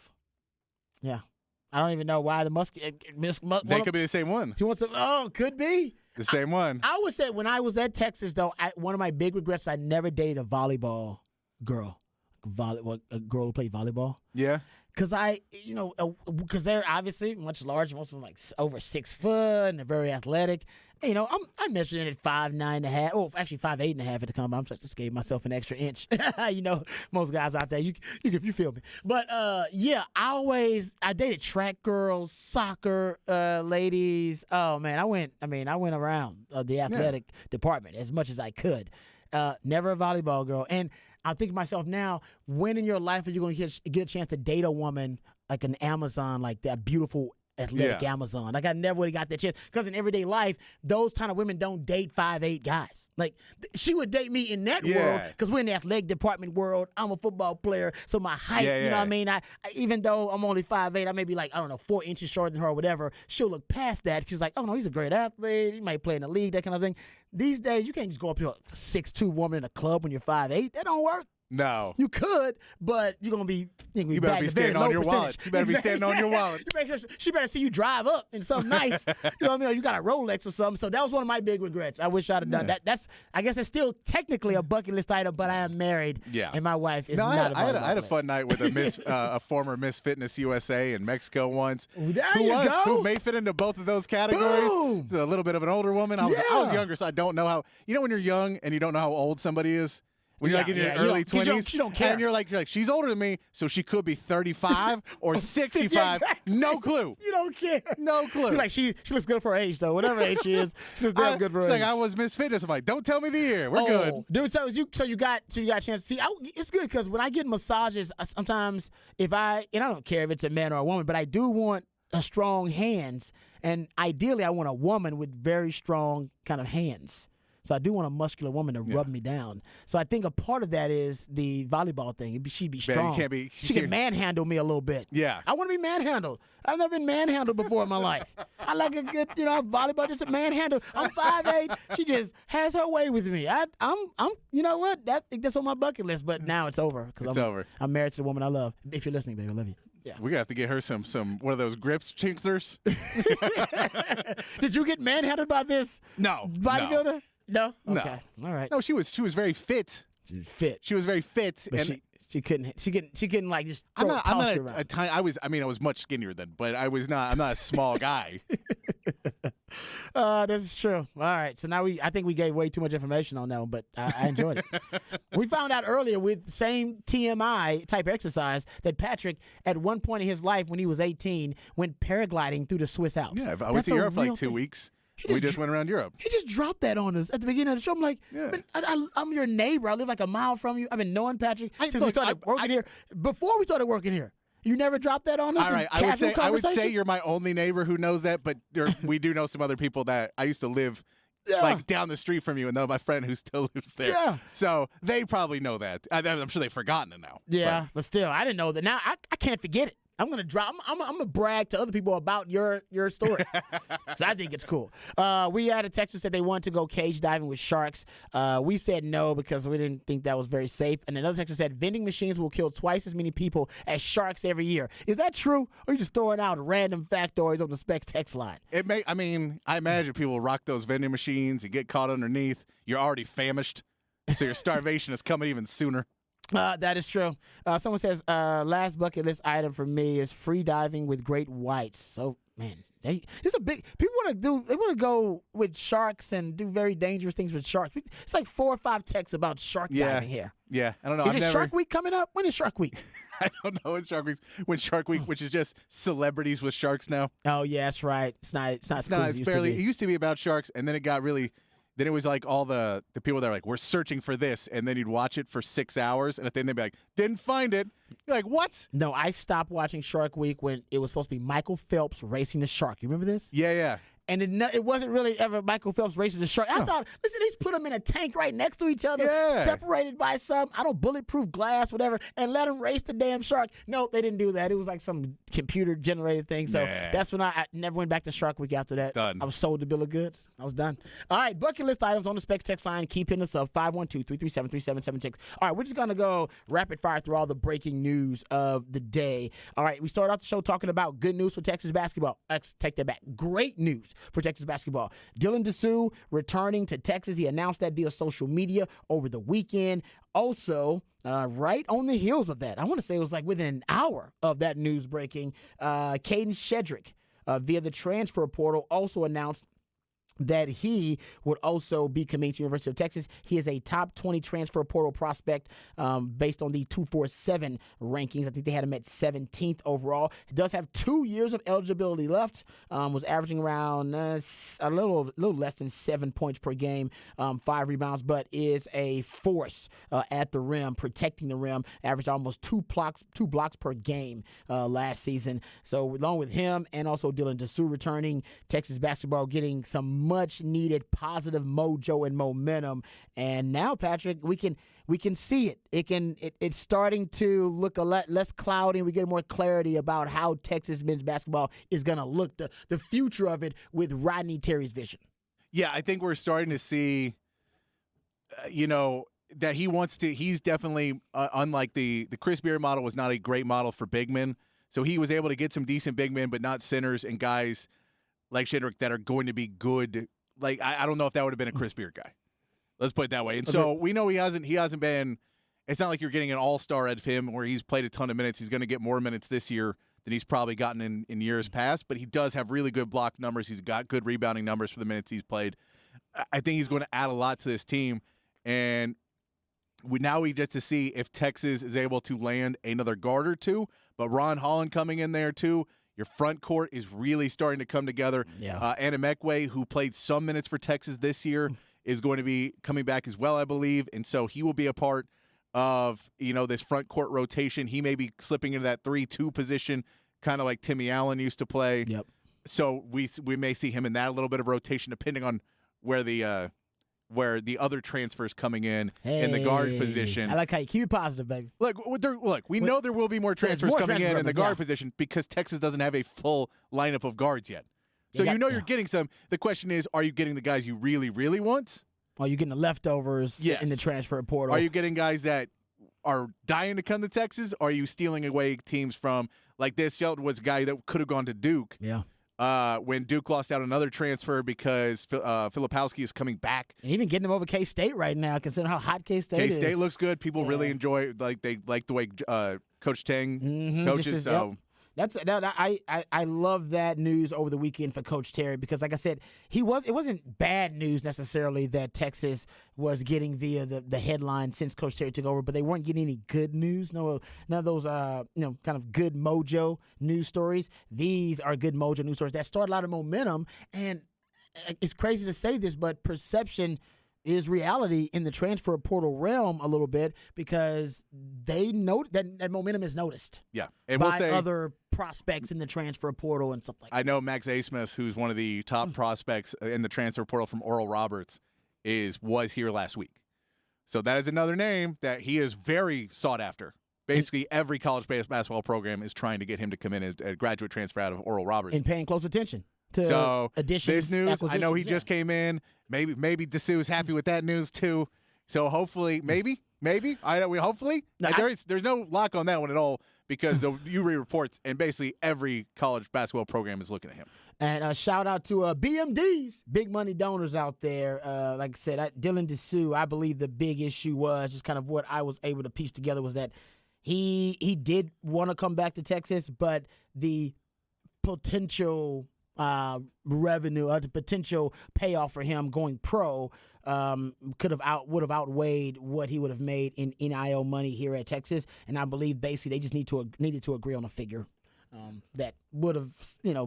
Yeah. I don't even know why the They could be the same one. He wants to, could be. The same one. I would say when I was at Texas, though, one of my big regrets, I never dated a volleyball girl. A girl who played volleyball. Yeah. Because because they're obviously much larger, most of them like over 6 foot and they're very athletic. And, I measured in at 5'9.5". Oh, actually 5'8.5" at the combine. I just gave myself an extra inch. Most guys out there, you feel me. But I dated track girls, soccer ladies. Oh man, I went around the athletic department as much as I could. Never a volleyball girl. And I think to myself now, when in your life are you going to get a chance to date a woman like an Amazon, like that beautiful athletic Amazon? Like I never would have got that chance because in everyday life, those kind of women don't date 5'8" guys. Like she would date me in that world because we're in the athletic department world. I'm a football player, so my height, you know what I mean? I even though I'm only 5'8", I may be like, I don't know, 4 inches shorter than her or whatever. She'll look past that. She's like, oh no, he's a great athlete. He might play in the league, that kind of thing. These days, you can't just go up to a 6'2" woman in a club when you're 5'8". That don't work. No. You could, but you're going to be you better be standing on your wallet. You better be standing on your wallet. She better see you drive up in something nice. You know what I mean? Or you got a Rolex or something. So that was one of my big regrets. I wish I'd have done that. I guess it's still technically a bucket list item, but I am married. Yeah. And my wife is not a bucket list. I had a fun night with a former Miss Fitness USA in Mexico once. Who may fit into both of those categories. Boom. So a little bit of an older woman. I was younger, so I don't know how. You know when you're young and you don't know how old somebody is? When you're like in your early 20s, you don't care. And you're like, she's older than me, so she could be 35 or 65. Exactly. No clue. You don't care. No clue. You're like, she looks good for her age, so whatever age she is, she looks damn good for her age. age. It's like I was Miss Fitness. I'm like, don't tell me the year. We're good. Dude, so you got a chance to see. It's good because when I get massages, sometimes and I don't care if it's a man or a woman, but I do want strong hands, and ideally I want a woman with very strong kind of hands. So I do want a muscular woman to rub me down. So I think a part of that is the volleyball thing. She'd be strong. She can manhandle me a little bit. Yeah. I want to be manhandled. I've never been manhandled before in my life. I like a good, volleyball, just a manhandle. I'm 5'8". She just has her way with me. I'm you know what? That's on my bucket list, but now it's over. It's over. I'm married to the woman I love. If you're listening, baby, I love you. Yeah. We're going to have to get her some one of those grips chinklers. Did you get manhandled by this bodybuilder? No. Okay. No. All right. No, she was very fit. She was fit. She was very fit, but and she couldn't like just. I'm not a tiny. I was much skinnier then, but I'm not a small guy. This is true. All right. So now I think we gave way too much information on that one, but I enjoyed it. We found out earlier with the same TMI type exercise that Patrick, at one point in his life when he was 18, went paragliding through the Swiss Alps. Yeah, I went to Europe for like 2 weeks. We just went around Europe. He just dropped that on us at the beginning of the show. I'm like, I'm your neighbor. I live like a mile from you. I've been knowing Patrick since we started working here. Before we started working here. You never dropped that on us? All right, I would say you're my only neighbor who knows that, but we do know some other people that I used to live like down the street from you, and know my friend who still lives there. Yeah. So they probably know that. I'm sure they've forgotten it now. Yeah, but still, I didn't know that. Now I can't forget it. I'm gonna drop. I'm gonna brag to other people about your story. So I think it's cool. We had a texter said they wanted to go cage diving with sharks. We said no because we didn't think that was very safe. And another texter said vending machines will kill twice as many people as sharks every year. Is that true? Or are you just throwing out random factoids on the Specs text line? I imagine people rock those vending machines and get caught underneath. You're already famished, so your starvation is coming even sooner. That is true. Someone says, last bucket list item for me is free diving with great whites. So, man, it's a big. People want to go with sharks and do very dangerous things with sharks. It's like 4 or 5 texts about shark diving here. Yeah, I don't know. Is Shark Week coming up? When is Shark Week? I don't know when Shark Week, which is just celebrities with sharks now. Oh yeah, that's right. It's not. It's barely. It used to be about sharks, and then it got really. Then it was like all the people that are like, we're searching for this, and then you'd watch it for 6 hours, and at the end they'd be like, didn't find it. You're like, what? No, I stopped watching Shark Week when it was supposed to be Michael Phelps racing the shark. You remember this? Yeah. And it wasn't really ever Michael Phelps racing the shark. I thought, listen, they just put them in a tank right next to each other, separated by some, bulletproof glass, whatever, and let them race the damn shark. No, they didn't do that. It was like some computer-generated thing. So that's when I never went back to Shark Week after that. Done. I was sold the bill of goods. I was done. All right, bucket list items on the Specs text line. Keep hitting us up, 512-337-3776. All right, we're just going to go rapid fire through all the breaking news of the day. All right, we started off the show talking about good news for Texas basketball. Let's take that back. Great news for Texas basketball. Dylan Dessou returning to Texas. He announced that via social media over the weekend. Also, right on the heels of that, I want to say it was like within an hour of that news breaking, Caden Shedrick, via the transfer portal, also announced that he would also be committing to University of Texas. He is a top 20 transfer portal prospect based on the 247 rankings. I think they had him at 17th overall. He does have 2 years of eligibility left. Was averaging around a little less than 7 points per game, 5 rebounds, but is a force at the rim, protecting the rim. Averaged almost two blocks per game last season. So along with him and also Dylan Dessou returning, Texas basketball getting some much needed positive mojo and momentum. And now, Patrick, we can see it. It's starting to look a lot less cloudy, and we get more clarity about how Texas men's basketball is going to look, the future of it with Rodney Terry's vision. Yeah, I think we're starting to see, that he's definitely, unlike the Chris Beard model was not a great model for big men. So he was able to get some decent big men, but not centers and guys like Shedrick that are going to be good. Like, I don't know if that would have been a Chris Beard guy. Let's put it that way. And so we know he hasn't been – it's not like you're getting an all-star out of him where he's played a ton of minutes. He's going to get more minutes this year than he's probably gotten in years past, but he does have really good block numbers. He's got good rebounding numbers for the minutes he's played. I think he's going to add a lot to this team, and we get to see if Texas is able to land another guard or two, but Ron Holland coming in there too. Your front court is really starting to come together. Yeah. Anna Mekwe, who played some minutes for Texas this year, is going to be coming back as well, I believe. And so he will be a part of, this front court rotation. He may be slipping into that 3-2 position, kind of like Timmy Allen used to play. Yep. So we may see him in that little bit of rotation, depending on where the other transfers coming in the guard position. I like how you keep it positive, baby. We know there will be more transfers coming in the guard position because Texas doesn't have a full lineup of guards yet. So you're getting some. The question is, are you getting the guys you really, really want? Are you getting the leftovers in the transfer portal? Are you getting guys that are dying to come to Texas? Or are you stealing away teams from, like this Shelton was a guy that could have gone to Duke. Yeah. When Duke lost out another transfer because Filipowski is coming back. And even getting him over K-State right now, considering how hot K-State is. K-State looks good. People really enjoy, they like the way Coach Tang coaches. I love that news over the weekend for Coach Terry because, like I said, it wasn't bad news necessarily that Texas was getting via the headline since Coach Terry took over, but they weren't getting any good news. None of those kind of good mojo news stories. These are good mojo news stories that start a lot of momentum, and it's crazy to say this, but perception is reality in the transfer portal realm a little bit because they note that momentum is noticed. Yeah, and by we'll say other prospects in the transfer portal and stuff like that. I know Max Asmus, who's one of the top prospects in the transfer portal from Oral Roberts, was here last week. So that is another name that he is very sought after. Basically, every college basketball program is trying to get him to come in as a graduate transfer out of Oral Roberts. And paying close attention to so additions. This news, I know he just came in. Maybe Dessou's happy with that news too. So hopefully, maybe. Hopefully. No, There's no lock on that one at all because the URI reports and basically every college basketball program is looking at him. And a shout out to BMDs, big money donors out there. Like I said, Dylan Dessou, I believe the big issue was just kind of what I was able to piece together was that he did want to come back to Texas, but the potential revenue or the potential payoff for him going pro would have outweighed what he would have made in NIL money here at Texas. And I believe basically they just needed to agree on a figure that would have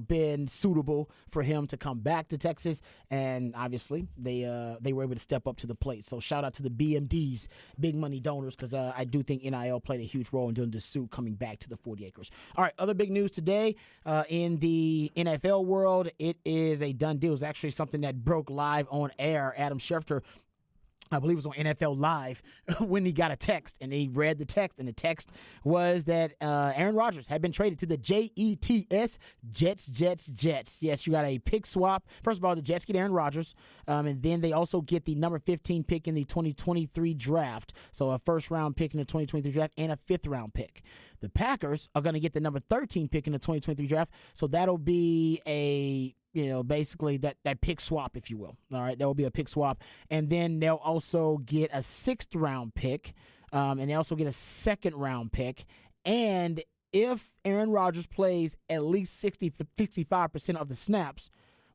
been suitable for him to come back to Texas, and obviously they were able to step up to the plate. So shout out to the BMDs, big money donors, because I do think NIL played a huge role in Dylan Dessou coming back to the 40 acres. All right, other big news today in the NFL world, it is a done deal. It's actually something that broke live on air. Adam Schefter, I believe it was on NFL Live, when he got a text, and he read the text, and the text was that Aaron Rodgers had been traded to the Jets, Jets. Yes, you got a pick swap. First of all, the Jets get Aaron Rodgers, and then they also get the number 15 pick in the 2023 draft, so a first-round pick in the 2023 draft and a fifth-round pick. The Packers are going to get the number 13 pick in the 2023 draft, so that'll be basically that pick swap, if you will. All right, that will be a pick swap. And then they'll also get a sixth-round pick, and they also get a second-round pick. And if Aaron Rodgers plays at least 65% of the snaps,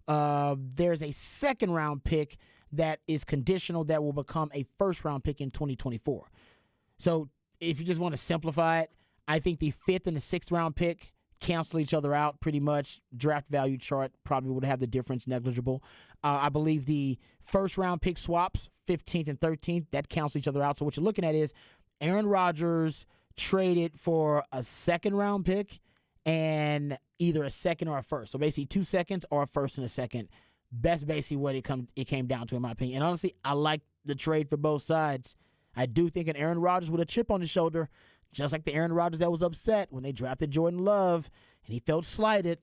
there's a second-round pick that is conditional that will become a first-round pick in 2024. So if you just want to simplify it, I think the fifth and the sixth-round pick cancel each other out pretty much. Draft value chart probably would have the difference negligible. I believe the first-round pick swaps, 15th and 13th, that cancel each other out. So what you're looking at is Aaron Rodgers traded for a second-round pick and either a second or a first. So basically 2 seconds or a first and a second. That's basically what it came down to, in my opinion. And honestly, I like the trade for both sides. I do think an Aaron Rodgers with a chip on his shoulder, just like the Aaron Rodgers that was upset when they drafted Jordan Love, and he felt slighted,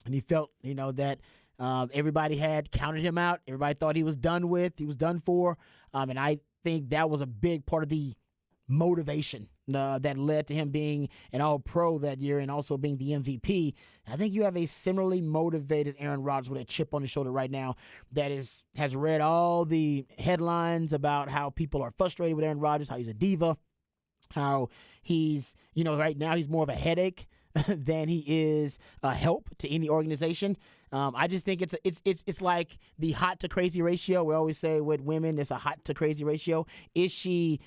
and he felt, that everybody had counted him out. Everybody thought he was done for, and I think that was a big part of the motivation that led to him being an All-Pro that year and also being the MVP. I think you have a similarly motivated Aaron Rodgers with a chip on his shoulder right now that has read all the headlines about how people are frustrated with Aaron Rodgers, how he's a diva, how he's, right now he's more of a headache than he is a help to any organization. I just think it's like the hot to crazy ratio. We always say with women, it's a hot to crazy ratio. Is she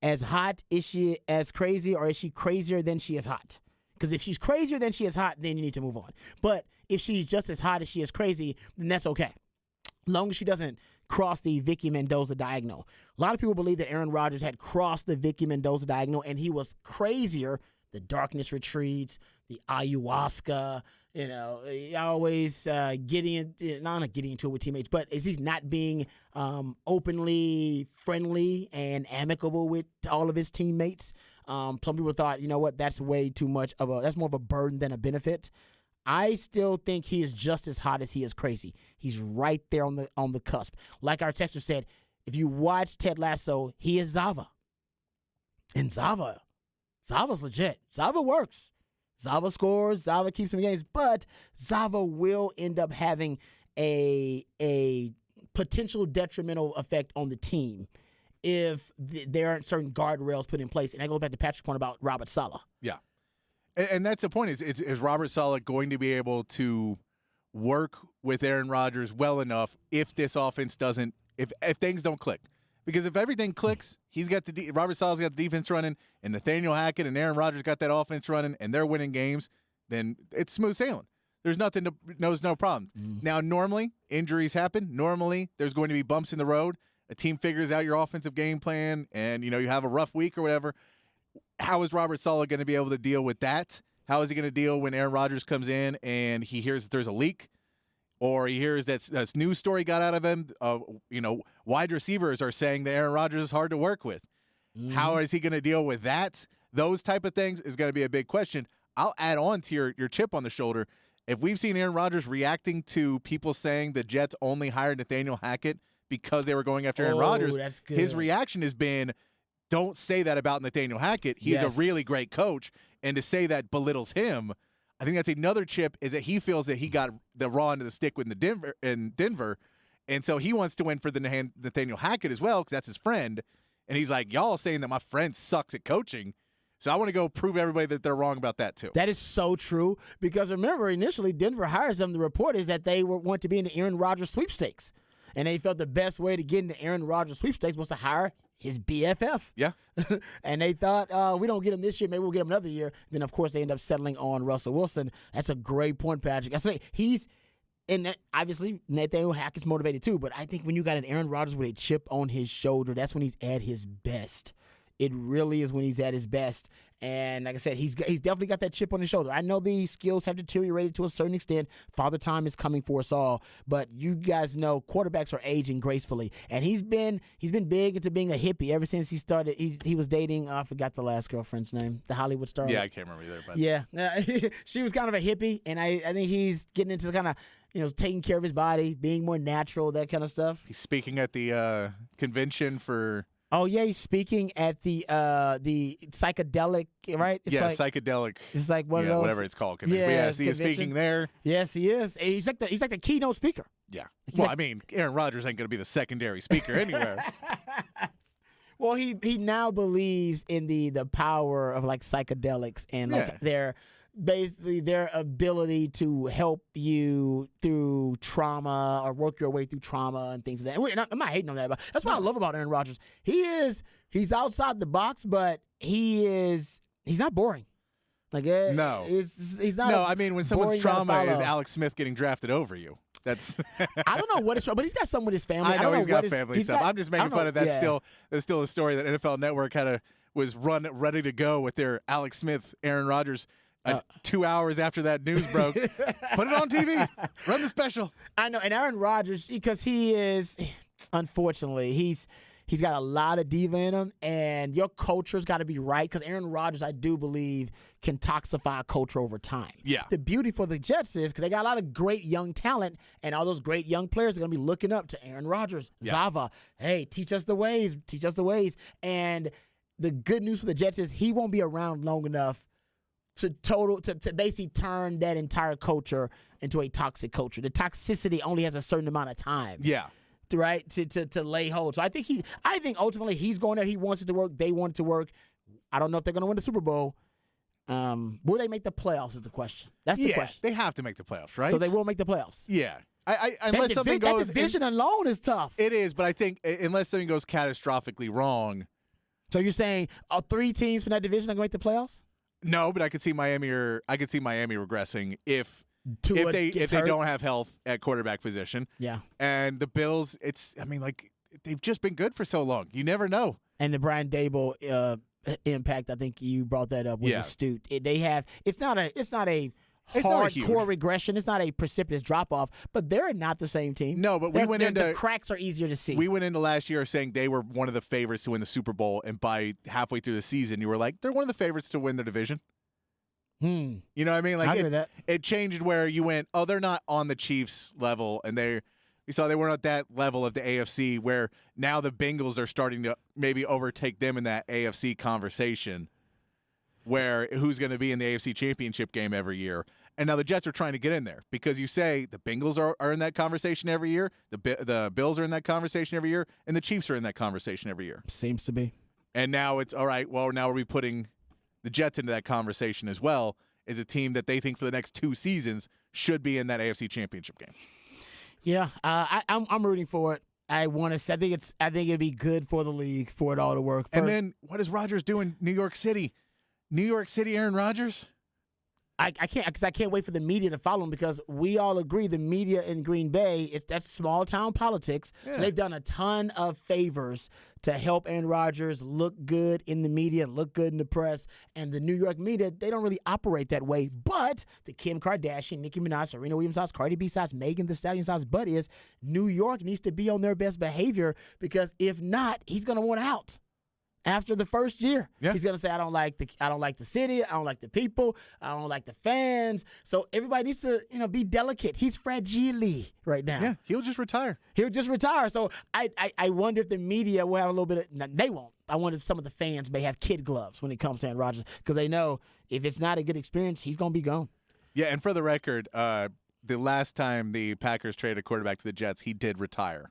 as hot? Is she as crazy? Or is she crazier than she is hot? Because if she's crazier than she is hot, then you need to move on. But if she's just as hot as she is crazy, then that's okay. As long as she doesn't cross the Vicky Mendoza diagonal. A lot of people believe that Aaron Rodgers had crossed the Vicky Mendoza diagonal and he was crazier. The darkness retreats, the ayahuasca, always not getting into it with teammates, but is he not being openly friendly and amicable with all of his teammates? Some people thought, that's way too much that's more of a burden than a benefit. I still think he is just as hot as he is crazy. He's right there on the cusp. Like our texter said, if you watch Ted Lasso, he is Zava. And Zava's legit. Zava works. Zava scores. Zava keeps him in games. But Zava will end up having a potential detrimental effect on the team if there aren't certain guardrails put in place. And I go back to Patrick's point about Robert Saleh. Yeah. And that's the point, is Robert Saleh going to be able to work with Aaron Rodgers well enough if this offense doesn't, if things don't click? Because if everything clicks, Robert Saleh's got the defense running, and Nathaniel Hackett and Aaron Rodgers got that offense running, and they're winning games, then it's smooth sailing. There's no problem. Now, normally, injuries happen. Normally, there's going to be bumps in the road. a team figures out your offensive game plan and, you have a rough week or whatever, how is Robert Saleh going to be able to deal with that? How is he going to deal when Aaron Rodgers comes in and he hears that there's a leak? Or he hears that this news story got out of him. Wide receivers are saying that Aaron Rodgers is hard to work with. Mm-hmm. How is he going to deal with that? Those type of things is going to be a big question. I'll add on to your chip on the shoulder. If we've seen Aaron Rodgers reacting to people saying the Jets only hired Nathaniel Hackett because they were going after Aaron Rodgers, his reaction has been, don't say that about Nathaniel Hackett. He's a really great coach. And to say that belittles him, I think that's another chip, is that he feels that he got the raw end of the stick with Denver, and so he wants to win for the Nathaniel Hackett as well because that's his friend. And he's like, y'all saying that my friend sucks at coaching, so I want to go prove everybody that they're wrong about that too. That is so true because remember, initially Denver hires them. The report is that they want to be in the Aaron Rodgers sweepstakes, and they felt the best way to get in the Aaron Rodgers sweepstakes was to hire his BFF. Yeah. And they thought, we don't get him this year, maybe we'll get him another year. Then, of course, they end up settling on Russell Wilson. That's a great point, Patrick. I say obviously, Nathaniel Hackett's motivated too, but I think when you got an Aaron Rodgers with a chip on his shoulder, that's when he's at his best. It really is when he's at his best. And like I said, he's definitely got that chip on his shoulder. I know the skills have deteriorated to a certain extent. Father Time is coming for us all. But you guys know quarterbacks are aging gracefully. And he's been big into being a hippie ever since he started. He was dating, I forgot the last girlfriend's name, the Hollywood star. Yeah, I can't remember either. But. Yeah. She was kind of a hippie. And I think he's getting into kind of, taking care of his body, being more natural, that kind of stuff. He's speaking at the convention for... Oh yeah, he's speaking at the psychedelic, right? It's psychedelic. It's like one of those, whatever it's called. Yeah, yes, he is speaking there. Yes, he is. He's like the keynote speaker. Yeah. Well, I mean, Aaron Rodgers ain't going to be the secondary speaker anywhere. Well, he now believes in the power of like psychedelics and like their ability to help you through trauma or work your way through trauma and things like that. I'm not hating on that, but that's what I love about Aaron Rodgers. He's outside the box, but he's not boring. Like no, he's not. No, I mean when someone's trauma is Alex Smith getting drafted over you. That's I don't know what it's, but he's got something with his family. I know he's got family stuff. I'm just making fun of that. Yeah. There's still a story that NFL Network was ready to go with their Alex Smith, Aaron Rodgers. 2 hours after that news broke, put it on TV, run the special. I know, and Aaron Rodgers, because he is, unfortunately, he's got a lot of diva in him, and your culture's got to be right, because Aaron Rodgers, I do believe, can toxify a culture over time. Yeah. The beauty for the Jets is, because they got a lot of great young talent, and all those great young players are going to be looking up to Aaron Rodgers, Zava. Hey, teach us the ways. And the good news for the Jets is he won't be around long enough to basically turn that entire culture into a toxic culture. The toxicity only has a certain amount of time. Yeah. Right? To lay hold. So I think ultimately he's going there. He wants it to work. They want it to work. I don't know if they're going to win the Super Bowl. Will they make the playoffs is the question. That's the question. They have to make the playoffs, right? So they will make the playoffs. Yeah. Unless something goes... That division alone is tough. It is, but I think unless something goes catastrophically wrong... So you're saying 3 teams from that division are going to make the playoffs? No, but I could see Miami regressing if they don't have health at quarterback position. Yeah. And the Bills, they've just been good for so long. You never know. And the Brian Dable impact, I think you brought that up, was astute. It's not a hardcore regression. It's not a precipitous drop off, but they're not the same team. No, but the cracks are easier to see. We went into last year saying they were one of the favorites to win the Super Bowl, and by halfway through the season, you were like, they're one of the favorites to win the division. You know what I mean? Like it changed where you went, oh, they're not on the Chiefs level, and you saw they weren't at that level of the AFC, where now the Bengals are starting to maybe overtake them in that AFC conversation, where who's going to be in the AFC Championship game every year. And now the Jets are trying to get in there because you say the Bengals are in that conversation every year, the Bills are in that conversation every year, and the Chiefs are in that conversation every year. Seems to be. And now it's, all right, well, now are we putting the Jets into that conversation as well as a team that they think for the next 2 seasons should be in that AFC Championship game? Yeah, I'm rooting for it. I think it'd be good for the league for it all to work. And then what does Rodgers do in New York City? New York City, Aaron Rodgers? I can't because I can't wait for the media to follow him because we all agree the media in Green Bay, that's small town politics. Yeah. So they've done a ton of favors to help Aaron Rodgers look good in the media, look good in the press. And the New York media, they don't really operate that way. But the Kim Kardashian, Nicki Minaj, Serena Williams house, Cardi B house, Megan Thee Stallion's house, but is New York needs to be on their best behavior because if not, he's going to want out. After the first year, he's gonna say, "I don't like the city. I don't like the people. I don't like the fans." So everybody needs to, be delicate. He's fragile right now. Yeah, he'll just retire. So I wonder if the media will have a little bit of. They won't. I wonder if some of the fans may have kid gloves when it comes to Aaron Rodgers because they know if it's not a good experience, he's gonna be gone. Yeah, and for the record, the last time the Packers traded a quarterback to the Jets, he did retire,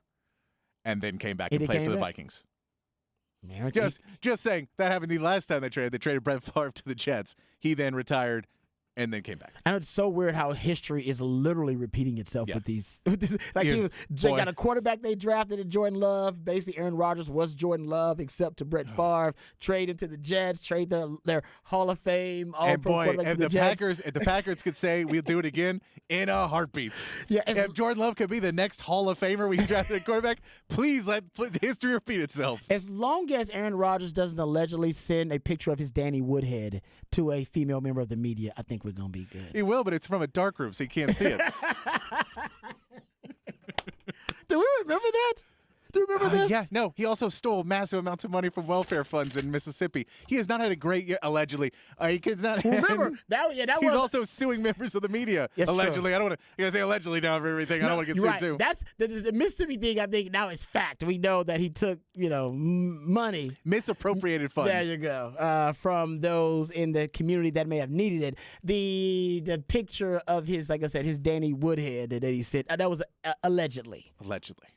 and then came back and played for the Vikings. Just saying that happened the last time they traded Brett Favre to the Jets. He then retired and then came back. I know it's so weird how history is literally repeating itself with these. They got a quarterback they drafted in Jordan Love. Basically, Aaron Rodgers was Jordan Love, except to Brett Favre. Trade into the Jets. Trade their Hall of Fame. And boy, if the Packers could say we'll do it again in a heartbeat. Yeah, if Jordan Love could be the next Hall of Famer we drafted a quarterback, please let history repeat itself. As long as Aaron Rodgers doesn't allegedly send a picture of his Danny Woodhead to a female member of the media, I think we're going to be good. He will, but it's from a dark room, so you can't see it. Do we remember that? Do you remember this? Yeah, no. He also stole massive amounts of money from welfare funds in Mississippi. He has not had a great year, allegedly. He has not. Remember that? He's also suing members of the media. Yes, allegedly, true. I don't want to. You gotta say allegedly now for everything. I don't want to get sued too. That's the Mississippi thing. I think now is fact. We know that he took money, misappropriated funds. There you go. From those in the community that may have needed it. The picture of his, like I said, his Danny Woodhead that he sent. That was allegedly. Allegedly.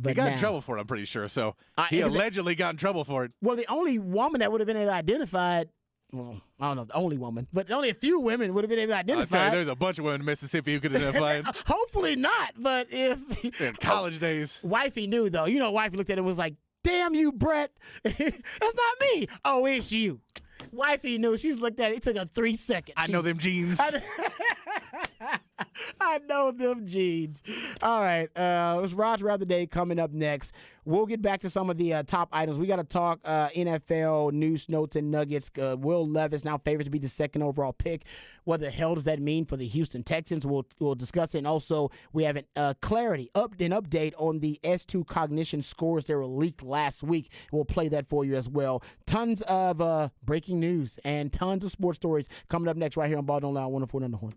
But he got in trouble for it, I'm pretty sure. So he allegedly got in trouble for it. Well, the only woman that would have been able to identify, well, I don't know, the only woman, but only a few women would have been able to identify. I'll tell you, there's a bunch of women in Mississippi who could identify it. Hopefully not, but if... In college days. Wifey knew, though. Wifey looked at it and was like, damn you, Brett. That's not me. Oh, it's you. Wifey knew. She's looked at it. It took her 3 seconds. I know them jeans. I know them jeans. All right. It's Roger of the Day coming up next. We'll get back to some of the top items. We got to talk NFL news, notes, and nuggets. Will Levis now favored to be the second overall pick. What the hell does that mean for the Houston Texans? We'll discuss it. And also, we have an update on the S2 cognition scores that were leaked last week. We'll play that for you as well. Tons of breaking news and tons of sports stories coming up next right here on Ball Don't Lie 104 on the Horn.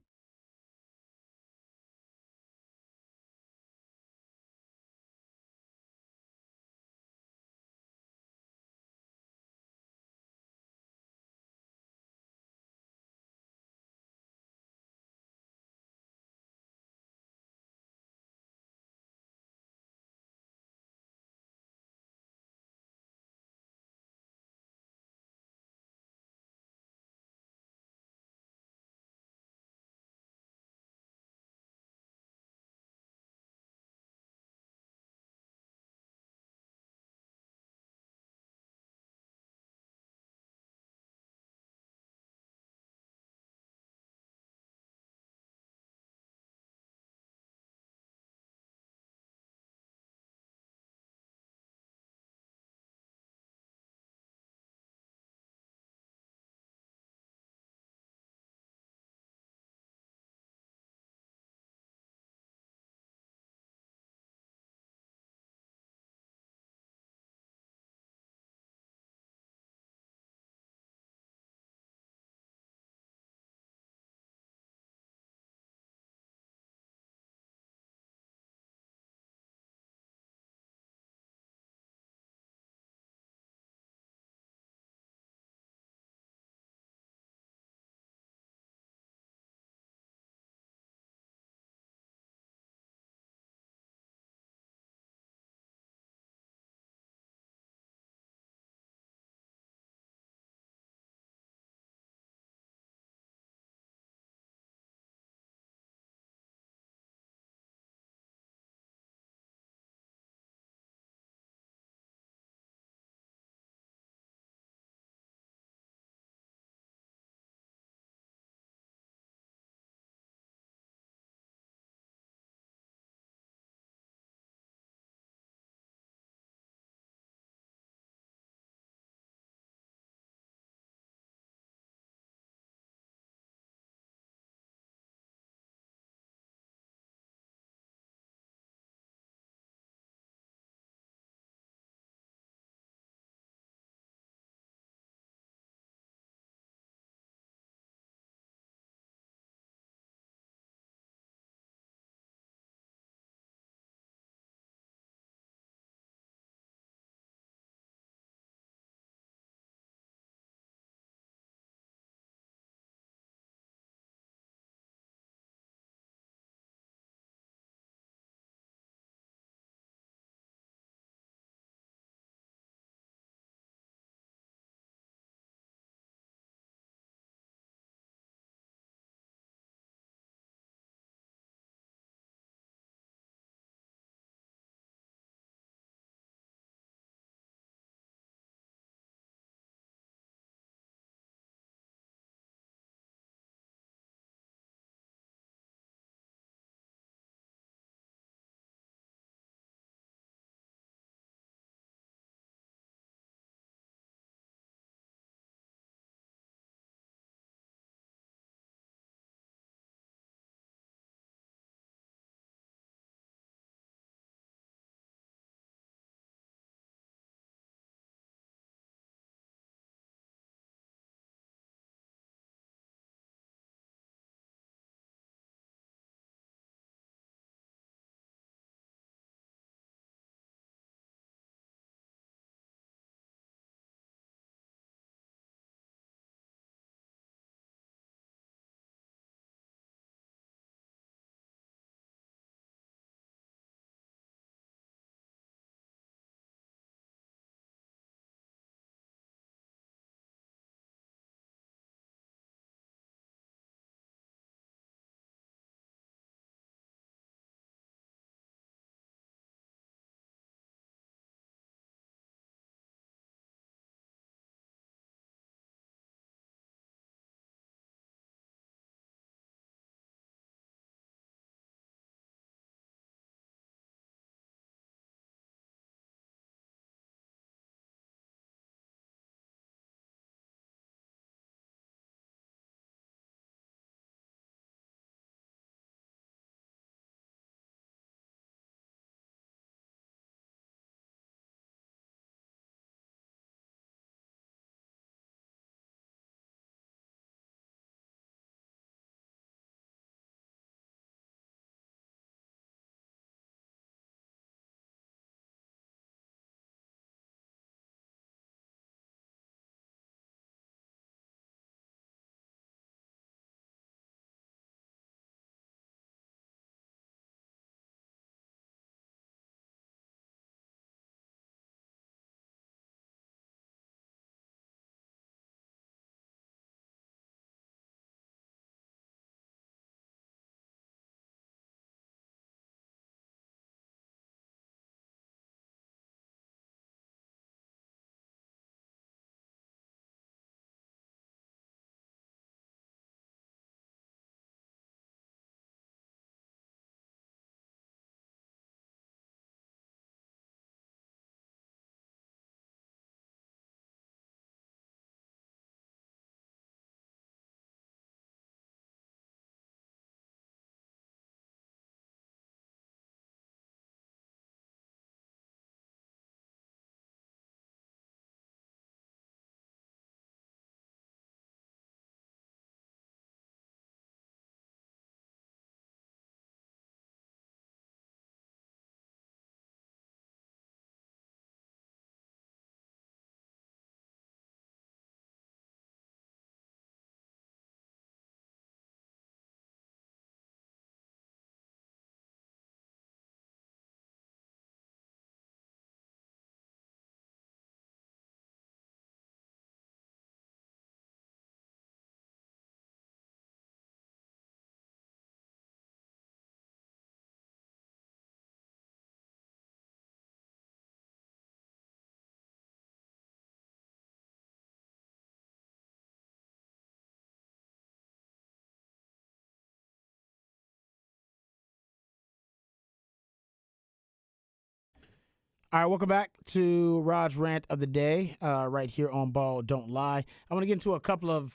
All right, welcome back to Rod's Rant of the Day, right here on Ball Don't Lie. I want to get into a couple of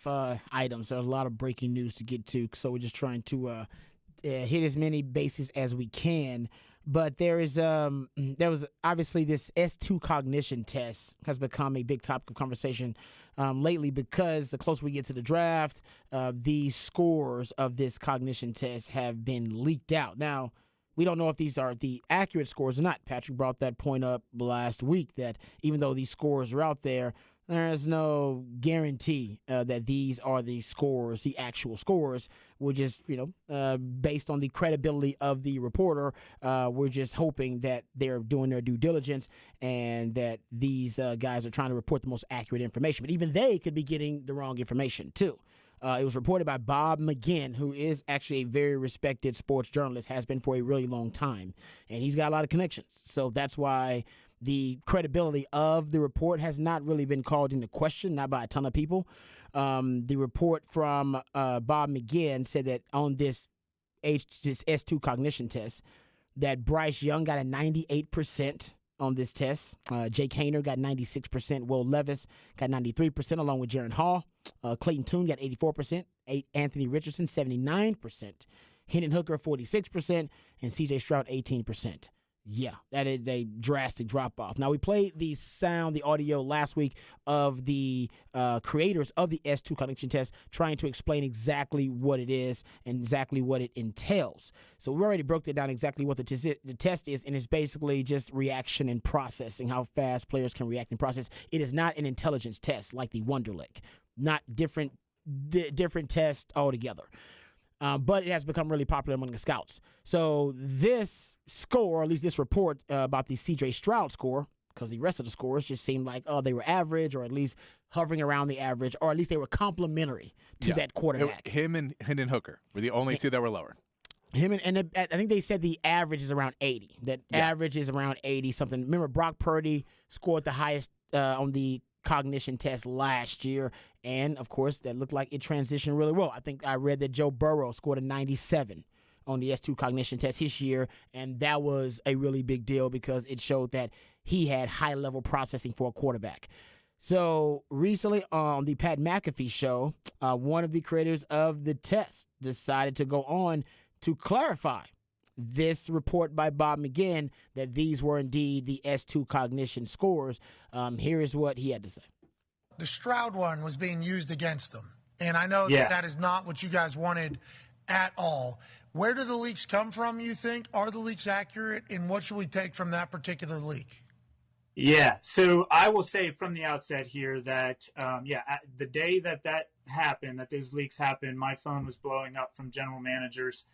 items. There's a lot of breaking news to get to, so we're just trying to hit as many bases as we can. But there was obviously this S2 cognition test has become a big topic of conversation lately because the closer we get to the draft, these scores of this cognition test have been leaked out. Now, we don't know if these are the accurate scores or not. Patrick brought that point up last week that even though these scores are out there, there's no guarantee that these are the scores, the actual scores. We're just, based on the credibility of the reporter, we're just hoping that they're doing their due diligence and that these guys are trying to report the most accurate information. But even they could be getting the wrong information, too. It was reported by Bob McGinn, who is actually a very respected sports journalist, has been for a really long time, and he's got a lot of connections. So that's why the credibility of the report has not really been called into question, not by a ton of people. The report from Bob McGinn said that on this S2 cognition test, that Bryce Young got a 98% on this test. Jake Haener got 96%. Will Levis got 93%, along with Jaren Hall. Clayton Tune got 84%. Anthony Richardson, 79%. Hendon Hooker, 46%. And C.J. Stroud, 18%. Yeah, that is a drastic drop-off. Now, we played the audio last week of the creators of the S2 cognition test trying to explain exactly what it is and exactly what it entails. So we already broke it down exactly what the test is, and it's basically just reaction and processing, how fast players can react and process. It is not an intelligence test like the Wonderlic, not different tests altogether. But it has become really popular among the scouts. So this score, or at least this report about the C.J. Stroud score, because the rest of the scores just seemed like, they were average, or at least hovering around the average, or at least they were complimentary to that quarterback. Him and Hendon Hooker were the only two that were lower. And I think they said the average is around 80. That average is around 80 something. Remember, Brock Purdy scored the highest on the cognition test last year, and of course that looked like it transitioned really well. I think I read that Joe Burrow scored a 97 on the S2 cognition test this year, and that was a really big deal because it showed that he had high level processing for a quarterback. So recently on the Pat McAfee show, one of the creators of the test decided to go on to clarify this report by Bob McGinn that these were indeed the S2 cognition scores. Here is what he had to say. The Stroud one was being used against them, and I know that is not what you guys wanted at all. Where do the leaks come from, you think? Are the leaks accurate, and what should we take from that particular leak? Yeah, so I will say from the outset here that, the day that happened, that those leaks happened, my phone was blowing up from general managers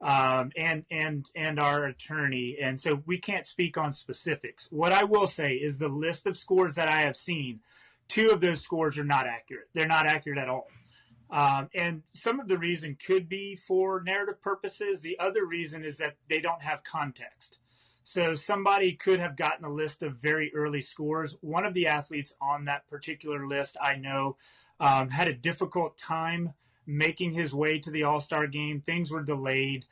and our attorney. And so we can't speak on specifics. What I will say is the list of scores that I have seen, 2 of those scores are not accurate. They're not accurate at all. And some of the reason could be for narrative purposes. The other reason is that they don't have context. So somebody could have gotten a list of very early scores. One of the athletes on that particular list, I know, had a difficult time making his way to the All-Star game. Things were delayed.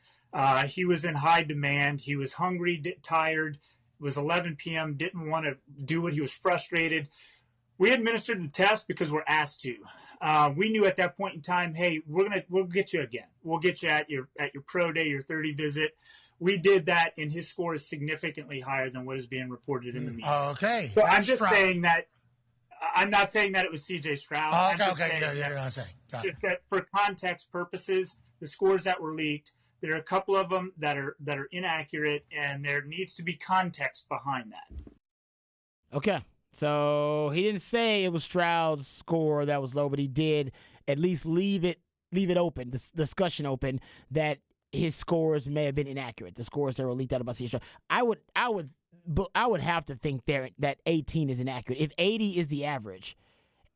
He was in high demand. He was hungry, tired. It was 11 p.m., didn't want to do it. He was frustrated. We administered the test because we're asked to. We knew at that point in time, hey, we'll get you again. We'll get you at your pro day, your 30 visit. We did that, and his score is significantly higher than what is being reported in the media. Okay. So I'm just saying that. I'm not saying that it was C.J. Stroud. Okay. You're not saying. Just that for context purposes, the scores that were leaked, there are a couple of them that are inaccurate, and there needs to be context behind that. Okay. So he didn't say it was Stroud's score that was low, but he did at least leave it open, the discussion open, that his scores may have been inaccurate. The scores that were leaked out about C.J. Stroud. I would have to think that 18 is inaccurate. If 80 is the average,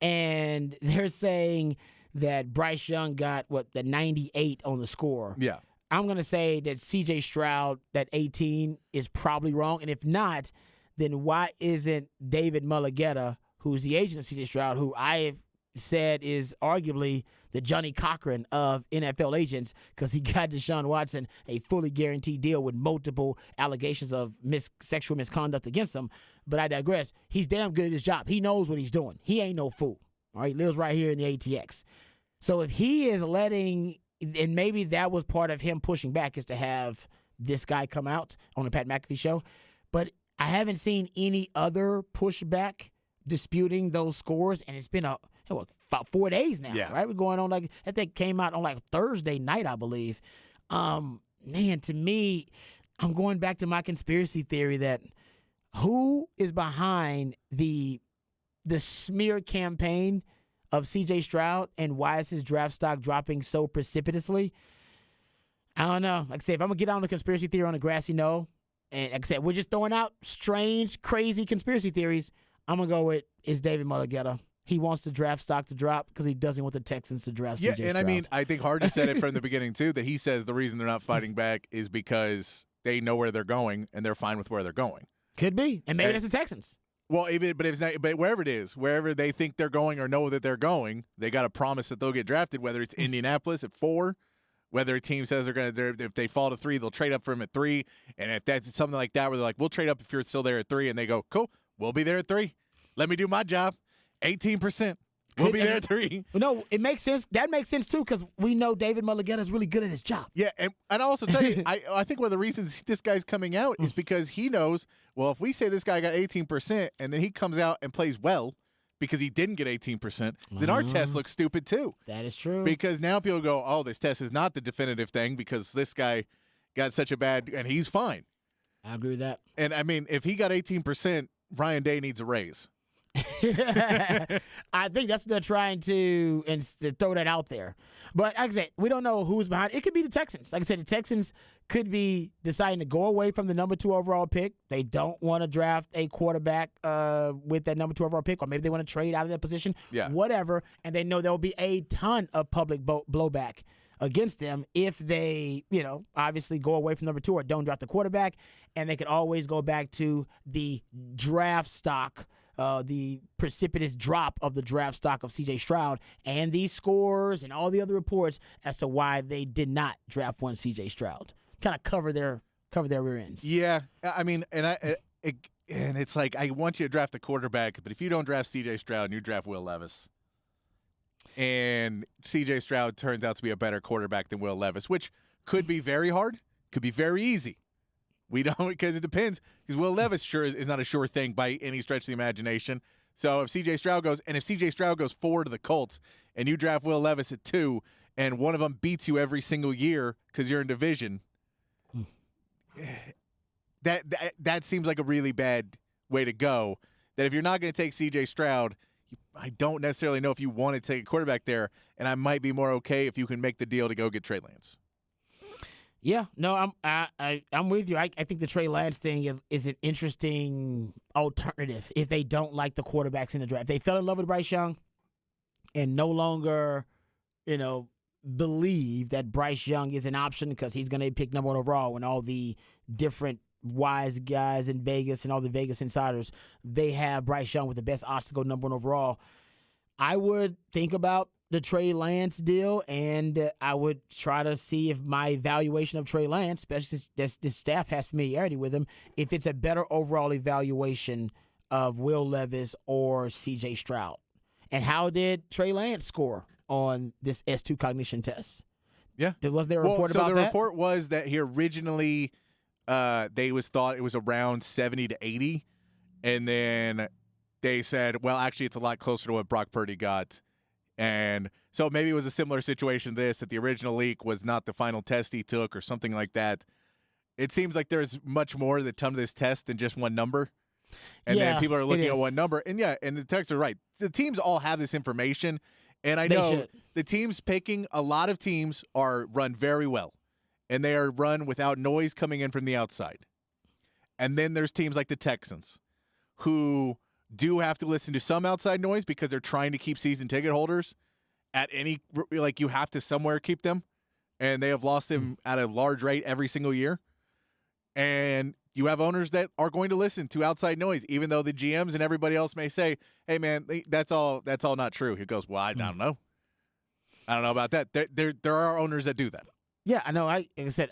and they're saying that Bryce Young got the 98 on the score. Yeah. I'm going to say that C.J. Stroud, that 18 is probably wrong. And if not, then why isn't David Mulligetta, who's the agent of C.J. Stroud, who I have said is arguably the Johnny Cochran of NFL agents because he got Deshaun Watson a fully guaranteed deal with multiple allegations of sexual misconduct against him. But I digress. He's damn good at his job. He knows what he's doing. He ain't no fool. All right, he lives right here in the ATX. So if he is letting, and maybe that was part of him pushing back, is to have this guy come out on the Pat McAfee show. But I haven't seen any other pushback disputing those scores, and it's been about 4 days now, right? We're going on, I think came out on Thursday night, I believe. Man, to me, I'm going back to my conspiracy theory that who is behind the smear campaign of C.J. Stroud, and why is his draft stock dropping so precipitously? I don't know. Like I said, if I'm going to get on the conspiracy theory on a grassy knoll, and like I said, we're just throwing out strange, crazy conspiracy theories, I'm going to go with it's David Mulugheta. He wants the draft stock to drop because he doesn't want the Texans to draft C.J. Stroud. And I mean, I think Hardy said it from the beginning, too, that he says the reason they're not fighting back is because they know where they're going, and they're fine with where they're going. Could be. And maybe that's the Texans. Well, but wherever it is, wherever they think they're going or know that they're going, they got a promise that they'll get drafted. Whether it's Indianapolis at 4, whether a team says if they fall to 3, they'll trade up for him at 3, and if that's something like that, where they're like, we'll trade up if you're still there at 3, and they go, cool, we'll be there at 3. Let me do my job. 18%. We'll be there at 3. No, it makes sense. That makes sense, too, because we know David Mulugheta is really good at his job. Yeah, and I'll also tell you, I think one of the reasons this guy's coming out is because he knows, well, if we say this guy got 18% and then he comes out and plays well because he didn't get 18%, then our test looks stupid, too. That is true. Because now people go, oh, this test is not the definitive thing because this guy got such a bad, and he's fine. I agree with that. And, I mean, if he got 18%, Ryan Day needs a raise. I think that's what they're trying to throw that out there. But like I said, we don't know who's behind. It could be the Texans. Like I said, the Texans could be deciding to go away from the number 2 overall pick. They don't want to draft a quarterback with that number 2 overall pick, or maybe they want to trade out of that position, whatever. And they know there will be a ton of public blowback against them if they, obviously go away from number 2 or don't draft the quarterback. And they could always go back to the draft stock, the precipitous drop of the draft stock of C.J. Stroud and these scores and all the other reports as to why they did not draft one C.J. Stroud. Kind of cover their rear ends. Yeah, I mean, and it's like I want you to draft the quarterback, but if you don't draft C.J. Stroud and you draft Will Levis, and C.J. Stroud turns out to be a better quarterback than Will Levis, which could be very hard, could be very easy. We don't, because it depends. Because Will Levis sure is not a sure thing by any stretch of the imagination. So if C.J. Stroud goes 4 to the Colts, and you draft Will Levis at 2, and one of them beats you every single year because you're in division, that seems like a really bad way to go. That if you're not going to take C.J. Stroud, I don't necessarily know if you want to take a quarterback there, and I might be more okay if you can make the deal to go get Trey Lance. Yeah, no, I'm with you. I think the Trey Lance thing is an interesting alternative if they don't like the quarterbacks in the draft. If they fell in love with Bryce Young and no longer, believe that Bryce Young is an option because he's going to pick number 1 overall when all the different wise guys in Vegas and all the Vegas insiders, they have Bryce Young with the best odds to go number 1 overall. I would think about the Trey Lance deal, and I would try to see if my evaluation of Trey Lance, especially since this staff has familiarity with him, if it's a better overall evaluation of Will Levis or C.J. Stroud. And how did Trey Lance score on this S2 cognition test? Yeah. Was there a report about that? So the report was that he originally they thought it was around 70 to 80, and then they said, well, actually it's a lot closer to what Brock Purdy got. And so maybe it was a similar situation to this, that the original leak was not the final test he took or something like that. It seems like there's much more that come to this test than just one number. And then people are looking at one number. And and the texts are right. The teams all have this information. And I know the teams picking, a lot of teams are run very well. And they are run without noise coming in from the outside. And then there's teams like the Texans who do have to listen to some outside noise because they're trying to keep season ticket holders at any, you have to somewhere keep them, and they have lost them at a large rate every single year. And you have owners that are going to listen to outside noise, even though the GMs and everybody else may say, hey man, that's all not true. He goes, well, I don't know. I don't know about that. There are owners that do that. Yeah, I know. Like I said,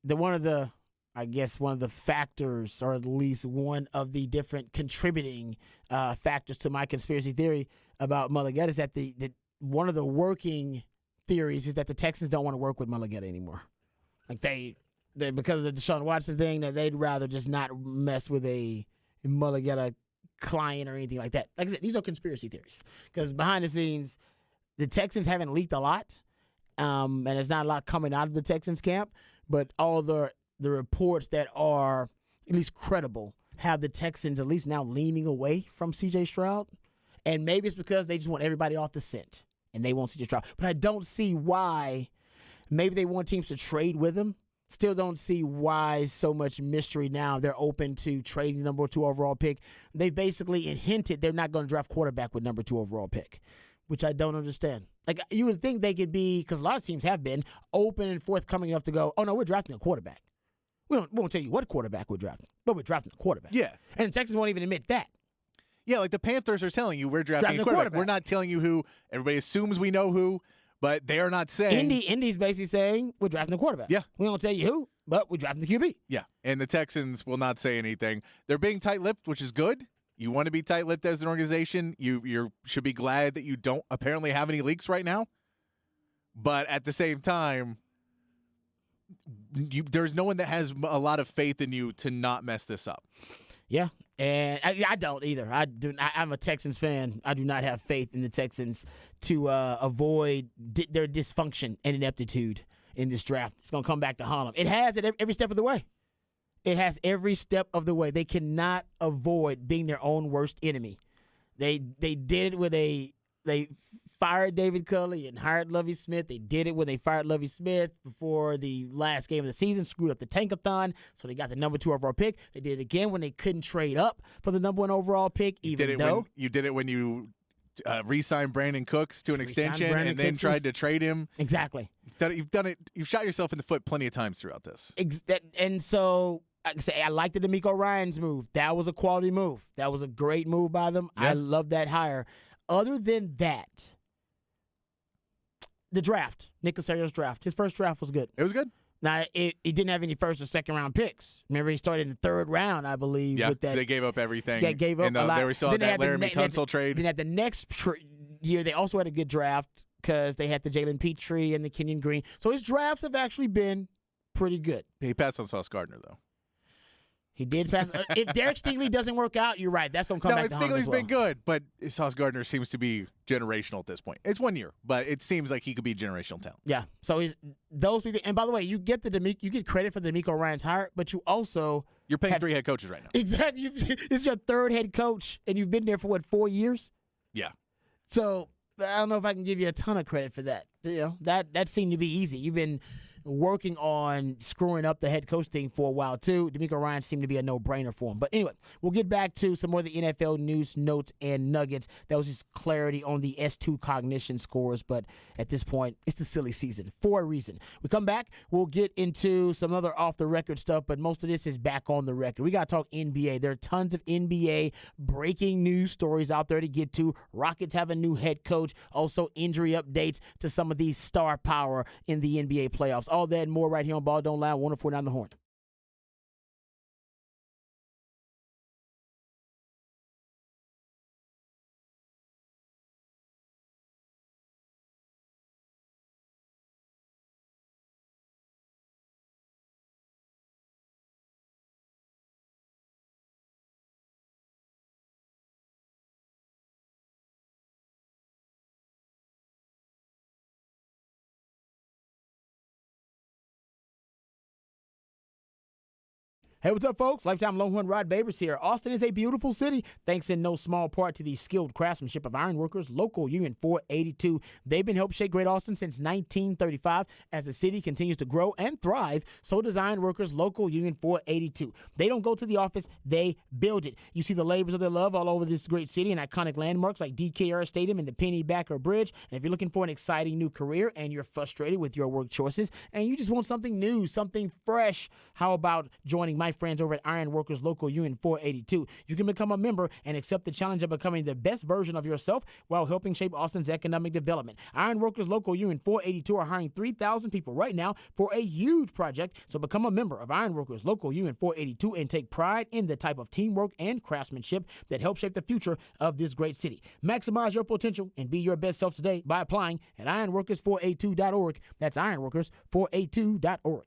one of the factors, or at least one of the different contributing factors to my conspiracy theory about Mulligata is that one of the working theories is that the Texans don't want to work with Mulligata anymore. Like they because of the Deshaun Watson thing, that they'd rather just not mess with a Mulligata client or anything like that. Like I said, these are conspiracy theories because behind the scenes, the Texans haven't leaked a lot, and there's not a lot coming out of the Texans camp. But all the reports that are at least credible have the Texans at least now leaning away from C.J. Stroud, and maybe it's because they just want everybody off the scent and they want C.J. Stroud. But I don't see why. Maybe they want teams to trade with him. Still don't see why so much mystery now. They're open to trading number 2 overall pick. They basically hinted they're not going to draft quarterback with number 2 overall pick, which I don't understand. Like, you would think they could be, because a lot of teams have been, open and forthcoming enough to go, oh, no, we're drafting a quarterback. We won't tell you what quarterback we're drafting, but we're drafting a quarterback. Yeah. And the Texans won't even admit that. Yeah, like the Panthers are telling you we're drafting a quarterback. We're not telling you who. Everybody assumes we know who. But they are not saying. Indy's basically saying we're drafting a quarterback. Yeah. We don't tell you who, but we're drafting the QB. Yeah. And the Texans will not say anything. They're being tight-lipped, which is good. You want to be tight-lipped as an organization. You should be glad that you don't apparently have any leaks right now. But at the same time, there's no one that has a lot of faith in you to not mess this up. Yeah. And I don't either. I'm a Texans fan. I do not have faith in the Texans to avoid their dysfunction and ineptitude in this draft. It's going to come back to haunt them. It has it every step of the way. It has every step of the way. They cannot avoid being their own worst enemy. They did it when they fired David Culley and hired Lovie Smith. They did it when they fired Lovie Smith before the last game of the season, screwed up the tankathon, so they got the number 2 overall pick. They did it again when they couldn't trade up for the number 1 overall pick, you did it when you re-signed Brandon Cooks to an extension and then tried to trade him. Exactly. You've done it. You've shot yourself in the foot plenty of times throughout this. And so I liked the D'Amico Ryans move. That was a quality move. That was a great move by them. Yeah. I love that hire. Other than that, the draft, Nick Caserio's draft, his first draft was good. It was good. Now, he didn't have any first or second round picks. Remember, he started in the 3rd round, I believe. Yeah, with that. They gave up everything. They gave up and a lot. They were still had that Laramie Tunsil trade. Then at the next year, they also had a good draft because they had the Jalen Petrie and the Kenyon Green. So his drafts have actually been pretty good. He passed on Sauce Gardner, though. He did pass. If Derek Stingley doesn't work out, you're right. That's going to come back to haunt him as well. Stingley's been good, but Sauce Gardner seems to be generational at this point. It's 1 year, but it seems like he could be generational talent. Yeah. So those three things. And by the way, you get credit for the D'Amico Ryans hire, but you're paying 3 head coaches right now. Exactly. It's your 3rd head coach, and you've been there for 4 years? Yeah. So I don't know if I can give you a ton of credit for that. That seemed to be easy. You've been working on screwing up the head coach thing for a while, too. D'Amico Ryans seemed to be a no-brainer for him. But anyway, we'll get back to some more of the NFL news, notes, and nuggets. That was just clarity on the S2 cognition scores. But at this point, it's the silly season for a reason. We come back, we'll get into some other off-the-record stuff, but most of this is back on the record. We got to talk NBA. There are tons of NBA breaking news stories out there to get to. Rockets have a new head coach. Also, injury updates to some of these star power in the NBA playoffs. All that and more right here on Ball Don't Lie, 104.9 The Horn. Hey, what's up, folks? Lifetime Longhorn Rod Babers here. Austin is a beautiful city, thanks in no small part to the skilled craftsmanship of ironworkers, local Union 482. They've been helping shape Great Austin since 1935. As the city continues to grow and thrive, so does ironworkers, local Union 482. They don't go to the office, they build it. You see the labors of their love all over this great city and iconic landmarks like DKR Stadium and the Pennybacker Bridge. And if you're looking for an exciting new career and you're frustrated with your work choices and you just want something new, something fresh, how about joining my friends over at Ironworkers Local Union 482. You can become a member and accept the challenge of becoming the best version of yourself while helping shape Austin's economic development. Ironworkers Local Union 482 are hiring 3,000 people right now for a huge project, so become a member of Ironworkers Local Union 482 and take pride in the type of teamwork and craftsmanship that helps shape the future of this great city. Maximize your potential and be your best self today by applying at ironworkers482.org. That's ironworkers482.org.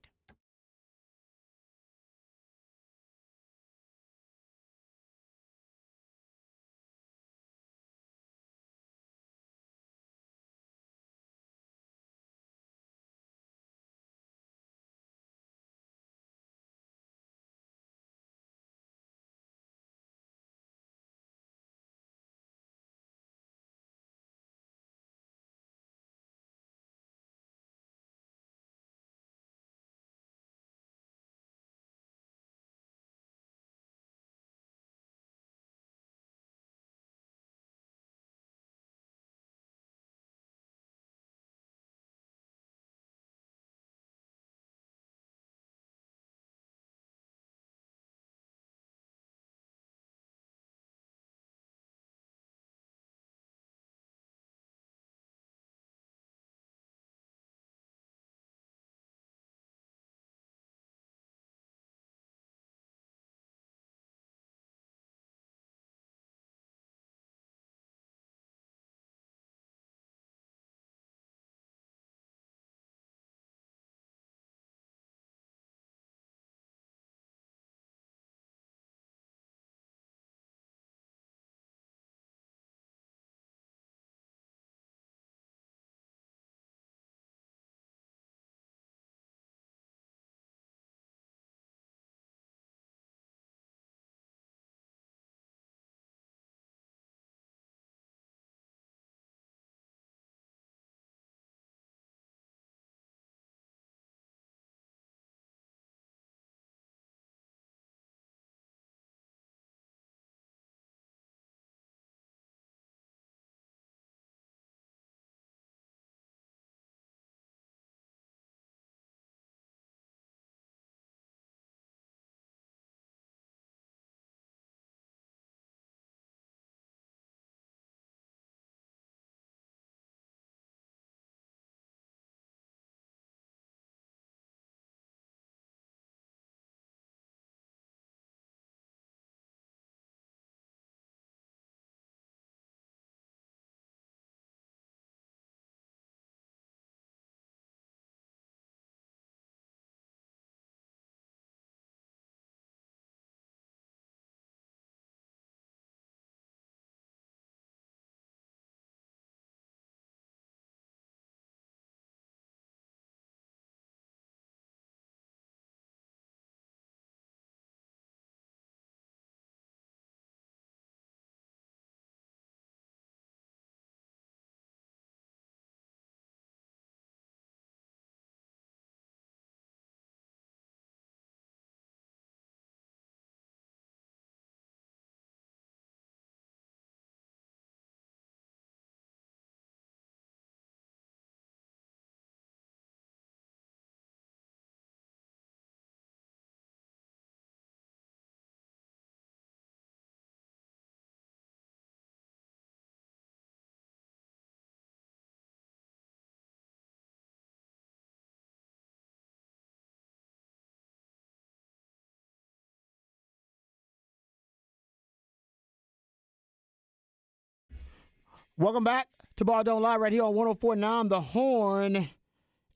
Welcome back to Ball Don't Lie right here on 104.9 The Horn.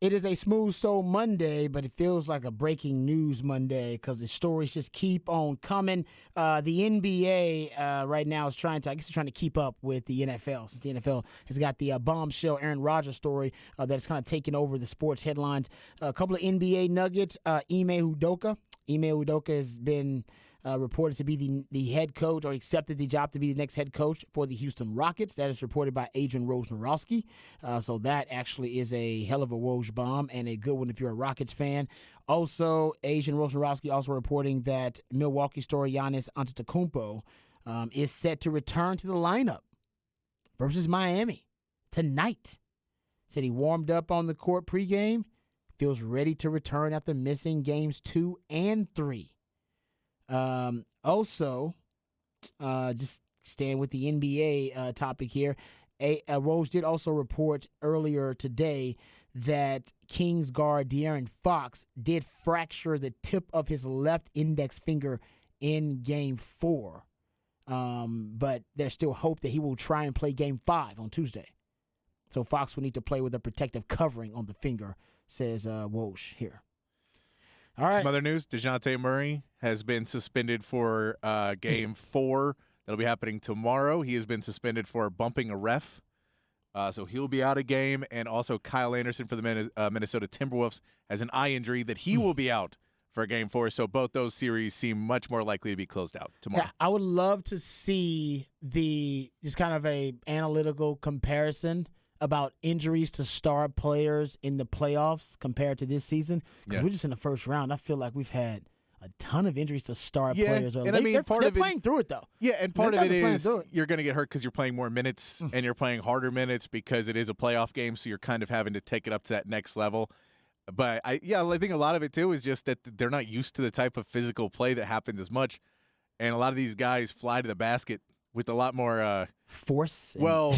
It is a Smooth Soul Monday, but it feels like a breaking news Monday because the stories just keep on coming. The NBA right now is trying to keep up with the NFL, since the NFL has got the bombshell Aaron Rodgers story that's kind of taken over the sports headlines. A couple of NBA nuggets. Ime Udoka has been reported to be the head coach, or accepted the job to be the next head coach for the Houston Rockets. That is reported by Adrian Wojnarowski. So that actually is a hell of a Woj bomb and a good one if you're a Rockets fan. Also, Adrian Wojnarowski also reporting that Milwaukee star Giannis Antetokounmpo is set to return to the lineup versus Miami tonight. Said he warmed up on the court pregame, feels ready to return after missing games 2 and 3. Also, just staying with the NBA topic here, Rose did also report earlier today that Kings guard De'Aaron Fox did fracture the tip of his left index finger in Game 4. But there's still hope that he will try and play Game 5 on Tuesday. So Fox will need to play with a protective covering on the finger, says Woj here. All right. Some other news, DeJounte Murray has been suspended for Game 4. That'll be happening tomorrow. He has been suspended for bumping a ref. So he'll be out of game. And also Kyle Anderson for the Minnesota Timberwolves has an eye injury that he will be out for Game 4. So both those series seem much more likely to be closed out tomorrow. Yeah, I would love to see just kind of a analytical comparison about injuries to star players in the playoffs compared to this season. Because we're just in the first round. I feel like we've had a ton of injuries to star players. And they're playing through it, though. Yeah, and part of it is you're going to get hurt because you're playing more minutes and you're playing harder minutes because it is a playoff game, so you're kind of having to take it up to that next level. But I think a lot of it, too, is just that they're not used to the type of physical play that happens as much. And a lot of these guys fly to the basket with a lot more force. Well,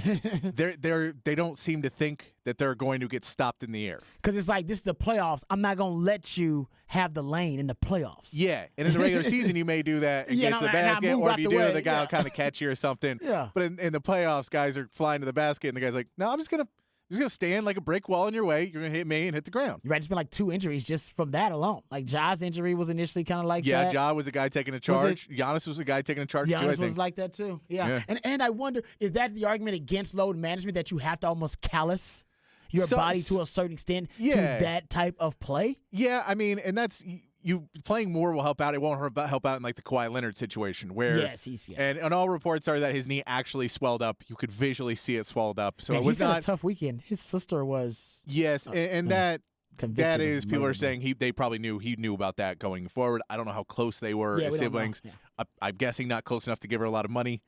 they don't seem to think that they're going to get stopped in the air. Because it's like, this is the playoffs. I'm not going to let you have the lane in the playoffs. Yeah, and in the regular season, you may do that and get to the basket, or if you do, the guy will kind of catch you or something. Yeah. But in the playoffs, guys are flying to the basket, and the guy's like, no, I'm just gonna stand like a brick wall in your way. You're going to hit me and hit the ground. Right, it's been like 2 injuries just from that alone. Like, Ja's injury was initially kind of like that. Yeah, Ja was a guy taking a charge. Giannis was a guy taking a charge, too, I think. Giannis was like that, too. Yeah. And I wonder, is that the argument against load management, that you have to almost callous your body to a certain extent to that type of play? Yeah, I mean, and that's – you playing more will help out. It won't help out in like the Kawhi Leonard situation where and all reports are that his knee actually swelled up. You could visually see it swelled up. So it was not a tough weekend. His sister was and that is people are saying they probably knew about that going forward. I don't know how close they were as siblings. I'm guessing not close enough to give her a lot of money.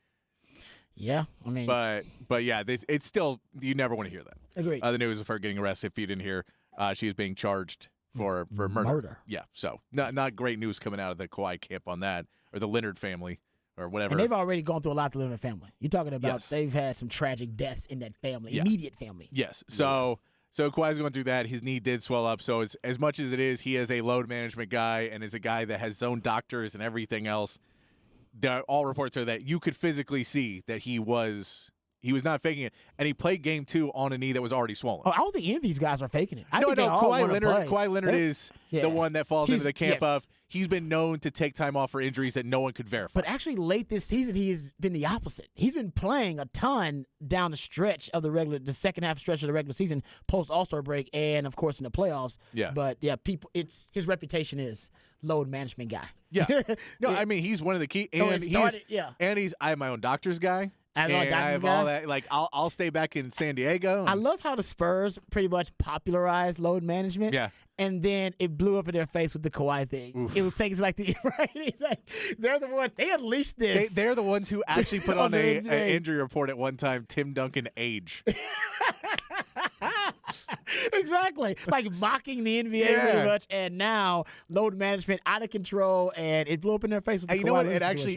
Yeah, I mean, but yeah, it's still, you never want to hear that. Agreed. The news of her getting arrested. If you didn't hear, she is being charged for murder. Yeah, so not great news coming out of the Kawhi camp on that, or the Leonard family, or whatever. And they've already gone through a lot to live in a family. You're talking about they've had some tragic deaths in that family, immediate family. Yes. So Kawhi's going through that. His knee did swell up. So as much as it is, he is a load management guy and is a guy that has his own doctors and everything else. All reports are that you could physically see that he was not faking it, and he played Game 2 on a knee that was already swollen. Oh, I don't think any of these guys are faking it. No, Kawhi Leonard is the one that falls into the camp of he's been known to take time off for injuries that no one could verify. But actually, late this season, he has been the opposite. He's been playing a ton down the stretch of the second half stretch of the regular season, post All-Star break, and of course in the playoffs. Yeah. But his reputation is load management guy. Yeah. No, I mean he's one of the key, and I have my own doctor's guy. And I have all that. Like I'll stay back in San Diego. I love how the Spurs pretty much popularized load management. Yeah. And then it blew up in their face with the Kawhi thing. Oof. It was taken like they're the ones, they unleashed this. They're the ones who actually put on an injury report at one time. Tim Duncan age. Exactly. Like mocking the NBA pretty much, and now load management out of control, and it blew up in their face with the Kawhi. You know what?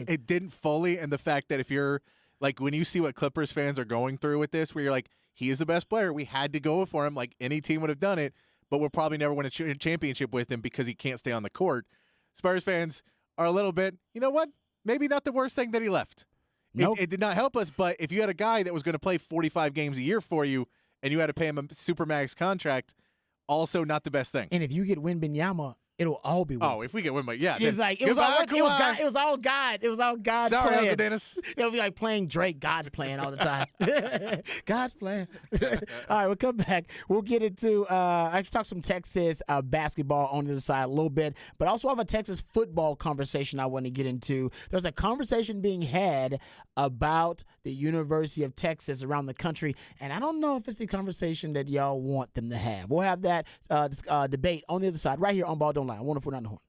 It didn't fully, and the fact that if you're like, when you see what Clippers fans are going through with this, where you're like, he is the best player. We had to go for him. Like any team would have done it, but we'll probably never win a championship with him because he can't stay on the court. Spurs fans are a little bit, you know what? Maybe not the worst thing that he left. Nope. It did not help us, but if you had a guy that was going to play 45 games a year for you and you had to pay him a supermax contract, also not the best thing. And if you get Wembanyama, it'll all be Oh, if we get Wembanyama, yeah. It's like it was all God. It was all God. Sorry, playing. Uncle Dennis. It'll be like playing Drake. God's playing all the time. God's playing. All right, we'll come back. We'll get into I talk some Texas basketball on the other side a little bit, but also have a Texas football conversation I want to get into. There's a conversation being had about the University of Texas around the country, and I don't know if it's the conversation that y'all want them to have. We'll have that debate on the other side right here on Ball Don't Lie. 104.9 The Horn.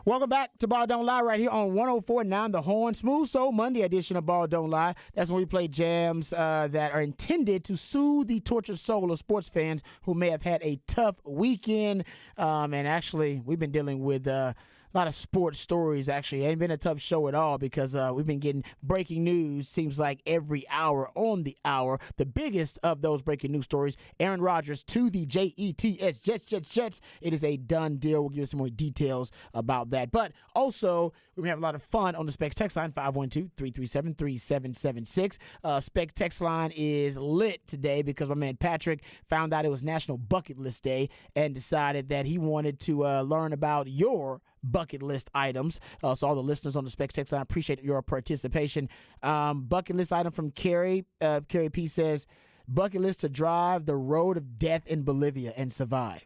Welcome back to Ball Don't Lie right here on 104.9 The Horn. Smooth Soul Monday edition of Ball Don't Lie. That's when we play jams that are intended to soothe the tortured soul of sports fans who may have had a tough weekend. And actually, we've been dealing with a lot of sports stories, actually. It ain't been a tough show at all because we've been getting breaking news, seems like every hour on the hour. The biggest of those breaking news stories, Aaron Rodgers to the Jets, Jets. It is a done deal. We'll give you some more details about that. But also, we're going to have a lot of fun on the Specs text line, 512-337-3776. Specs text line is lit today because my man Patrick found out it was National Bucket List Day and decided that he wanted to learn about your bucket list items. So all the listeners on the Specs text line, I appreciate your participation. Bucket list item from Carrie. Carrie P says, bucket list to drive the road of death in Bolivia and survive.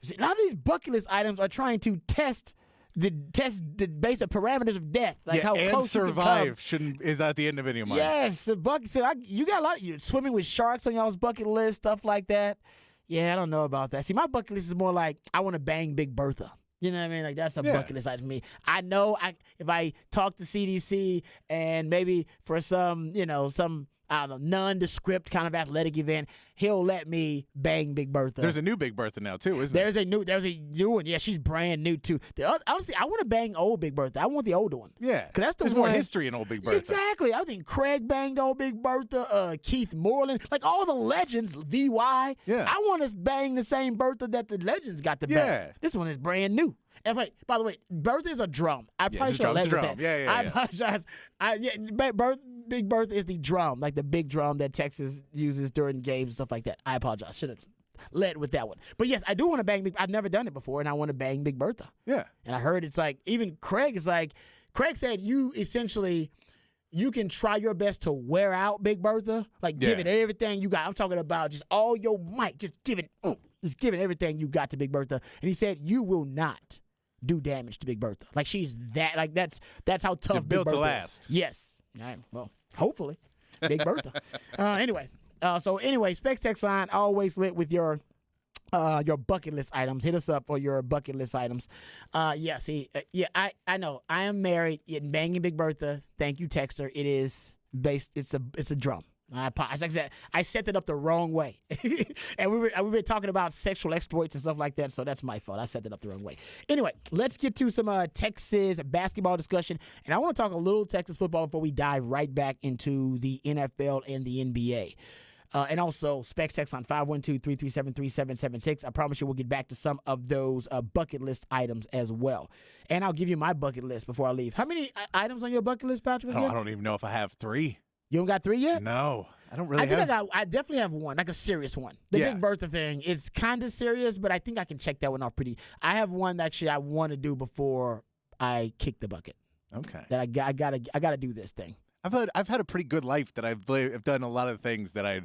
See, a lot of these bucket list items are trying to test the basic parameters of death, like how and close survive is at the end of any of mine. Yes, you got a lot. You're swimming with sharks on y'all's bucket list, stuff like that. Yeah, I don't know about that. See, my bucket list is more like I want to bang Big Bertha. You know what I mean? Like that's a bucket list item for me. I know if I talk to CDC and maybe for some I don't know, nondescript kind of athletic event, he'll let me bang Big Bertha. There's a new Big Bertha now, too, isn't there? There's a new one. Yeah, she's brand new, too. Honestly, I want to bang old Big Bertha. I want the older one. Yeah. Because that's There's more history in old Big Bertha. Exactly. I think Craig banged old Big Bertha, Keith Moreland, like all the legends, VY. Yeah. I want to bang the same Bertha that the legends got to bang. This one is brand new. And wait, by the way, Bertha is a drum. I probably should have led with that. Yeah. I apologize. Big Bertha is the drum, like the big drum that Texas uses during games and stuff like that. I apologize. Should have led with that one. But yes, I do want to bang Big. I've never done it before, and I want to bang Big Bertha. Yeah. And I heard it's like even Craig said you can try your best to wear out Big Bertha, like give it everything you got. I'm talking about just all your might, just giving everything you got to Big Bertha. And he said you will not do damage to Big Bertha. Like she's that. Like that's how tough You're Big built Bertha to last. is. Yes. All right. Well, hopefully, Big Bertha. Anyway, Specs text line always lit with your bucket list items. Hit us up for your bucket list items. I know. I am married. Banging Big Bertha. Thank you, texter. It is based. It's a drum. I set it up the wrong way, and we've been talking about sexual exploits and stuff like that. So that's my fault. I set it up the wrong way. Anyway, let's get to some Texas basketball discussion, and I want to talk a little Texas football before we dive right back into the NFL and the NBA. And also, Specs text on 512-337-3776. I promise you we'll get back to some of those bucket list items as well. And I'll give you my bucket list before I leave. How many items on your bucket list, Patrick? Oh, I don't even know if I have 3. You don't got 3 yet? No, I don't really have. I definitely have one, like a serious one. The Big Bertha thing is kind of serious, but I think I can check that one off pretty. I have one that actually I want to do before I kick the bucket. Okay. That I gotta do this thing. I've had a pretty good life that I've done a lot of things that I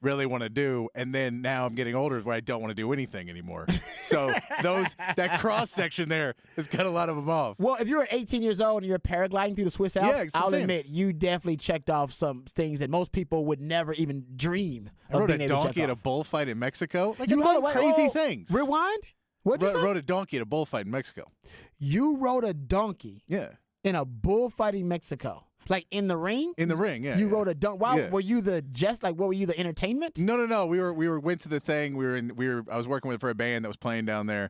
really want to do, and then now I'm getting older where I don't want to do anything anymore. So that cross section there has cut a lot of them off. Well, if you're 18 years old and you're paragliding through the Swiss Alps, I'll admit you definitely checked off some things that most people would never even dream of. I rode being a able to check donkey at a off. bullfight in Mexico. Like You I've done crazy things. Rewind. What you say? Rode a donkey at a bullfight in Mexico. You rode a donkey. Yeah. In a bullfight in Mexico. Like in the ring? In the ring, yeah. You rode a donkey. Wow, Yeah. were you what were you, the entertainment? No. We went to the thing. I was working for a band that was playing down there,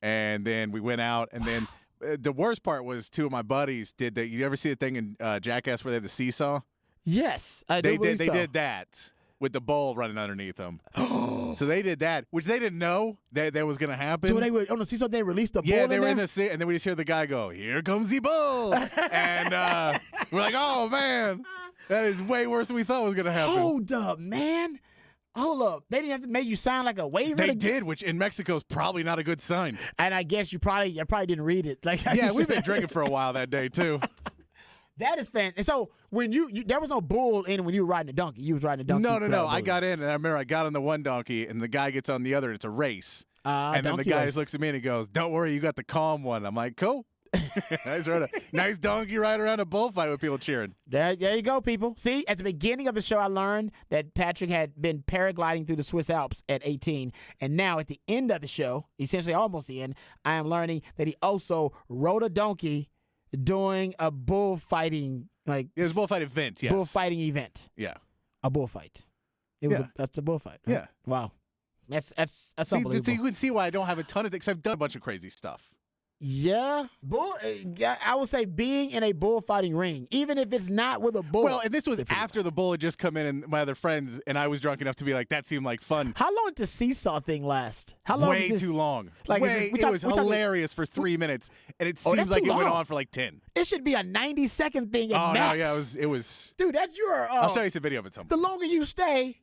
and then we went out, and then the worst part was 2 of my buddies did that. You ever see the thing in Jackass where they have the seesaw? Yes, They did that with the bull running underneath them. So they did that, which they didn't know that was going to happen. So they were on the seesaw. They released the bull. Yeah, they were in there? the seat, and then we just hear the guy go, "Here comes the bull," and we're like, "Oh man, that is way worse than we thought was going to happen." Hold up, man. Hold up. They didn't have to make you sign like a waiver. They did, which in Mexico is probably not a good sign. And I guess you probably didn't read it. Like Yeah, we've been drinking for a while that day too. That is fantastic. And so when you there was no bull in when you were riding a donkey. You was riding a donkey. No. I got in, and I remember I got on the one donkey, and the guy gets on the other, and it's a race. And then the guy just looks at me and he goes, "Don't worry, you got the calm one." I'm like, "Cool." Nice donkey ride around a bullfight with people cheering. There you go, people. See, at the beginning of the show, I learned that Patrick had been paragliding through the Swiss Alps at 18. And now at the end of the show, essentially almost the end, I am learning that he also rode a donkey doing a bullfighting, it was a bullfight event, yes. Bullfighting event. Yeah. A bullfight. That's a bullfight. Right? Yeah. Wow. That's see, unbelievable. So you can see why I don't have a ton of things. I've done a bunch of crazy stuff. Yeah, I would say being in a bullfighting ring, even if it's not with a bull. Well, and this was after the bull had just come in and my other friends, and I was drunk enough to be like, that seemed like fun. How long did the seesaw thing last? How long? Way too long. It was hilarious for 3 minutes, and it seems like it went on for like 10. It should be a 90-second thing at max. No, yeah, it was. Dude, that's your. I'll show you some video of it sometime. The longer you stay,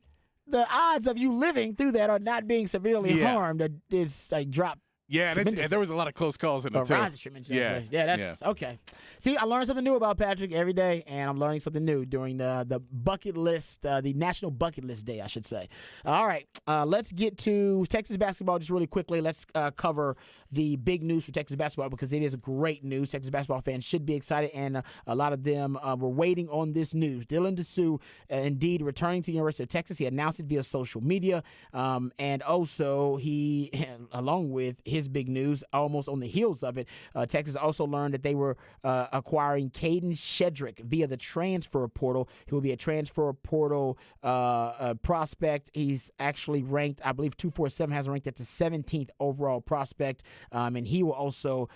the odds of you living through that or not being severely harmed is like drop. Yeah, and there was a lot of close calls in it, too. Yeah, that's okay. See, I learn something new about Patrick every day, and I'm learning something new during the bucket list, the National Bucket List Day, I should say. All right, let's get to Texas basketball just really quickly. Let's cover the big news for Texas basketball because it is great news. Texas basketball fans should be excited, and a lot of them were waiting on this news. Dylan Disu, indeed, returning to the University of Texas. He announced it via social media, and also he, along with his big news, almost on the heels of it, Texas also learned that they were acquiring Caden Shedrick via the transfer portal. He will be a transfer portal prospect. He's actually ranked, I believe 247 has him ranked at the 17th overall prospect, and he will also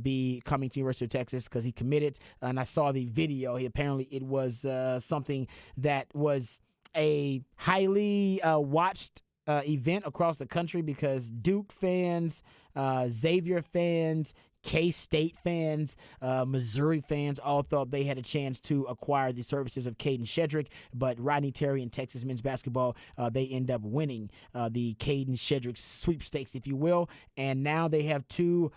be coming to University of Texas because he committed, and I saw the video. It was something that was a highly watched event across the country because Duke fans, Xavier fans, K-State fans, Missouri fans all thought they had a chance to acquire the services of Caden Shedrick, but Rodney Terry and Texas men's basketball, they end up winning the Caden Shedrick sweepstakes, if you will, and now they have two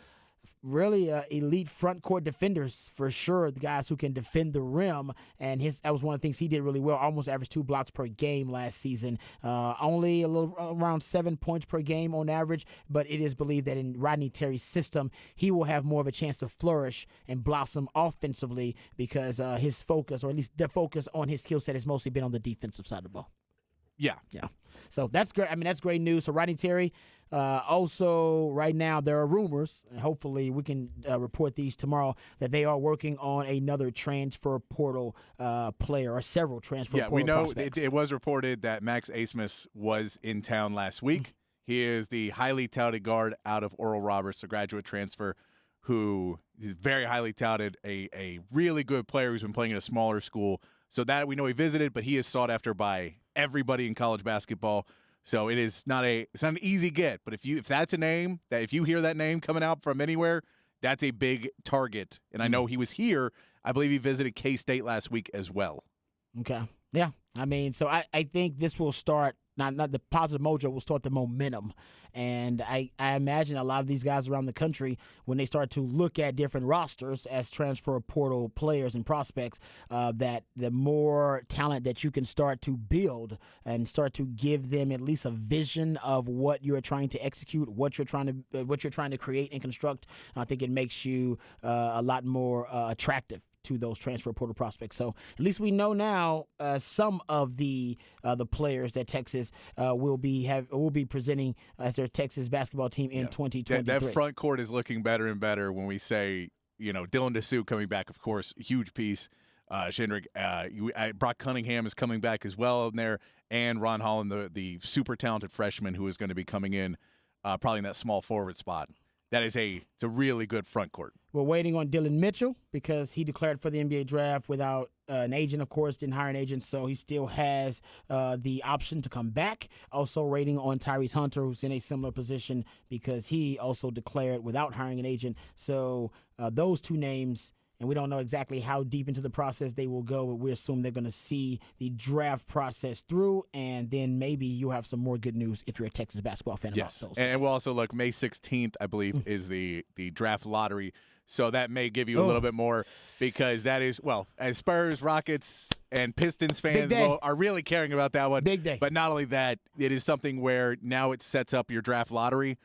really elite front court defenders for sure, the guys who can defend the rim, and that was one of the things he did really well, almost averaged 2 blocks per game last season, only a little around 7 points per game on average, but it is believed that in Rodney Terry's system, he will have more of a chance to flourish and blossom offensively because his focus, or at least the focus on his skill set, has mostly been on the defensive side of the ball. Yeah. So that's great. I mean, that's great news. So Rodney Terry, also right now there are rumors, and hopefully we can report these tomorrow, that they are working on another transfer portal player or several transfer portal prospects. We know it was reported that Max Asmus was in town last week. He is the highly touted guard out of Oral Roberts, a graduate transfer who is very highly touted, a really good player who's been playing at a smaller school. So that we know he visited, but he is sought after by everybody in college basketball. So it's not an easy get, but if that's a name that if you hear that name coming out from anywhere, that's a big target. And I know he was here. I believe he visited K-State last week as well. Okay. Yeah. I mean, so I think this will start, not the positive mojo will start the momentum. And I imagine a lot of these guys around the country, when they start to look at different rosters as transfer portal players and prospects, that the more talent that you can start to build and start to give them at least a vision of what you're trying to execute, what you're trying to create and construct, I think it makes you a lot more attractive to those transfer portal prospects. So at least we know now some of the players that Texas will be presenting as their Texas basketball team in 2023. That front court is looking better and better when we say, Dylan Disu coming back, of course, a huge piece. Shedrick, Brock Cunningham is coming back as well in there, and Ron Holland, the super talented freshman who is going to be coming in probably in that small forward spot. It's a really good front court. We're waiting on Dylan Mitchell because he declared for the NBA draft without an agent, of course, didn't hire an agent, so he still has the option to come back. Also waiting on Tyrese Hunter, who's in a similar position because he also declared without hiring an agent. So those two names, and we don't know exactly how deep into the process they will go, but we assume they're going to see the draft process through, and then maybe you have some more good news if you're a Texas basketball fan about those. And we'll also look, May 16th, I believe, is the draft lottery. So that may give you a little bit more because that is, as Spurs, Rockets, and Pistons fans are really caring about that one. Big day. But not only that, it is something where now it sets up your draft lottery.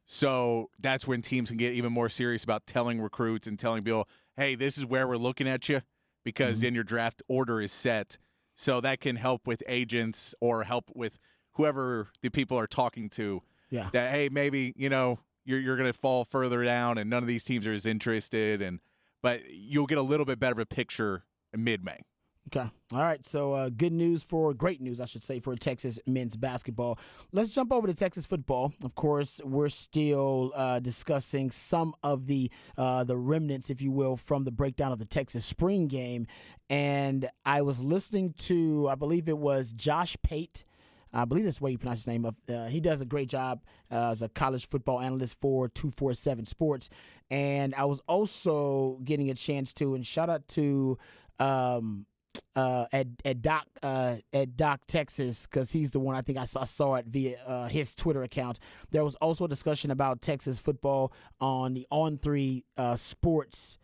So that's when teams can get even more serious about telling recruits and telling people, hey, this is where we're looking at you, because then your draft order is set. So that can help with agents or help with whoever the people are talking to. Yeah. That, hey, maybe, you're going to fall further down and none of these teams are as interested. But you'll get a little bit better of a picture in mid-May. Okay. All right. So great news, I should say, for Texas men's basketball. Let's jump over to Texas football. Of course, we're still discussing some of the remnants, if you will, from the breakdown of the Texas spring game. And I was listening to, I believe it was Josh Pate. I believe that's the way you pronounce his name. He does a great job as a college football analyst for 247 Sports. And I was also getting a chance to, and shout out to at Doc Texas, because he's the one I think I saw it via his Twitter account. There was also a discussion about Texas football on the On3 Sports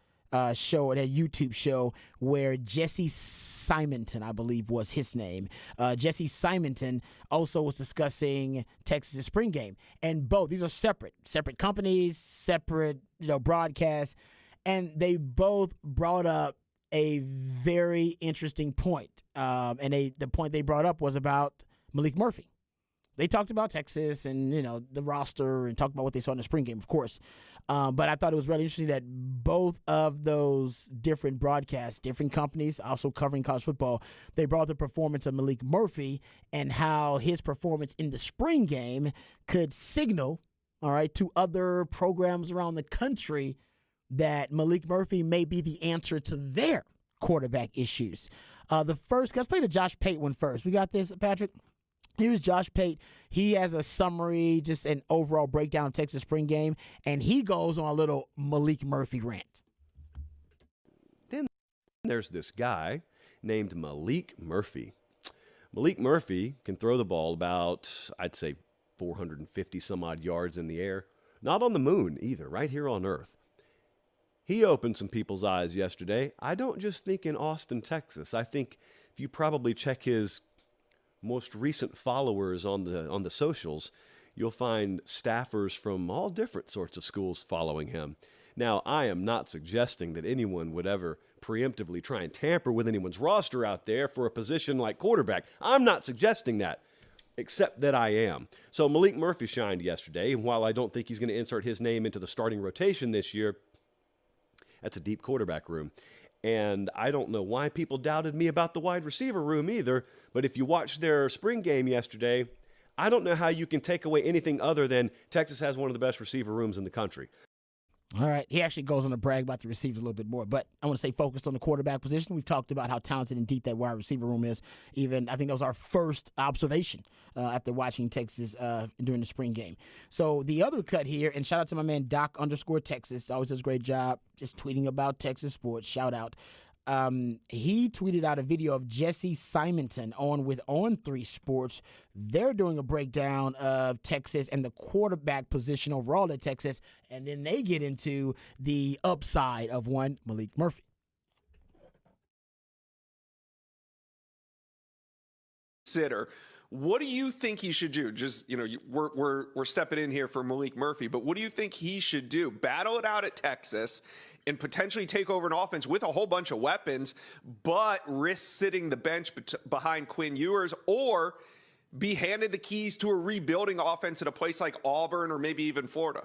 show, that YouTube show, where Jesse Simonton, I believe was his name. Jesse Simonton also was discussing Texas spring game, and both these are separate companies, separate broadcasts, and they both brought up a very interesting point. And the point they brought up was about Malik Murphy. They talked about Texas and, the roster, and talked about what they saw in the spring game, of course. But I thought it was really interesting that both of those different broadcasts, different companies, also covering college football, they brought the performance of Malik Murphy and how his performance in the spring game could signal, all right, to other programs around the country that Malik Murphy may be the answer to their quarterback issues. Let's play the Josh Pate one first. We got this, Patrick? Here's Josh Pate. He has a summary, just an overall breakdown of Texas spring game, and he goes on a little Malik Murphy rant. Then there's this guy named Malik Murphy. Malik Murphy can throw the ball about, I'd say, 450 some odd yards in the air. Not on the moon either, right here on Earth. He opened some people's eyes yesterday. I don't just think in Austin, Texas. I think if you probably check his most recent followers on the socials, you'll find staffers from all different sorts of schools following him. Now, I am not suggesting that anyone would ever preemptively try and tamper with anyone's roster out there for a position like quarterback. I'm not suggesting that, except that I am. So Malik Murphy shined yesterday, and while I don't think he's going to insert his name into the starting rotation this year, that's a deep quarterback room. And I don't know why people doubted me about the wide receiver room either, but if you watched their spring game yesterday, I don't know how you can take away anything other than Texas has one of the best receiver rooms in the country. All right. He actually goes on to brag about the receivers a little bit more, but I want to stay focused on the quarterback position. We've talked about how talented and deep that wide receiver room is. Even, I think that was our first observation after watching Texas during the spring game. So the other cut here, and shout out to my man Doc_Texas. Always does a great job just tweeting about Texas sports. Shout out. He tweeted out a video of Jesse Simonton on 3 Sports. They're doing a breakdown of Texas and the quarterback position overall at Texas, and then they get into the upside of one Malik Murphy. Consider. What do you think he should do? Just, we're stepping in here for Malik Murphy, but what do you think he should do? Battle it out at Texas and potentially take over an offense with a whole bunch of weapons, but risk sitting the bench behind Quinn Ewers, or be handed the keys to a rebuilding offense at a place like Auburn or maybe even Florida?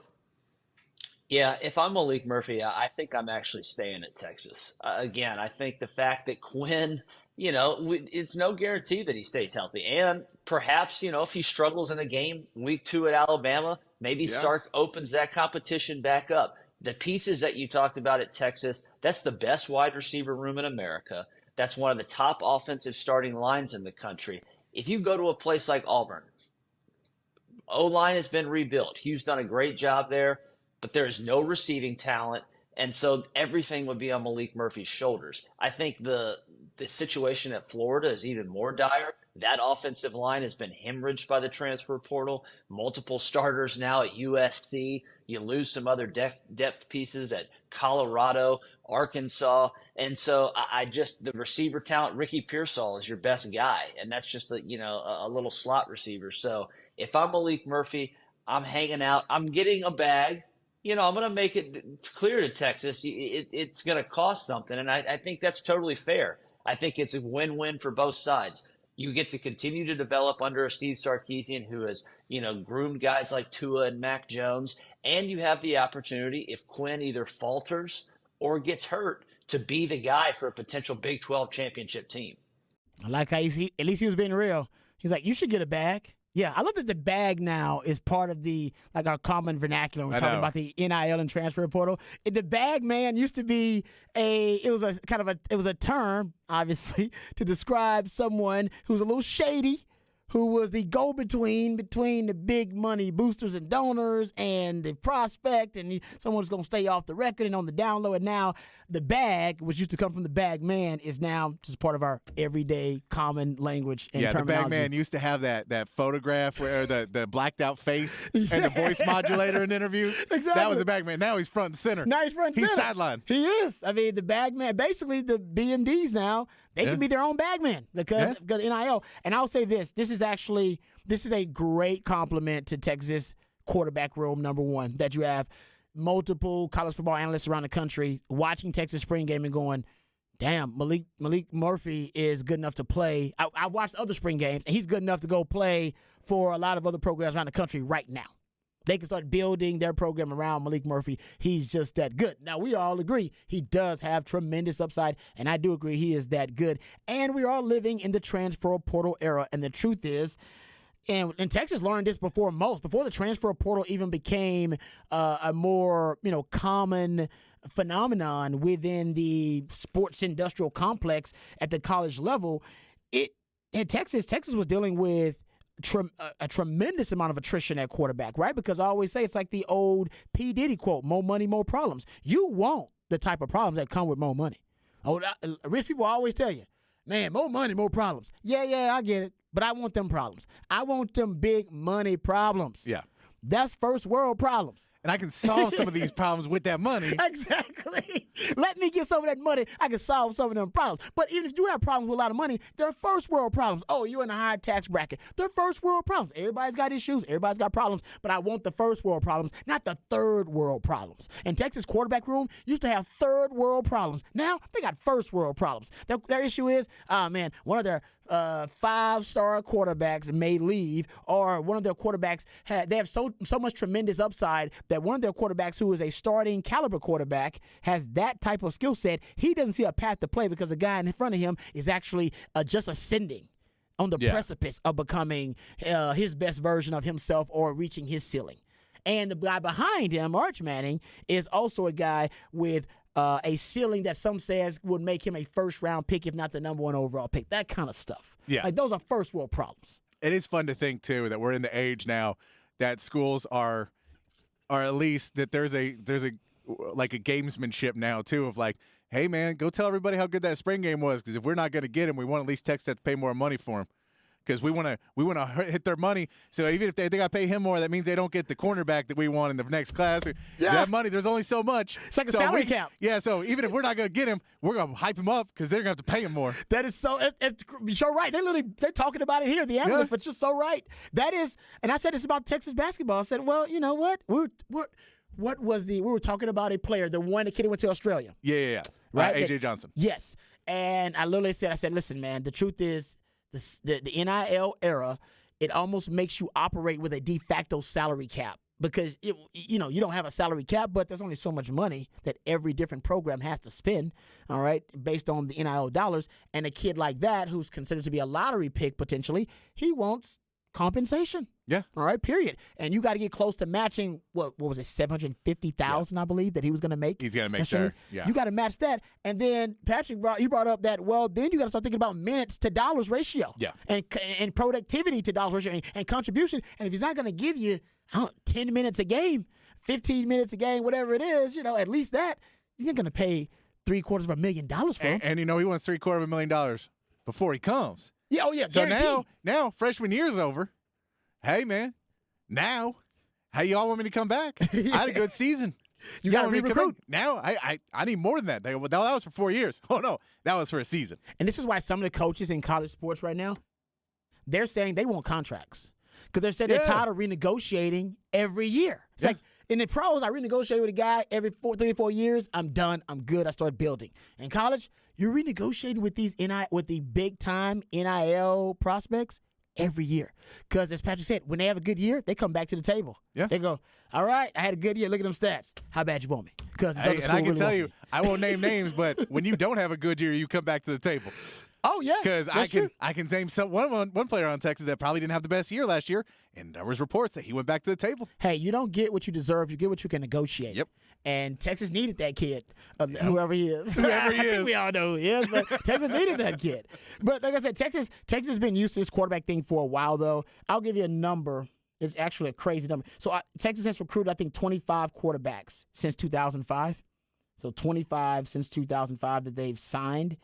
Yeah, if I'm Malik Murphy, I think I'm actually staying at Texas. Again, I think the fact that Quinn, it's no guarantee that he stays healthy. And perhaps, if he struggles in a game week 2 at Alabama, maybe Sark opens that competition back up. The pieces that you talked about at Texas, that's the best wide receiver room in America. That's one of the top offensive starting lines in the country. If you go to a place like Auburn, O-line has been rebuilt. Hugh's done a great job there, but there's no receiving talent, and so everything would be on Malik Murphy's shoulders. I think the situation at Florida is even more dire. That offensive line has been hemorrhaged by the transfer portal. Multiple starters now at USC. You lose some other depth pieces at Colorado, Arkansas. And so the receiver talent, Ricky Pearsall is your best guy. And that's just a little slot receiver. So if I'm Malik Murphy, I'm hanging out. I'm getting a bag. I'm going to make it clear to Texas it's going to cost something, and I think that's totally fair. I think it's a win-win for both sides. You get to continue to develop under a Steve Sarkisian who has, groomed guys like Tua and Mac Jones, and you have the opportunity, if Quinn either falters or gets hurt, to be the guy for a potential Big 12 championship team. I like how at least he was being real. He's like, you should get a bag. Yeah, I love that the bag now is part of our common vernacular. We're talking about the NIL and transfer portal. The bag man used to be it was a term, obviously, to describe someone who's a little shady, who was the go-between between the big money boosters and donors and the prospect, and someone who's going to stay off the record and on the down low. And now the bag, which used to come from the bag man, is now just part of our everyday common language and terminology. The bag man used to have that photograph where the blacked out face and the voice modulator in interviews. Exactly. That was the bag man. Now he's front and center. Now he's front and center. He's sideline. He is. I mean, the bag man, basically the BMDs now, they can be their own bag man because of NIL. And I'll say this is a great compliment to Texas quarterback room, number one, that you have multiple college football analysts around the country watching Texas spring game and going, damn, Malik Murphy is good enough to play. I watched other spring games, and he's good enough to go play for a lot of other programs around the country right now. They can start building their program around Malik Murphy. He's just that good. Now, we all agree he does have tremendous upside, and I do agree he is that good. And we are living in the transfer portal era, and the truth is, and Texas learned this before the transfer portal even became a more common phenomenon within the sports industrial complex at the college level. In Texas was dealing with a tremendous amount of attrition at quarterback, right? Because I always say it's like the old P. Diddy quote, more money, more problems. You want the type of problems that come with more money. Rich people always tell you, man, more money, more problems. Yeah, I get it. But I want them problems. I want them big money problems. Yeah. That's first world problems. And I can solve some of these problems with that money. Exactly. Let me get some of that money. I can solve some of them problems. But even if you have problems with a lot of money, they're first world problems. Oh, you're in a high tax bracket. They're first world problems. Everybody's got issues. Everybody's got problems. But I want the first world problems, not the third world problems. And Texas quarterback room used to have third world problems. Now they got first world problems. Their issue is, one of their 5-star quarterbacks may leave, or one of their quarterbacks they have so much tremendous upside that one of their quarterbacks, who is a starting caliber quarterback, has that type of skill set. He doesn't see a path to play because the guy in front of him is actually just ascending on the precipice of becoming his best version of himself or reaching his ceiling. And the guy behind him, Arch Manning, is also a guy with a ceiling that some says would make him a first-round pick, if not the number one overall pick. That kind of stuff. Yeah. Like, those are first-world problems. It is fun to think, too, that we're in the age now that schools are at least that there's a like a gamesmanship now, too, of like, hey, man, go tell everybody how good that spring game was, because if we're not going to get him, we want at least Texas to pay more money for him. Because we want to hit their money. So even if they got to pay him more, that means they don't get the cornerback that we want in the next class. Yeah. That money, there's only so much. It's like a salary cap. Yeah, so even if we're not going to get him, we're going to hype him up because they're going to have to pay him more. That is so you're right. They're talking about it here, the analysts, but you're so right. That is, and I said this about Texas basketball. I said, well, you know what? What was we were talking about a player, the one, the kid who went to Australia. Yeah. Right? A.J. Johnson. Yes. And I literally said, listen, man, the truth is, the NIL era, it almost makes you operate with a de facto salary cap because, you don't have a salary cap, but there's only so much money that every different program has to spend, all right, based on the NIL dollars. And a kid like that, who's considered to be a lottery pick potentially, he wants compensation. Yeah. All right, period. And you got to get close to matching, what was it, $750,000, I believe, that he was going to make? He's going to make sure. Yeah. You got to match that. And then Patrick brought up that, well, then you got to start thinking about minutes to dollars ratio. Yeah. And productivity to dollars ratio and contribution. And if he's not going to give you 10 minutes a game, 15 minutes a game, whatever it is, at least that, you're going to pay $750,000 for him. And he wants $750,000 before he comes. Yeah, oh yeah. So guaranteed. now freshman year's over. Hey man, now how y'all want me to come back? I had a good season. You got to re-recruit. Now I need more than that. That was for 4 years. Oh no, that was for a season. And this is why some of the coaches in college sports right now, they're saying they want contracts. because they said they're tired of renegotiating every year. It's like in the pros, I renegotiate with a guy every 3 or 4 years. I'm done. I'm good. I start building. In college, you're renegotiating with the big time NIL prospects every year. Because as Patrick said, when they have a good year, they come back to the table. Yeah. They go, all right, I had a good year. Look at them stats. How bad you want me? Because and I can tell you, I won't name names, but when you don't have a good year, you come back to the table. Oh yeah, because I can name one player on Texas that probably didn't have the best year last year, and there was reports that he went back to the table. Hey, you don't get what you deserve; you get what you can negotiate. Yep. And Texas needed that kid, whoever he is. Whoever he is, we all know who he is. But Texas needed that kid. But like I said, Texas has been used to this quarterback thing for a while, though. I'll give you a number. It's actually a crazy number. So Texas has recruited, I think, 25 quarterbacks since 2005. So 25 since 2005 that they've signed.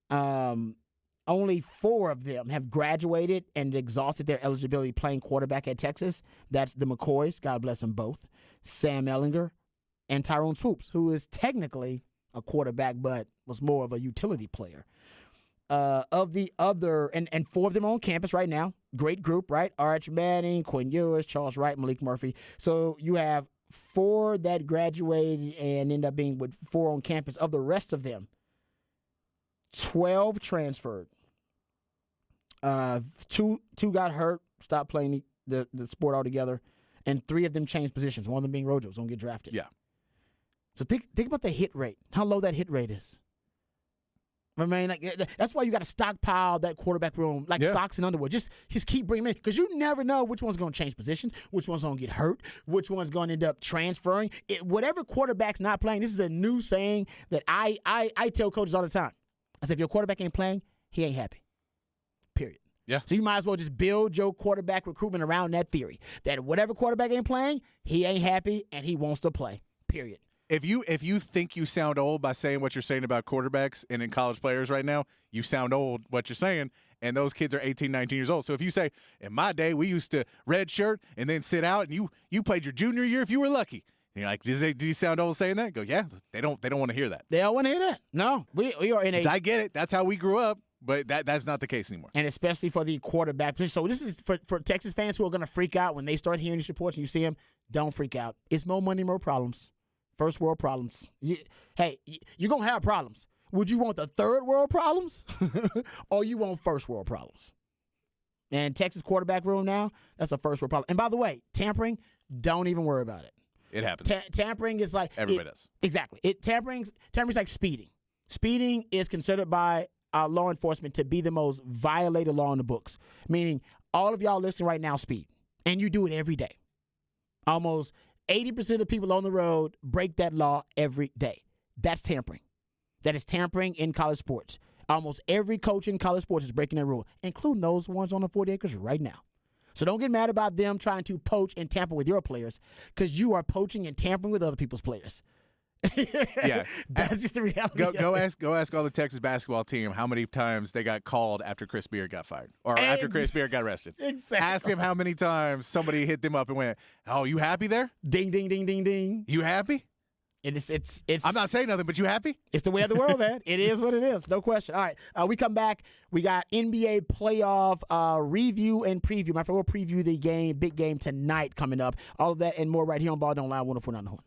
Only 4 of them have graduated and exhausted their eligibility playing quarterback at Texas. That's the McCoys, God bless them both, Sam Ehlinger, and Tyrone Swoops, who is technically a quarterback but was more of a utility player. Of the other, and 4 of them are on campus right now. Great group, right? Arch Manning, Quinn Ewers, Charles Wright, Malik Murphy. So you have 4 that graduated and end up being with 4 on campus. Of the rest of them, 12 transferred. 2 got hurt, stopped playing the sport altogether, and 3 of them changed positions. One of them being Rojo's going to get drafted. Yeah. So think about the hit rate. How low that hit rate is. I mean, like that's why you got to stockpile that quarterback room like socks and underwear. Just keep bringing them in because you never know which one's going to change positions, which one's going to get hurt, which one's going to end up transferring. Whatever quarterback's not playing, this is a new saying that I tell coaches all the time. I said, if your quarterback ain't playing, he ain't happy. Period. Yeah. So you might as well just build your quarterback recruitment around that theory that whatever quarterback ain't playing, he ain't happy and he wants to play. Period. If you think you sound old by saying what you're saying about quarterbacks and in college players right now, you sound old what you're saying, and those kids are 18, 19 years old. So if you say, in my day, we used to red shirt and then sit out, and you played your junior year if you were lucky. And you're like, do you sound old saying that? Go, yeah, they don't want to hear that. They don't want to hear that. No, we are in a. I get it. That's how we grew up. But that's not the case anymore. And especially for the quarterback position. So this is for Texas fans who are going to freak out when they start hearing these reports and you see them. Don't freak out. It's more money, more problems. First world problems. You're going to have problems. Would you want the third world problems or you want first world problems? And Texas quarterback room now, that's a first world problem. And by the way, tampering, don't even worry about it. It happens. Tampering is like. Everybody does. Exactly. Tampering's like speeding. Speeding is considered by law enforcement to be the most violated law in the books, meaning all of y'all listening right now speed, and you do it every day. Almost 80% of people on the road break that law every day. That's tampering. That is tampering in college sports. Almost every coach in college sports is breaking that rule, including those ones on the 40 acres right now. So don't get mad about them trying to poach and tamper with your players because you are poaching and tampering with other people's players. Yeah, that's just the reality. Go ask all the Texas basketball team how many times they got called after Chris Beard got fired or after Chris Beard got arrested. Exactly. Ask him how many times somebody hit them up and went, "Oh, you happy there? Ding, ding, ding, ding, ding. You happy?" It's. I'm not saying nothing, but you happy? It's the way of the world, man. It is what it is. No question. All right. We come back. We got NBA playoff review and preview. My friend, we'll preview the big game tonight coming up. All of that and more right here on Ball Don't Lie 104.9 The Horn.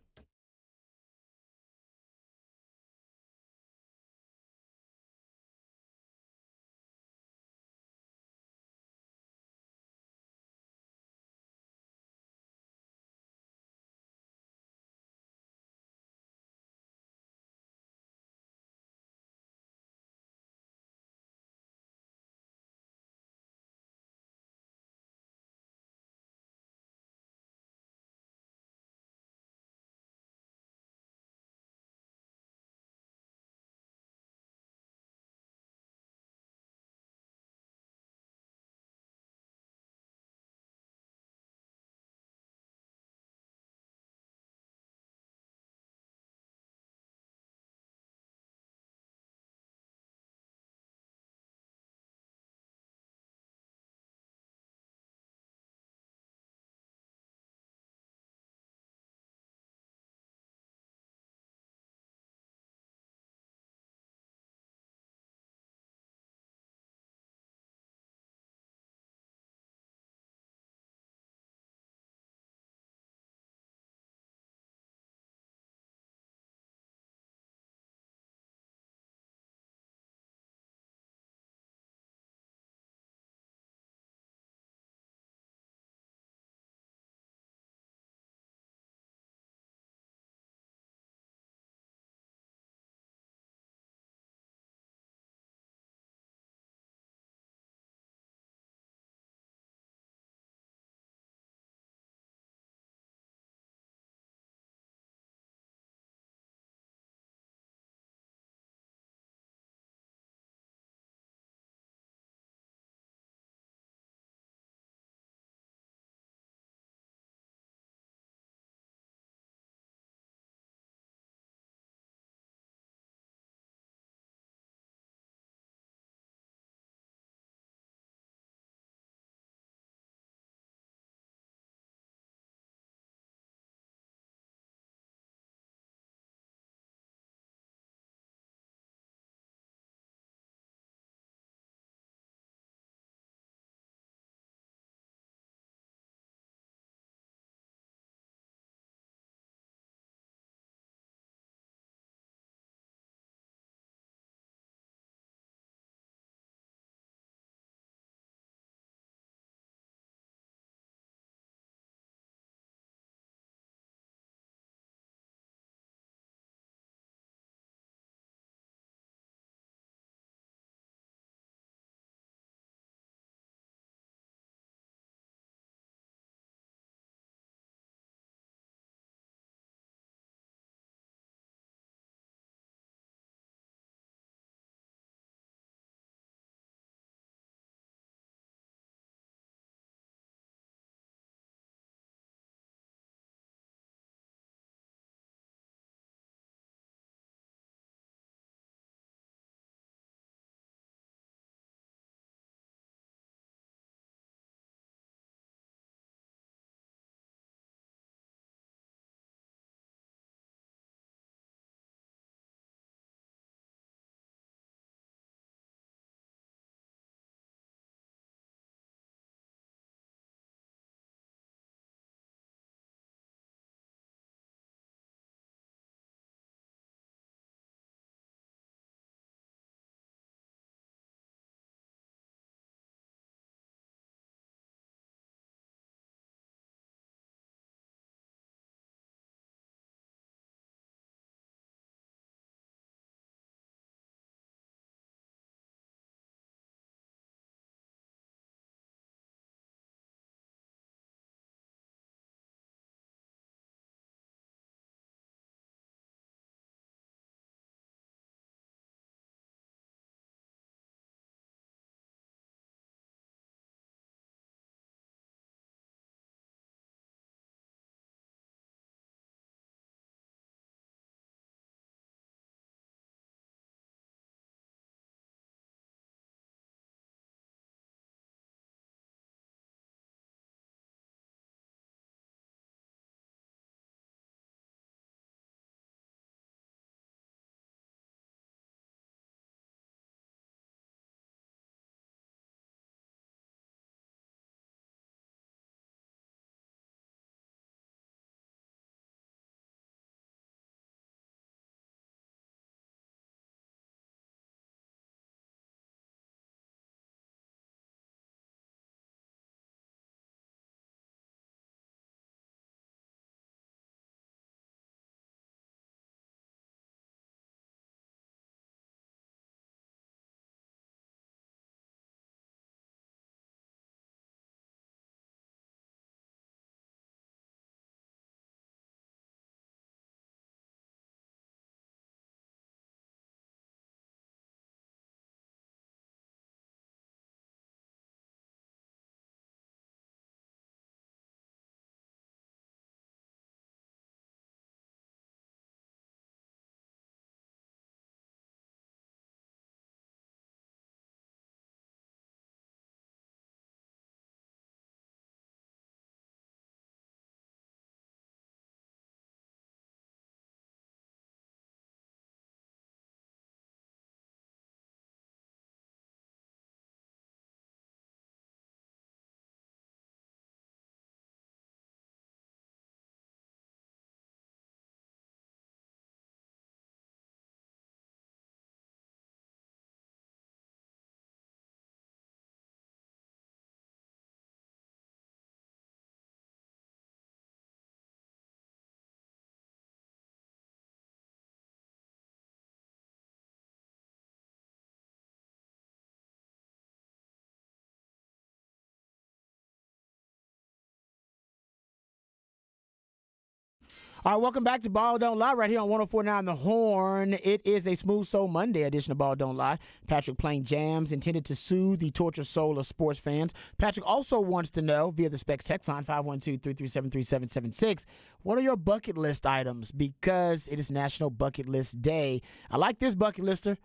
All right, welcome back to Ball Don't Lie right here on 104.9 The Horn. It is a Smooth Soul Monday edition of Ball Don't Lie. Patrick playing jams intended to soothe the tortured soul of sports fans. Patrick also wants to know via the Specs text line 512-337-3776, what are your bucket list items? Because it is National Bucket List Day. I like this bucket lister. It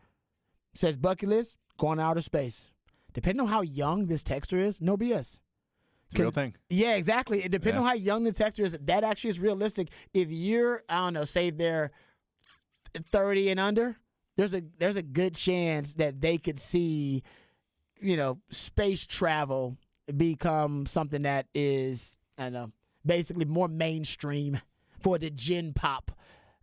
says bucket list, going to outer space. Depending on how young this texter is, no BS. It's a real thing. Yeah, exactly. It depends on how young the texter is. That actually is realistic. If you're, I don't know, say they're 30 and under, there's a good chance that they could see, space travel become something that is, I don't know, basically more mainstream for the gen pop.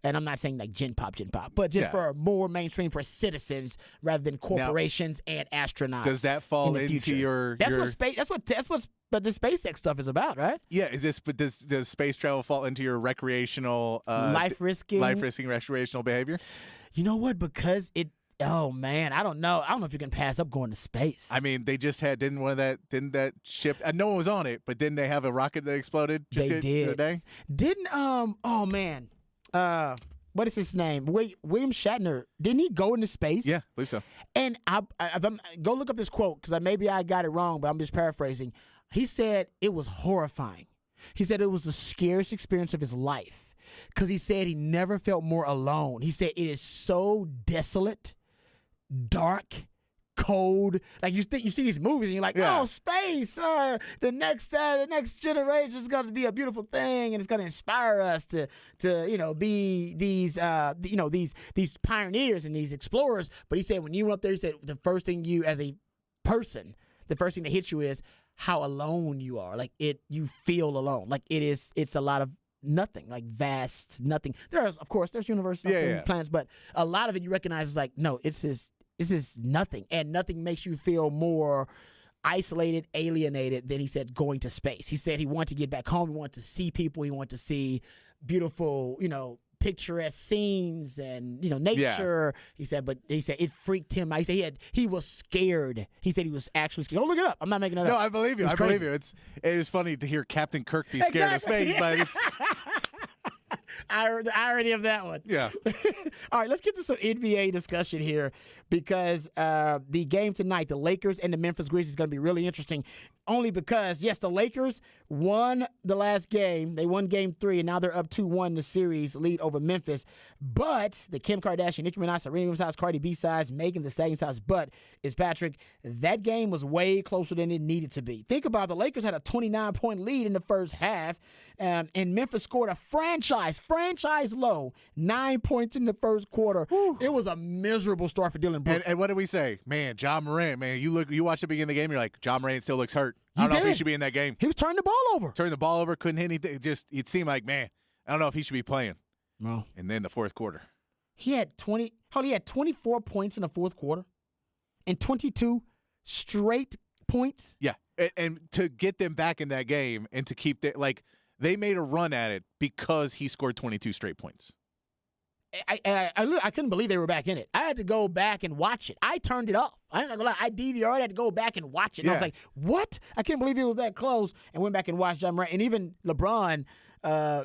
And I'm not saying like gen pop, but just for more mainstream for citizens rather than corporations and astronauts. Does that fall into your? What space? That's what the SpaceX stuff is about, right? Yeah. Is this? But does space travel fall into your recreational, life risking recreational behavior? You know what? Because it. Oh man, I don't know. I don't know if you can pass up going to space. I mean, they just had didn't that ship? No one was on it, but didn't they have a rocket that exploded? They did. The other day? Didn't Oh man. What is his name? William Shatner. Didn't he go into space? Yeah, I believe so. And go look up this quote because maybe I got it wrong, but I'm just paraphrasing. He said it was horrifying. He said it was the scariest experience of his life because he said he never felt more alone. He said it is so desolate, dark, cold. Like you see these movies and you're like, oh, space. The next generation is going to be a beautiful thing and it's going to inspire us to be these these pioneers and these explorers. But he said when you went up there, he said the first thing you as a person, the first thing that hits you is how alone you are. Like you feel alone. Like it's a lot of nothing, like vast nothing. There's universe, planets, but a lot of it you recognize is like, no, this is nothing, and nothing makes you feel more isolated, alienated than he said going to space. He said he wanted to get back home. He wanted to see people. He wanted to see beautiful, picturesque scenes and nature. Yeah. He said it freaked him out. He said he was scared. He said he was actually scared. Oh, look it up. I'm not making it up. No, I believe you. I believe you. It is funny to hear Captain Kirk be scared of space, but it's. The irony of that one. Yeah. All right, let's get to some NBA discussion here because the game tonight, the Lakers and the Memphis Grizzlies, is going to be really interesting. Only because, yes, the Lakers won the last game. They won Game 3, and now they're up 2-1 the series lead over Memphis. But the Kim Kardashian, Nicki Minaj, Serena Williams size, Cardi B size, Megan Thee Stallion size, but is Patrick, that game was way closer than it needed to be. Think about it. The Lakers had a 29-point lead in the first half, and Memphis scored a franchise low, 9 points in the first quarter. Whew. It was a miserable start for Dillon Brooks. And what did we say? Man, Ja Morant, man, you watch the beginning of the game, you're like, Ja Morant still looks hurt. I don't know if he should be in that game. He was turning the ball over. Couldn't hit anything. It seemed like, man, I don't know if he should be playing. No. And then the fourth quarter. He had 24 points in the fourth quarter and 22 straight points. Yeah. And to get them back in that game and to keep they made a run at it because he scored 22 straight points. I couldn't believe they were back in it. I had to go back and watch it. I turned it off. I DVR'd, had to go back and watch it. And I was like, what? I can't believe it was that close. And went back and watched Ja Morant. And even LeBron,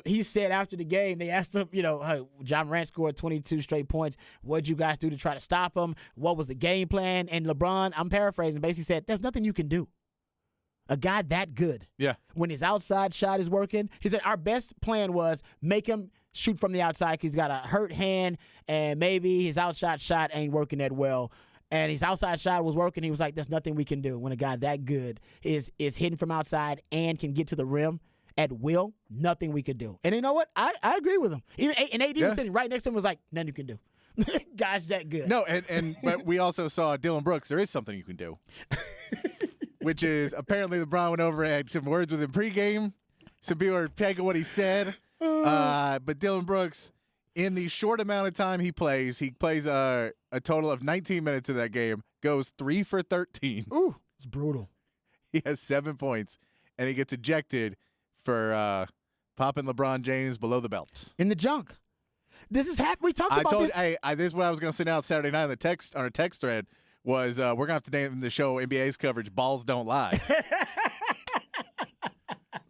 he said after the game, they asked him, hey, Ja Morant scored 22 straight points. What'd you guys do to try to stop him? What was the game plan? And LeBron, I'm paraphrasing, basically said, there's nothing you can do. A guy that good. Yeah. When his outside shot is working, he said our best plan was make him shoot from the outside because he's got a hurt hand and maybe his outside shot ain't working that well. And his outside shot was working. He was like, there's nothing we can do. When a guy that good is hitting from outside and can get to the rim at will, nothing we could do. And you know what? I agree with him. Even AD was sitting right next to him was like, nothing you can do. Guy's that good. No, but we also saw Dillon Brooks. There is something you can do. Which is apparently LeBron went over and had some words with him pregame. Some people are taking what he said. But Dillon Brooks, in the short amount of time he plays a total of 19 minutes in that game, goes 3 for 13. Ooh, it's brutal. He has 7 points, and he gets ejected for popping LeBron James below the belt. In the junk. This is happening. We talked about this. Hey, this is what I was going to send out Saturday night on our text thread. Was we're going to have to name the show NBA's coverage Balls Don't Lie.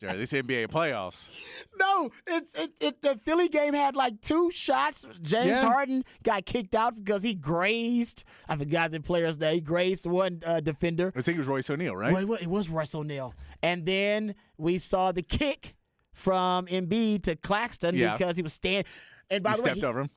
Jerry, this NBA playoffs. No, the Philly game had like 2 shots. James Harden got kicked out because he grazed. I forgot the player's name. He grazed one defender. I think it was Royce O'Neal, right? Well, it was Royce O'Neal. And then we saw the kick from Embiid to Claxton because he was standing. And by the way, stepped over him.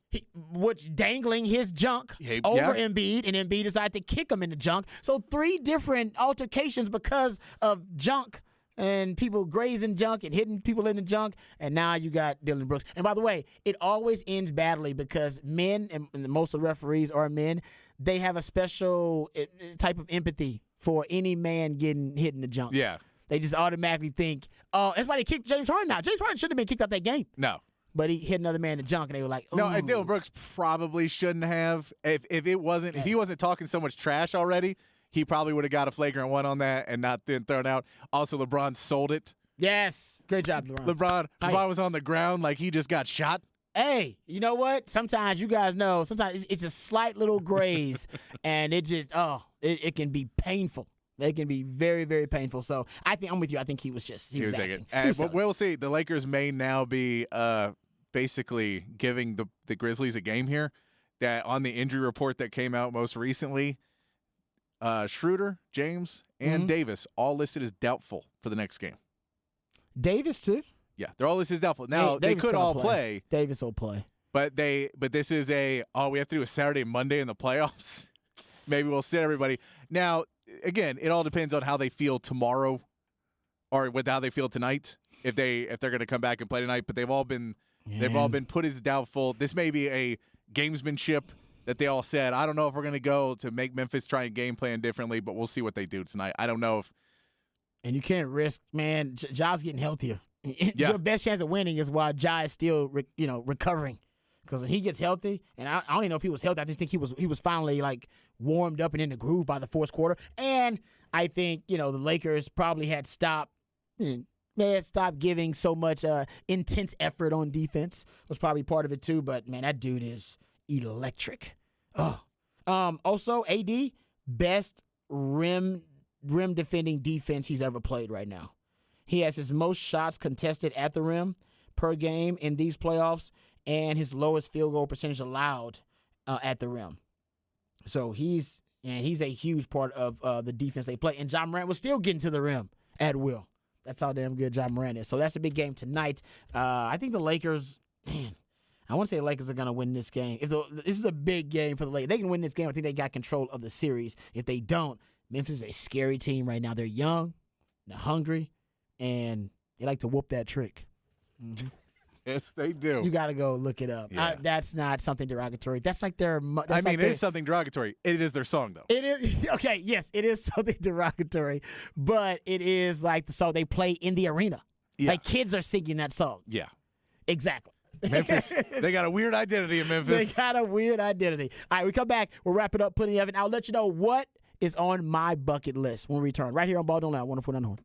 Which dangling his junk over Embiid, and Embiid decided to kick him in the junk. So 3 different altercations because of junk and people grazing junk and hitting people in the junk. And now you got Dylan Brooks. And by the way, it always ends badly because men, and most of the referees are men, they have a special type of empathy for any man getting hit in the junk. Yeah. They just automatically think, oh, that's why they kicked James Harden out. James Harden shouldn't have been kicked out that game. No. But he hit another man in the junk, and they were like, ooh. No, and Dylan Brooks probably shouldn't have. If he wasn't talking so much trash already, he probably would have got a flagrant 1 on that and not then thrown out. Also, LeBron sold it. Yes. Great job, LeBron. LeBron was on the ground like he just got shot. Hey, you know what? Sometimes you guys know, sometimes it's a slight little graze, and it just, it can be painful. It can be very, very painful. So I think I'm with you. I think he was acting. But we'll see. The Lakers may now be basically giving the Grizzlies a game here. That on the injury report that came out most recently, Schroeder, James, and Davis all listed as doubtful for the next game. Davis too? Yeah, they're all listed as doubtful. Now they could all play. Davis will play. But this is we have to do a Saturday, Monday in the playoffs. Maybe we'll sit everybody. Now, again, it all depends on how they feel tomorrow, or with how they feel tonight. If they're going to come back and play tonight, but they've all been put as doubtful. This may be a gamesmanship that they all said. I don't know if we're going to go to make Memphis try and game plan differently, but we'll see what they do tonight. I don't know if. And you can't risk, man. Ja's getting healthier. Your best chance of winning is while Ja is still, recovering. Because when he gets healthy, and I don't even know if he was healthy. I just think he was finally like warmed up and in the groove by the 4th quarter. And I think the Lakers probably had stopped giving so much intense effort on defense. Was probably part of it too. But man, that dude is electric. Oh, also AD, best rim defending defense he's ever played right now. He has his most shots contested at the rim per game in these playoffs, and his lowest field goal percentage allowed at the rim. So he's a huge part of the defense they play. And Ja Morant was still getting to the rim at will. That's how damn good Ja Morant is. So that's a big game tonight. I think the Lakers, I want to say the Lakers are going to win this game. This is a big game for the Lakers. They can win this game. I think they got control of the series. If they don't, Memphis is a scary team right now. They're young, they're hungry, and they like to whoop that trick. Mm-hmm. Yes, they do. You got to go look it up. Yeah. That's not something derogatory. That's like their. It is something derogatory. It is their song, though. It is okay. Yes, it is something derogatory, but it is like the song they play in the arena. Yeah. Like kids are singing that song. Yeah, exactly. Memphis, they got a weird identity in Memphis. They got a weird identity. All right, we come back. We'll wrap it up. Putting Evan. I'll let you know what is on my bucket list when we return. Right here on Ball Don't Lie, 104.9 Horn.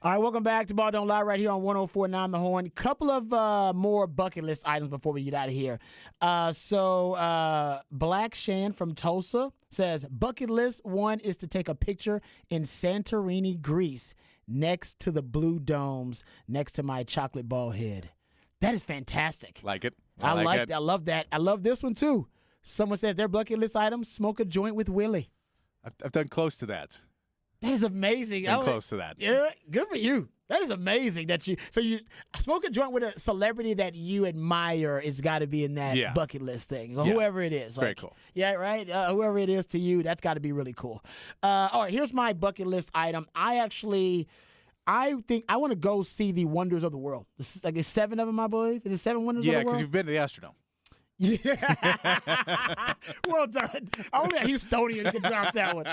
All right, welcome back to Ball Don't Lie right here on 104.9 The Horn. Couple of more bucket list items before we get out of here. Black Shan from Tulsa says, bucket list 1 is to take a picture in Santorini, Greece, next to the blue domes, next to my chocolate ball head. That is fantastic. Like it. I like it. I love that. I love this one, too. Someone says their bucket list item, smoke a joint with Willie. I've done close to that. That is amazing. Close to that. Yeah, good for you. That is amazing that you smoke a joint with a celebrity that you admire is got to be in that bucket list thing, or whoever it is. Very cool. Yeah, right. Whoever it is to you, that's got to be really cool. All right, here's my bucket list item. I think I want to go see the wonders of the world. There's 7 of them, I believe. Is it 7 wonders of the world? Yeah, because you've been to the Astrodome. Yeah. Well done. Only a Houstonian can drop that one.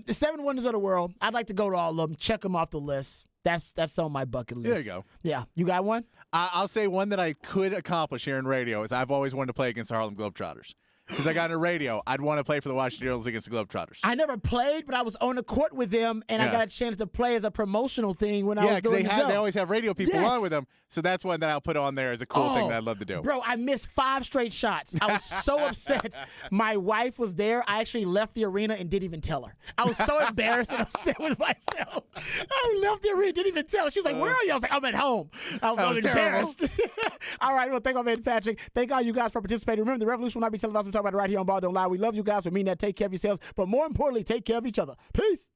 The 7 wonders of the world. I'd like to go to all of them, check them off the list. That's on my bucket list. There you go. Yeah. You got one? I'll say one that I could accomplish here in radio is I've always wanted to play against the Harlem Globetrotters. Since I got into radio, I'd want to play for the Washington Generals against the Globetrotters. I never played, but I was on the court with them, and I got a chance to play as a promotional thing when I was doing the show. They always have radio people on with them, so that's one that I'll put on there as a cool thing that I'd love to do. Bro, I missed 5 straight shots. I was so upset. My wife was there. I actually left the arena and didn't even tell her. I was so embarrassed and upset with myself. I left the arena, didn't even tell her. She was like, where are you? I was like, I'm at home. I was embarrassed. All right, well, thank you, man, Patrick. Thank all you guys for participating. Remember, the revolution will not be televised. We talk about it right here on Ball Don't Lie. We love you guys. We mean that. Take care of yourselves. But more importantly, take care of each other. Peace.